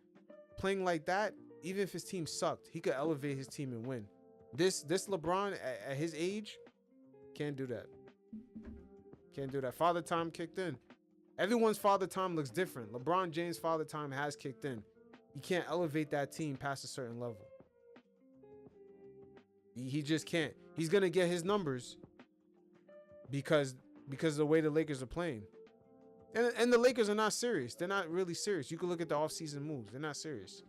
playing like that, even if his team sucked, he could elevate his team and win. This LeBron at his age can't do that. Can't do that. Father time kicked in. Everyone's father time looks different. LeBron James' father time has kicked in. He can't elevate that team past a certain level. He just can't. He's gonna get his numbers because of the way the Lakers are playing. And the Lakers are not serious. They're not really serious. You can look at the offseason moves. They're not serious.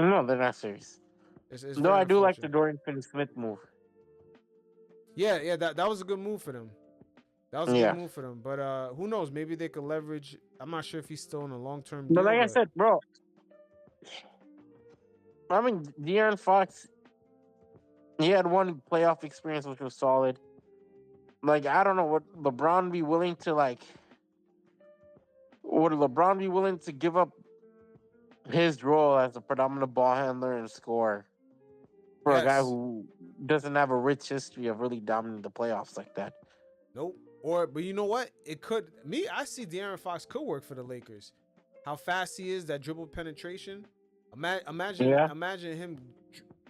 No, they're not serious. No, I do like the Dorian Finney-Smith move. Yeah, that was a good move for them. That was a good move for them. But who knows? Maybe they could leverage. I'm not sure if he's still in a long-term deal. But like I said, bro, I mean, De'Aaron Fox, he had one playoff experience which was solid. Like, I don't know, would LeBron be willing to give up his role as a predominant ball handler and scorer for a guy who doesn't have a rich history of really dominating the playoffs like that? Nope. But you know what? I see De'Aaron Fox could work for the Lakers. How fast he is, that dribble penetration. Imagine him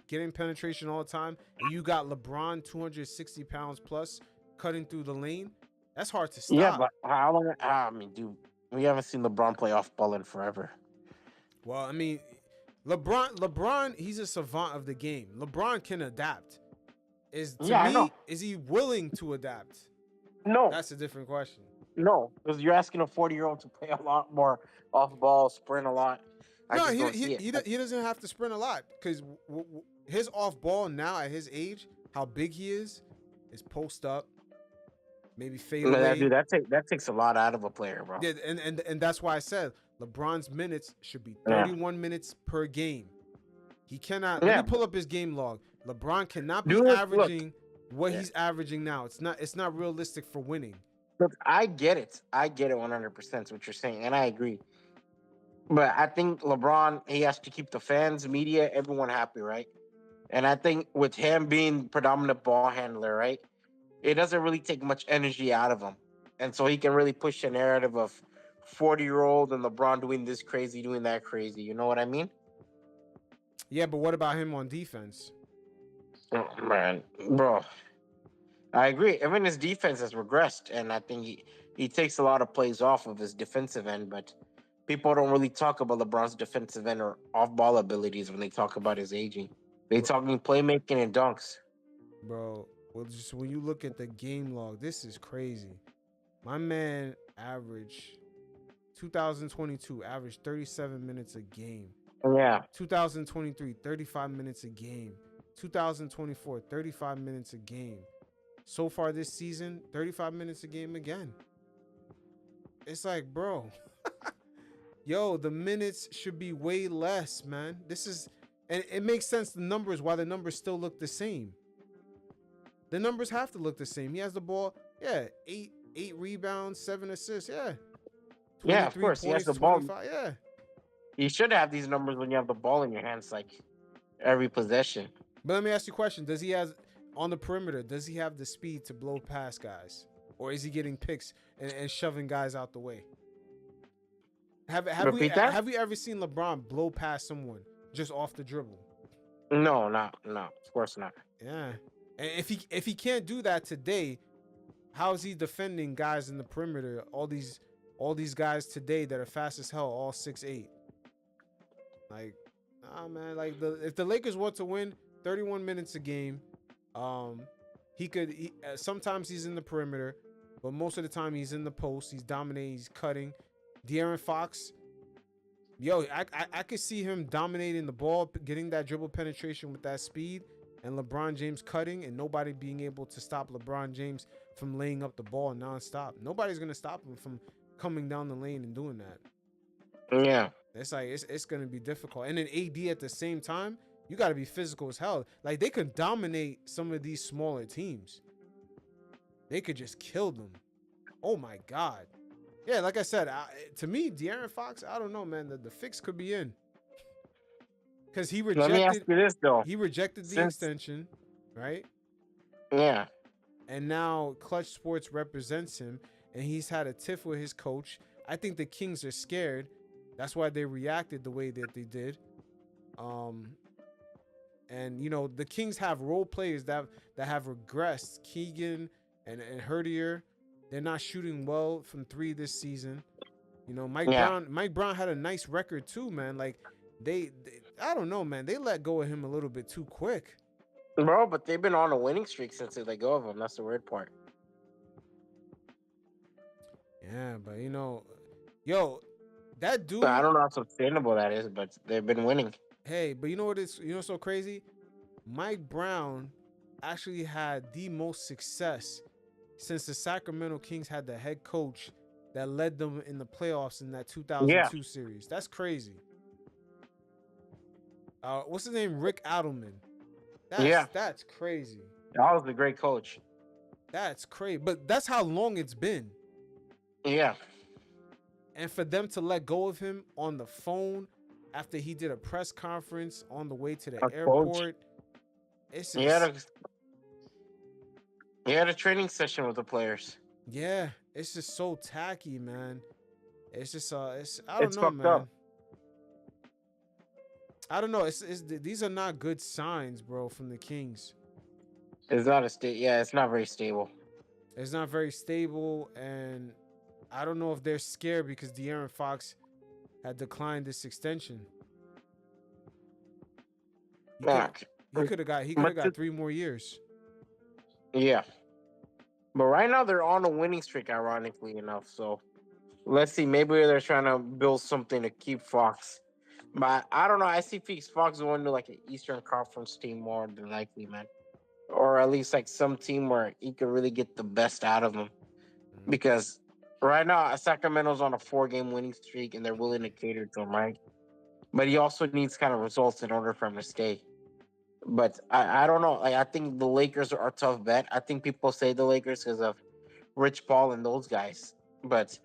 getting penetration all the time, and you got LeBron 260 pounds plus cutting through the lane. That's hard to stop. Yeah, but how long? I mean, dude, we haven't seen LeBron play off ball in forever. Well, I mean, LeBron, he's a savant of the game. LeBron can adapt. Is he willing to adapt? No. That's a different question. No, because you're asking a 40-year-old to play a lot more off ball, sprint a lot. He doesn't have to sprint a lot because his off ball now at his age, how big he is post up, maybe fade away. Dude, that takes a lot out of a player, bro. Yeah, and that's why I said LeBron's minutes should be 31 minutes per game. He cannot. Let me pull up his game log. LeBron cannot be averaging what he's averaging now. It's not realistic for winning. Look, I get it 100% what you're saying, and I agree. But I think LeBron, he has to keep the fans, media, everyone happy, right? And I think with him being predominant ball handler, right, it doesn't really take much energy out of him. And so he can really push the narrative of 40-year-old and LeBron doing this crazy, doing that crazy. You know what I mean? Yeah, but what about him on defense? Oh, man, bro. I agree. Even his defense has regressed, and I think he takes a lot of plays off of his defensive end, but people don't really talk about LeBron's defensive end or off-ball abilities when they talk about his aging. They talking playmaking and dunks. Bro, well, just when you look at the game log, this is crazy. My man averaged 2022 averaged 37 minutes a game. Yeah. 2023 35 minutes a game. 2024 35 minutes a game. So far this season, 35 minutes a game again. It's like, bro, yo, the minutes should be way less, man. And it makes sense, why the numbers still look the same. The numbers have to look the same. He has the ball, 8 rebounds, 7 assists, Yeah, of course. He has the ball. Yeah. You should have these numbers when you have the ball in your hands, like every possession. But let me ask you a question. On the perimeter, does he have the speed to blow past guys? Or is he getting picks and shoving guys out the way? Have we ever seen LeBron blow past someone just off the dribble? No, of course not. Yeah. And if he can't do that today, how is he defending guys in the perimeter? All these guys today that are fast as hell, all 6'8". Like, man, like if the Lakers want to win 31 minutes a game, sometimes he's in the perimeter, but most of the time he's in the post. He's dominating, he's cutting. De'Aaron Fox, I could see him dominating the ball, getting that dribble penetration with that speed, and LeBron James cutting, and nobody being able to stop LeBron James from laying up the ball nonstop. Nobody's gonna stop him from coming down the lane and doing that. Yeah, it's gonna be difficult. And then AD at the same time, you got to be physical as hell. Like, they could dominate some of these smaller teams. They could just kill them. Oh my God. Yeah, like I said, to me, De'Aaron Fox, I don't know, man. The fix could be in. Because he rejected. Let me ask you this, though. He rejected the extension, right? Yeah. And now Clutch Sports represents him, and he's had a tiff with his coach. I think the Kings are scared. That's why they reacted the way that they did. And the Kings have role players that have regressed. Keegan and Herdier, they're not shooting well from 3 this season. Mike Brown had a nice record too, man. Like they I don't know, man. They let go of him a little bit too quick. Bro, but they've been on a winning streak since they let go of him. That's the weird part. Yeah, but that dude. I don't know how sustainable that is, but they've been winning. Hey, but you know what is so crazy? Mike Brown actually had the most success since the Sacramento Kings had the head coach that led them in the playoffs in that 2002 series. That's crazy. What's his name? Rick Adelman. That's crazy. That was a great coach. That's crazy. But that's how long it's been. Yeah. And for them to let go of him on the phone after he did a press conference on the way to the airport. It's just, he had a training session with the players. Yeah, it's just so tacky, man. It's just I don't know, man. Up. I don't know. These are not good signs, bro, from the Kings. It's not it's not very stable. It's not very stable, and I don't know if they're scared because De'Aaron Fox had declined this extension. He could have got 3 more years. Yeah. But right now they're on a winning streak, ironically enough. So let's see. Maybe they're trying to build something to keep Fox. But I don't know. I see Fox going to like an Eastern Conference team more than likely, man. Or at least like some team where he could really get the best out of him. Because right now, Sacramento's on a 4-game winning streak and they're willing to cater to him, right? But he also needs kind of results in order for him to stay. But I don't know. Like, I think the Lakers are a tough bet. I think people say the Lakers because of Rich Paul and those guys. But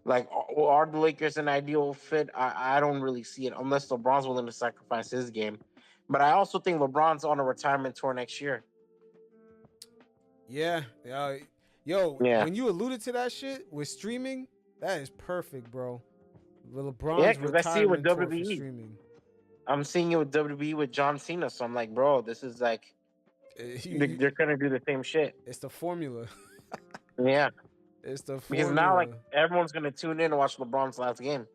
like, are the Lakers an ideal fit? I don't really see it unless LeBron's willing to sacrifice his game. But I also think LeBron's on a retirement tour next year. Yeah. When you alluded to that shit with streaming, that is perfect, bro. LeBron's because I see it with tour for WWE. streaming. I'm seeing it with WWE with John Cena, so I'm like, bro, this is like they're gonna do the same shit. It's the formula. Yeah, it's the formula. Because now, like, everyone's gonna tune in to watch LeBron's last game.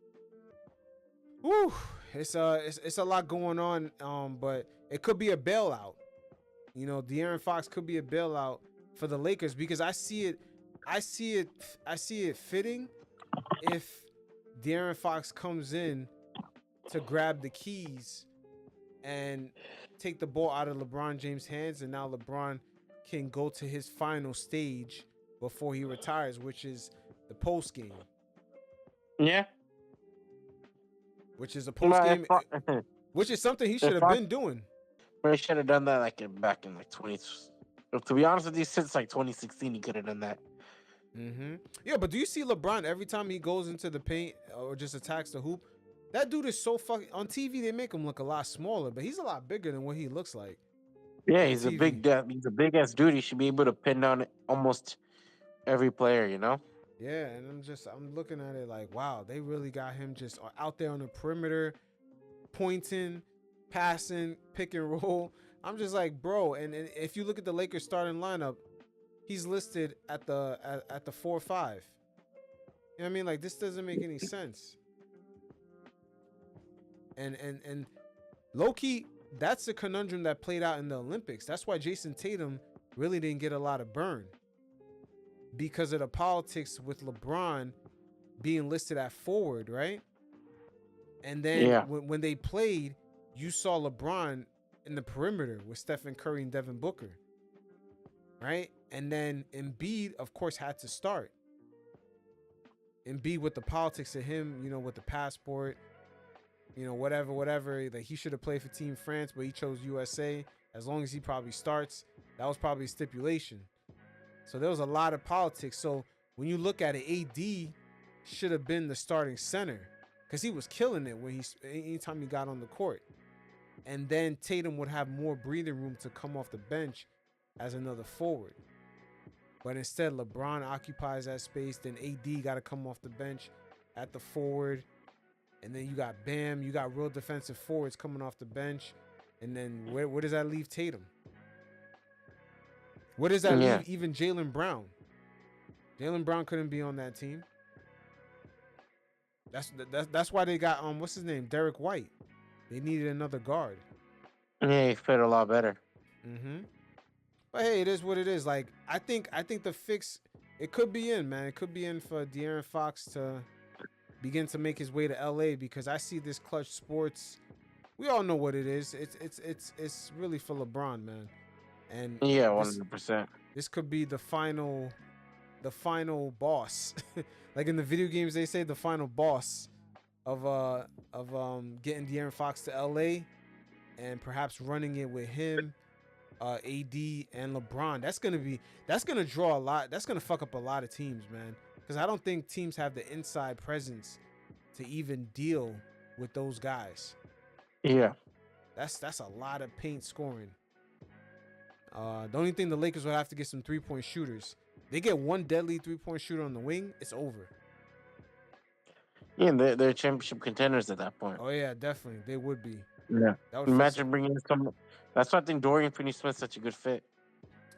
Woo! It's a lot going on. But it could be a bailout. You know, De'Aaron Fox could be a bailout for the Lakers because I see it fitting if De'Aaron Fox comes in to grab the keys and take the ball out of LeBron James' hands, and now LeBron can go to his final stage before he retires, which is the post game. Yeah. Which is a post game, which is something he should have been doing. He should have done that back in like 20. To be honest with you, since like 2016, he could have done that. Mm-hmm. Yeah, but do you see LeBron every time he goes into the paint or just attacks the hoop? That dude is so fucking... On TV, they make him look a lot smaller, but he's a lot bigger than what he looks like. Yeah, he's a big ass dude. He should be able to pin down almost every player, you know? Yeah, and I'm looking at it like, wow, they really got him just out there on the perimeter, pointing, passing, pick and roll. I'm just like, bro, and if you look at the Lakers starting lineup, he's listed at the 4-5. You know what I mean? Like, this doesn't make any sense. And low-key, that's the conundrum that played out in the Olympics. That's why Jason Tatum really didn't get a lot of burn, because of the politics with LeBron being listed at forward, right? And then when they played, you saw LeBron in the perimeter with Stephen Curry and Devin Booker, right? And then Embiid, of course, had to start. Embiid with the politics of him, you know, with the passport, you know, whatever, that he should have played for Team France, but he chose USA. As long as he probably starts, that was probably a stipulation. So there was a lot of politics. So when you look at it, AD should have been the starting center because he was killing it anytime he got on the court. And then Tatum would have more breathing room to come off the bench as another forward. But instead, LeBron occupies that space. Then AD got to come off the bench at the forward. And then you got Bam. You got real defensive forwards coming off the bench. And then where does that leave Tatum? Where does that leave even Jaylen Brown? Jaylen Brown couldn't be on that team. That's why they got what's his name? Derek White. They needed another guard. Yeah, he fit a lot better. Mm-hmm. But hey, it is what it is. Like, I think the fix, it could be in, man. It could be in for De'Aaron Fox to begin to make his way to LA, because I see this Clutch Sports. We all know what it is. It's really for LeBron, man. And yeah, 100%. This could be the final the final boss. Like in the video games, they say the final boss of getting De'Aaron Fox to LA and perhaps running it with him, AD and LeBron. That's gonna draw a lot. That's gonna fuck up a lot of teams, man. Because I don't think teams have the inside presence to even deal with those guys. Yeah. That's a lot of paint scoring. The only thing the Lakers would have to get some 3-point shooters. They get one deadly 3-point shooter on the wing, it's over. Yeah, they're championship contenders at that point. Oh yeah, definitely they would be. Yeah. That would Imagine bringing in some. That's why I think Dorian Finney-Smith's such a good fit.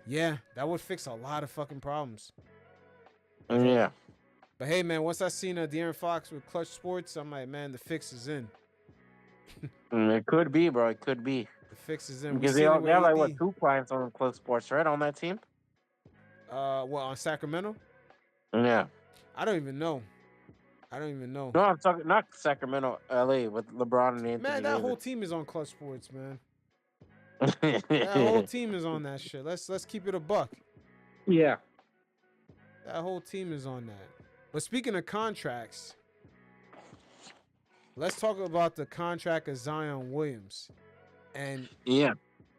Yeah, that would fix a lot of fucking problems. Yeah. But hey, man, once I seen De'Aaron Fox with Clutch Sports, I'm like, man, the fix is in. It could be, bro. It could be. The fix is in. Because they have like what 2 clients on Clutch Sports, right, on that team? What, on Sacramento? Yeah. I don't even know. No, I'm talking not Sacramento, LA with LeBron and Anthony. Man, that Davis. whole team is on Clutch Sports, man. That whole team is on that shit. Let's keep it a buck. Yeah. That whole team is on that. But speaking of contracts, let's talk about the contract of Zion Williams. And yeah,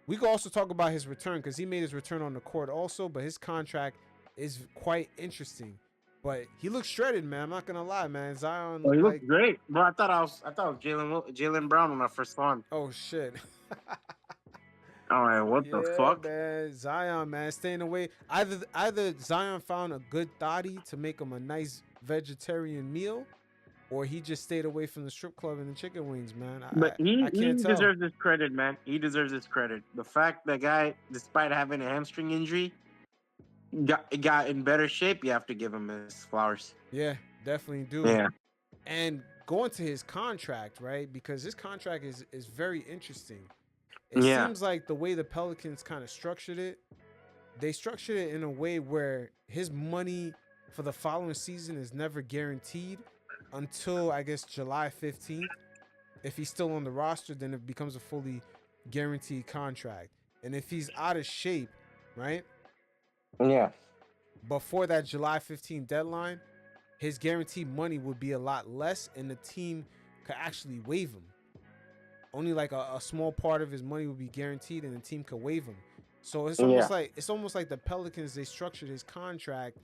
we could also talk about his return because he made his return on the court also, but his contract is quite interesting. But he looks shredded, man. I'm not gonna lie, man. Zion he looks like great. Bro, I thought it was Jaylen Brown when I first saw him. Oh shit. All right, what the fuck? Man. Zion, man, staying away. Either Zion found a good thotty to make him a nice vegetarian meal, or he just stayed away from the strip club and the chicken wings, man. But he can't tell. deserves his credit, man. He deserves his credit. The fact that guy, despite having a hamstring injury, got in better shape, you have to give him his flowers. Yeah, definitely do. Yeah. And going to his contract, right? Because his contract is very interesting. It seems like the way the Pelicans kind of structured it, they structured it in a way where his money for the following season is never guaranteed until, I guess, July 15th. If he's still on the roster, then it becomes a fully guaranteed contract. And if he's out of shape, right? Yeah. Before that July 15th deadline, his guaranteed money would be a lot less, and the team could actually waive him. Only like a small part of his money would be guaranteed, and the team could waive him. So it's almost like the Pelicans, they structured his contract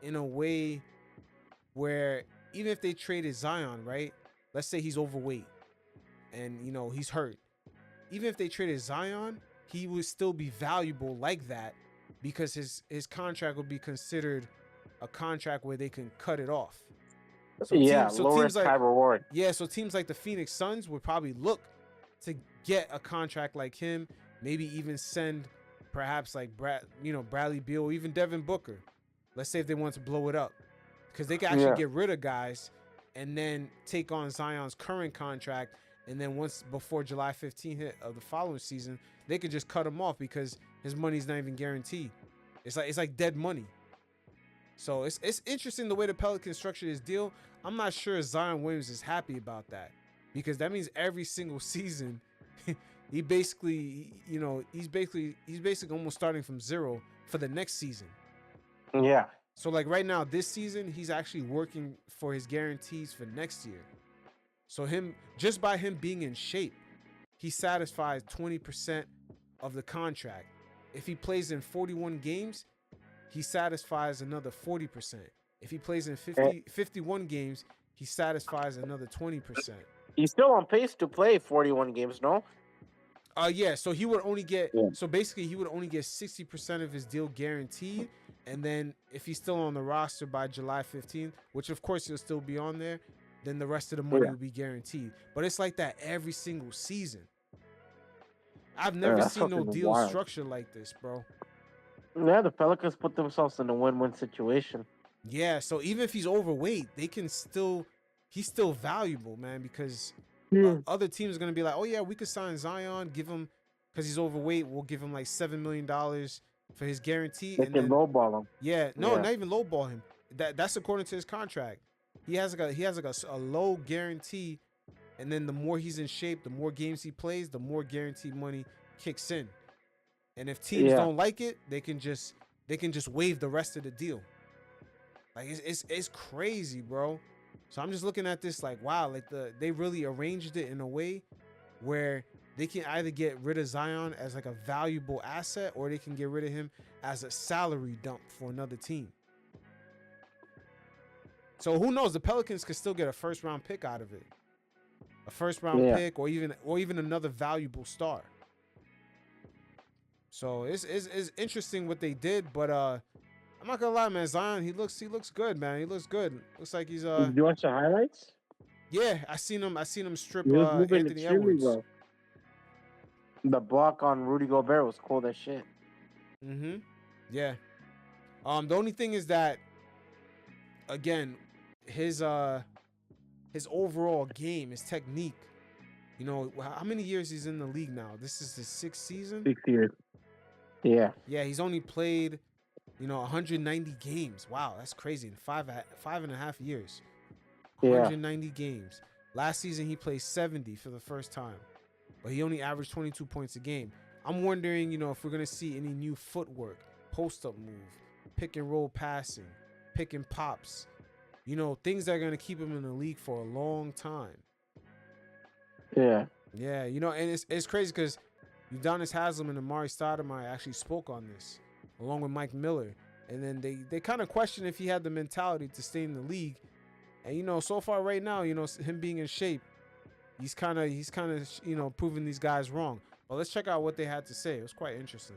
in a way where even if they traded Zion, right? Let's say he's overweight and he's hurt. Even if they traded Zion, he would still be valuable like that because his contract would be considered a contract where they can cut it off. So low risk, high reward. Yeah, so teams like the Phoenix Suns would probably look to get a contract like him, maybe even send perhaps like Bradley Beal or even Devin Booker. Let's say if they want to blow it up, because they can actually get rid of guys and then take on Zion's current contract, and then once before July 15th hit of the following season, they could just cut him off because his money's not even guaranteed. It's like dead money. So it's interesting the way the Pelicans structured his deal. I'm not sure Zion Williams is happy about that, because that means every single season he's basically almost starting from zero for the next season. Yeah. So like right now, this season, he's actually working for his guarantees for next year. So just by him being in shape, he satisfies 20% of the contract. If he plays in 41 games, he satisfies another 40%. If he plays in 51 games, he satisfies another 20%. He's still on pace to play 41 games, no? Yeah, so he would only get so basically he would only get 60% of his deal guaranteed, and then if he's still on the roster by July 15th, which of course he'll still be on there, then the rest of the money will be guaranteed. But it's like that every single season. I've never seen no deal structured like this, bro. Yeah, the Pelicans put themselves in a win-win situation. Yeah, so even if he's overweight, he's still valuable, man, because other teams are going to be like, oh yeah, we could sign Zion, give him, because he's overweight, we'll give him like $7 million for his guarantee. They can lowball him. Yeah, not even lowball him. That's according to his contract. He has a low guarantee, and then the more he's in shape, the more games he plays, the more guaranteed money kicks in. And if teams don't like it, they can just waive the rest of the deal. Like it's crazy, bro. So I'm just looking at this like, wow, like they really arranged it in a way where they can either get rid of Zion as like a valuable asset, or they can get rid of him as a salary dump for another team. So who knows? The Pelicans could still get a first round pick out of it, a first round pick, or even another valuable star. So it's interesting what they did, but I'm not gonna lie, man. Zion, he looks good, man. He looks good. Looks like he's Did you watch the highlights? Yeah, I seen him strip He was moving Anthony extremely Edwards. well. The block on Rudy Gobert was cold as shit. Mm-hmm. Yeah. The only thing is that, again, his overall game, his technique. You know, how many years he's in the league now? This is his 6th season. 6 years. Yeah. Yeah, he's only played, 190 games. Wow, that's crazy. In five and a half years. 190 games. Last season he played 70 for the first time, but he only averaged 22 points a game. I'm wondering, if we're gonna see any new footwork, post-up move, pick and roll passing, pick and pops, things that are gonna keep him in the league for a long time. Yeah. Yeah, and it's crazy because Udonis Haslem and Amari Stoudemire actually spoke on this, along with Mike Miller, and then they kind of questioned if he had the mentality to stay in the league. And so far right now, him being in shape, he's kind of proving these guys wrong. But let's check out what they had to say. It was quite interesting.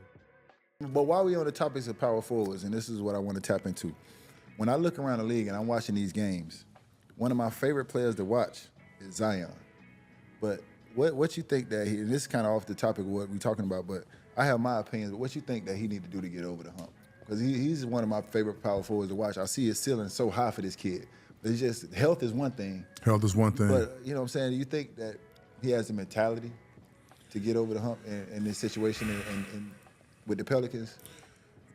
But while we on the topics of power forwards, and this is what I want to tap into, when I look around the league and I'm watching these games, one of my favorite players to watch is Zion. But what you think that and this is kind of off the topic of what we're talking about, but I have my opinions. But what you think that he need to do to get over the hump? Because he's one of my favorite power forwards to watch. I see his ceiling so high for this kid. It's just health is one thing. Health is one thing. But you know what I'm saying? Do you think that he has the mentality to get over the hump in this situation and with the Pelicans?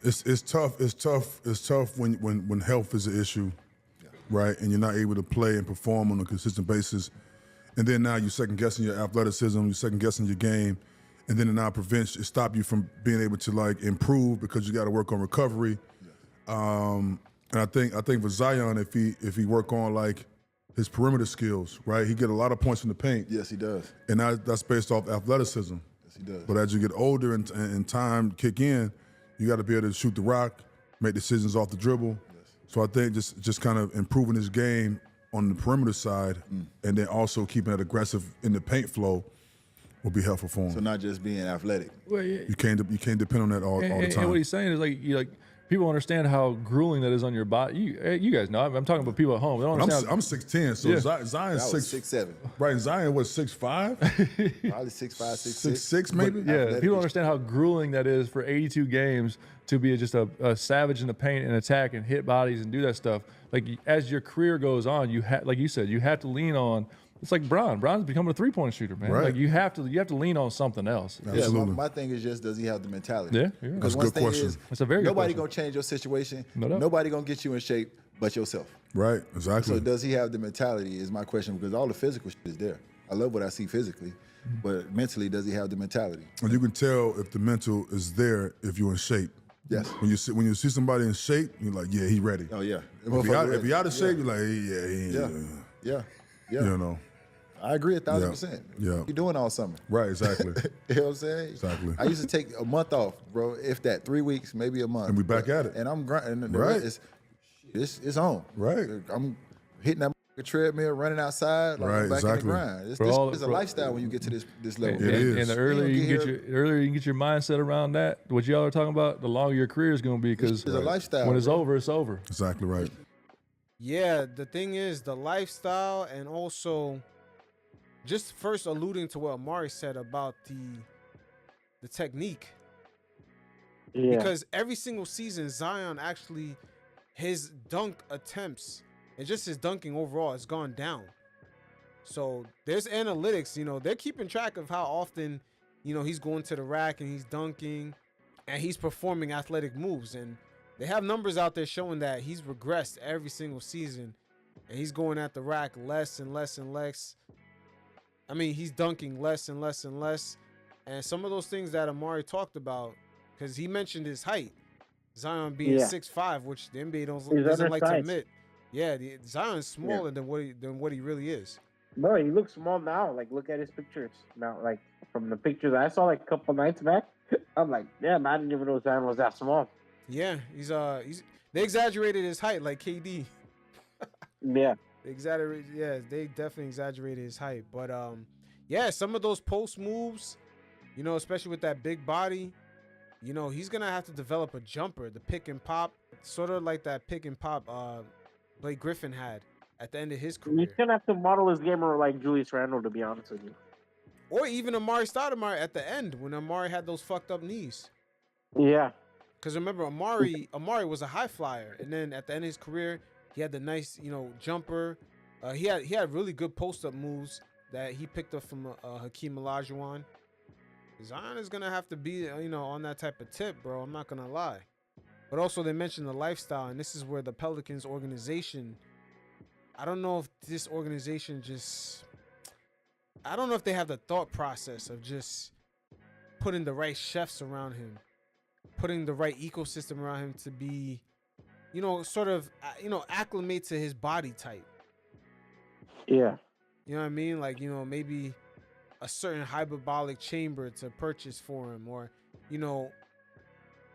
It's tough. It's tough when health is an issue, right? And you're not able to play and perform on a consistent basis. And then now you're second guessing your athleticism, you're second guessing your game, and then it now stop you from being able to improve because you got to work on recovery. And I think for Zion, if he work on his perimeter skills, right, he get a lot of points in the paint. Yes, he does. And that's based off athleticism. Yes, he does. But as you get older and time kick in, you got to be able to shoot the rock, make decisions off the dribble. Yes. So I think just kind of improving his game on the perimeter side, and then also keeping it aggressive in the paint flow will be helpful for him. So not just being athletic. Well, yeah. You can't depend on that all the time. And what he's saying is people understand how grueling that is on your body. You guys know. I'm talking about people at home. They don't understand. I'm 6'10", so Zion's 6'7". Right, Zion was 6'5". Probably 6'5", 6'6". 6'6", maybe. Yeah, people don't understand how grueling that is for 82 games to be just a savage in the paint and attack and hit bodies and do that stuff. As your career goes on, like you said, you have to lean on. It's like Bron. Bron's becoming a three-point shooter, man. Right. you have to lean on something else. Absolutely. Yeah, my thing is just, does he have the mentality? Yeah. That's a good question. That's a very good nobody question. gonna change your situation. No doubt. Nobody gonna get you in shape but yourself. Right, exactly. So does he have the mentality is my question, because all the physical shit is there. I love what I see physically, but mentally, does he have the mentality? And you can tell if the mental is there if you're in shape. Yes. When you see somebody in shape, you're like, yeah, he ready. Oh yeah. If he out of shape, you're like, yeah. You know. I agree 1,000%. Yeah. You're doing all summer. Right, exactly. You know what I'm saying? Exactly. I used to take a month off, bro, if that, 3 weeks, maybe a month. And we back at it. And I'm grinding. Right. It's on. Right. I'm hitting that treadmill, running outside, right, back exactly. in the grind. It's a lifestyle when you get to this level. It is. And the earlier you can get your mindset around that, what y'all are talking about, the longer your career is going to be, because it's a lifestyle. When it's over, it's over. Exactly right. Yeah, the thing is the lifestyle, and also just first alluding to what Amari said about the technique. Yeah. Because every single season, Zion actually, his dunk attempts and just his dunking overall has gone down. So there's analytics, they're keeping track of how often, he's going to the rack and he's dunking and he's performing athletic moves. And they have numbers out there showing that he's regressed every single season and he's going at the rack less and less and less. I mean, he's dunking less and less and less. And some of those things that Amari talked about, because he mentioned his height. Zion being 6'5", which the NBA doesn't like to admit. Yeah, Zion's smaller than what he really is. Bro, he looks small now. Like, look at his pictures now. Like, from the pictures I saw like a couple nights back, I'm like, damn, I didn't even know Zion was that small. Yeah, he's they exaggerated his height like KD. Yeah. They definitely exaggerated his height. But yeah, some of those post moves, especially with that big body, he's gonna have to develop a jumper, the pick and pop, sort of like that pick and pop Blake Griffin had at the end of his career. He's gonna have to model his game like Julius Randle, to be honest with you. Or even Amari Stoudemire at the end when Amari had those fucked up knees. Yeah. Because remember, Amari was a high flyer, and then at the end of his career, he had the nice, jumper. He had really good post up moves that he picked up from Hakeem Olajuwon. Zion is gonna have to be, on that type of tip, bro. I'm not gonna lie. But also, they mentioned the lifestyle, and this is where the Pelicans organization. I don't know if this organization I don't know if they have the thought process of just putting the right chefs around him, putting the right ecosystem around him to be, sort of, acclimate to his body type. Yeah. You know what I mean? Like, maybe a certain hyperbolic chamber to purchase for him, or,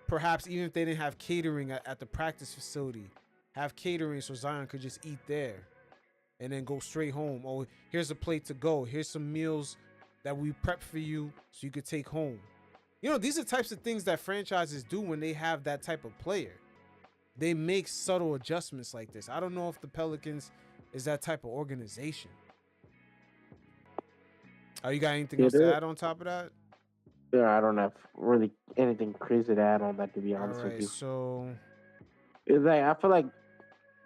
perhaps even if they didn't have catering at the practice facility, have catering so Zion could just eat there and then go straight home. Oh, here's a plate to go. Here's some meals that we prep for you so you could take home. These are types of things that franchises do when they have that type of player. They make subtle adjustments like this. I don't know if the Pelicans is that type of organization. You got anything else to add on top of that? Yeah, I don't have really anything crazy to add on that, to be honest with you. So it's like, I feel like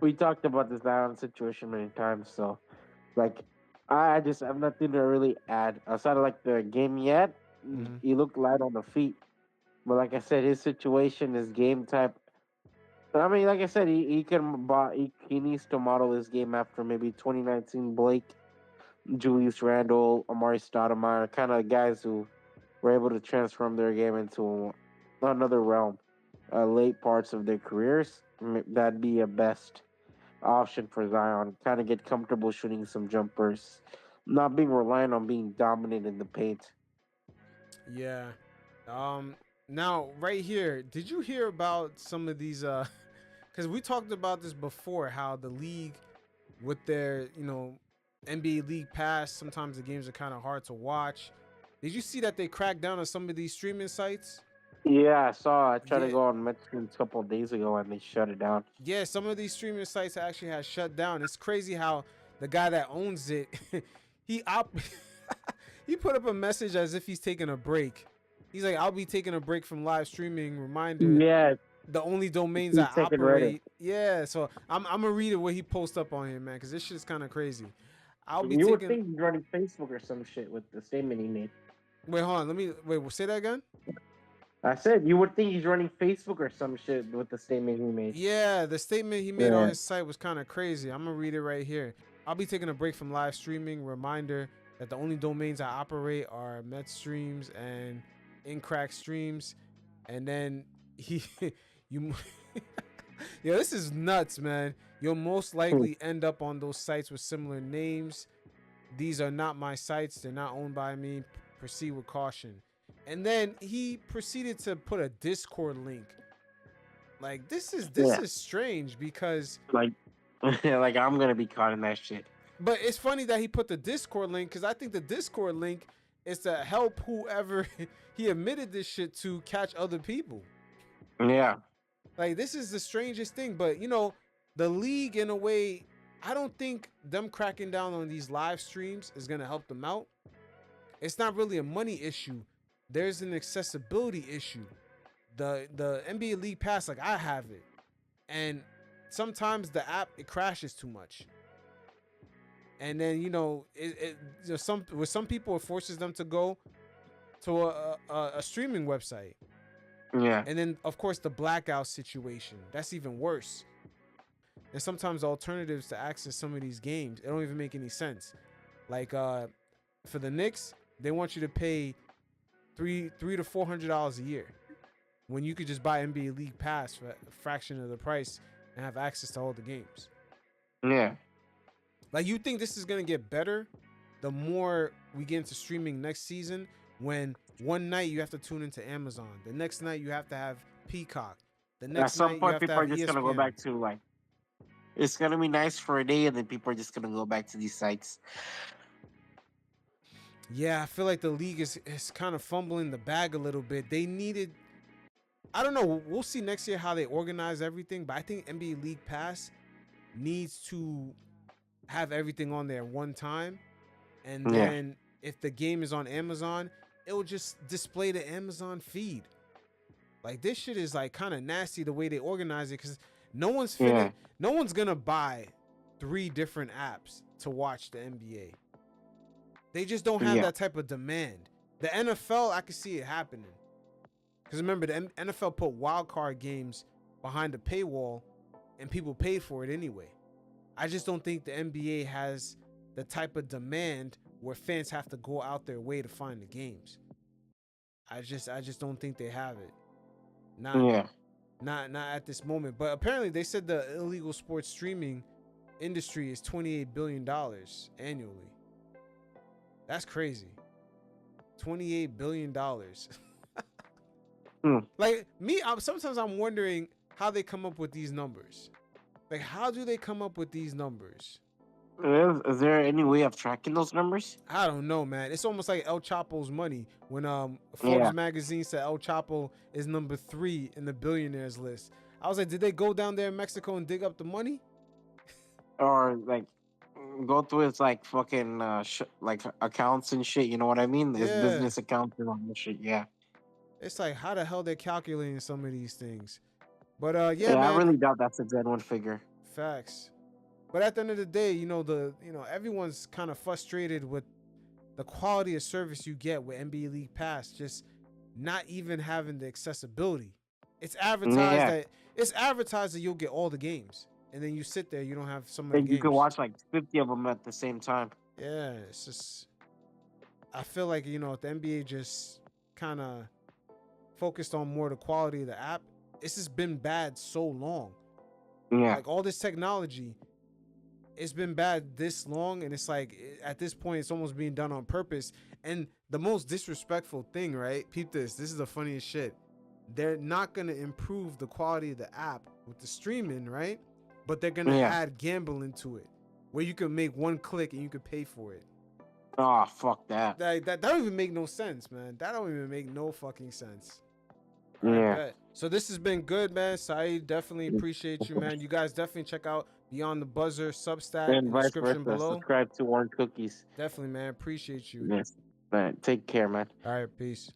we talked about this Zion situation many times, so like I just have nothing to really add outside of like the game yet. He looked light on the feet, but like I said, his situation, his game type. I mean, like I said, he needs to model his game after maybe 2019 Blake, Julius Randle, Amari Stoudemire, kind of guys who were able to transform their game into another realm. Late parts of their careers, that'd be a best option for Zion. Kind of get comfortable shooting some jumpers, not being reliant on being dominant in the paint. Yeah. Now right here, did you hear about some of these? Because we talked about this before, how the league with their NBA League Pass, sometimes the games are kind of hard to watch. Did you see that they cracked down on some of these streaming sites? Yeah, I saw. I tried to go on Metro a couple of days ago and they shut it down. Yeah, some of these streaming sites actually had shut down. It's crazy how the guy that owns it, he put up a message as if he's taking a break. He's like, I'll be taking a break from live streaming. Reminder. Yeah. The only domains I operate. Yeah, so I'm gonna read it what he posts up on here, man, because this shit's kind of crazy. You would think he's running Facebook or some shit with the statement he made. Wait, hold on. Say that again. I said you would think he's running Facebook or some shit with the statement he made. Yeah, the statement he made on his site was kind of crazy. I'm gonna read it right here. I'll be taking a break from live streaming. Reminder that the only domains I operate are Met Streams and Incrack Streams. And then yo, this is nuts, man. You'll most likely end up on those sites with similar names. These are not my sites. They're not owned by me. Proceed with caution. And then he proceeded to put a Discord link. Like, this is strange because like I'm gonna be caught in that shit. But it's funny that he put the Discord link, because I think the Discord link is to help whoever he admitted this shit to catch other people. Yeah. Like, this is the strangest thing. But, the league, in a way, I don't think them cracking down on these live streams is going to help them out. It's not really a money issue. There's an accessibility issue. The NBA League Pass, like, I have it. And sometimes the app, it crashes too much. And then, with some people, it forces them to go to a streaming website. Yeah. And then, of course, the blackout situation. That's even worse. And sometimes the alternatives to access some of these games, it don't even make any sense. Like, for the Knicks, they want you to pay $300 to $400 a year. when you could just buy NBA League Pass for a fraction of the price and have access to all the games. Yeah. Like, you think this is going to get better the more we get into streaming next season, when one night you have to tune into Amazon, the next night you have to have Peacock, the At next some night you point, have to people are have just gonna go ESPN. back to like, it's gonna be nice for a day, and then people are just gonna go back to these sites. Yeah, I feel like the league is kind of fumbling the bag a little bit. They needed, I don't know, we'll see next year how they organize everything, but I think NBA League Pass needs to have everything on there one time. And then if the game is on Amazon, it will just display the Amazon feed. Like, this shit is like kind of nasty the way they organize it, because no one's gonna buy 3 different apps to watch the NBA. They just don't have that type of demand. The NFL, I can see it happening. Because remember, the NFL put wild card games behind the paywall, and people paid for it anyway. I just don't think the NBA has the type of demand where fans have to go out their way to find the games. I just don't think they have it. Not at this moment. But apparently they said the illegal sports streaming industry is $28 billion annually. That's crazy. $28 billion. Like, sometimes I'm wondering how they come up with these numbers. Like, how do they come up with these numbers? Is there any way of tracking those numbers? I don't know, man. It's almost like El Chapo's money. When Forbes magazine said El Chapo is number 3 in the billionaires list, I was like, did they go down there in Mexico and dig up the money? Or like go through his like fucking like accounts and shit, you know what I mean? His business accounts and all that shit, yeah. It's like, how the hell they're calculating some of these things. But yeah, man, I really doubt that's a genuine figure. Facts. But at the end of the day, everyone's kind of frustrated with the quality of service you get with NBA League Pass, just not even having the accessibility. It's advertised that you'll get all the games, and then you sit there, you don't have some of the games. You can watch like 50 of them at the same time. Yeah, it's just, I feel like, if the NBA just kind of focused on more the quality of the app, it's just been bad so long. Yeah. Like, all this technology, it's been bad this long, and it's like, at this point, it's almost being done on purpose. And the most disrespectful thing, right? Peep this. This is the funniest shit. They're not going to improve the quality of the app with the streaming, right? But they're going to add gambling to it, where you can make one click and you can pay for it. Oh, fuck that. That don't even make no sense, man. That don't even make no fucking sense. Yeah. So this has been good, man. Saeed, definitely appreciate you, man. You guys definitely check out Beyond the Buzzer Substack in the description below. Subscribe to Orange Cookies. Definitely, man. Appreciate you. Yes. Man, take care, man. All right, peace.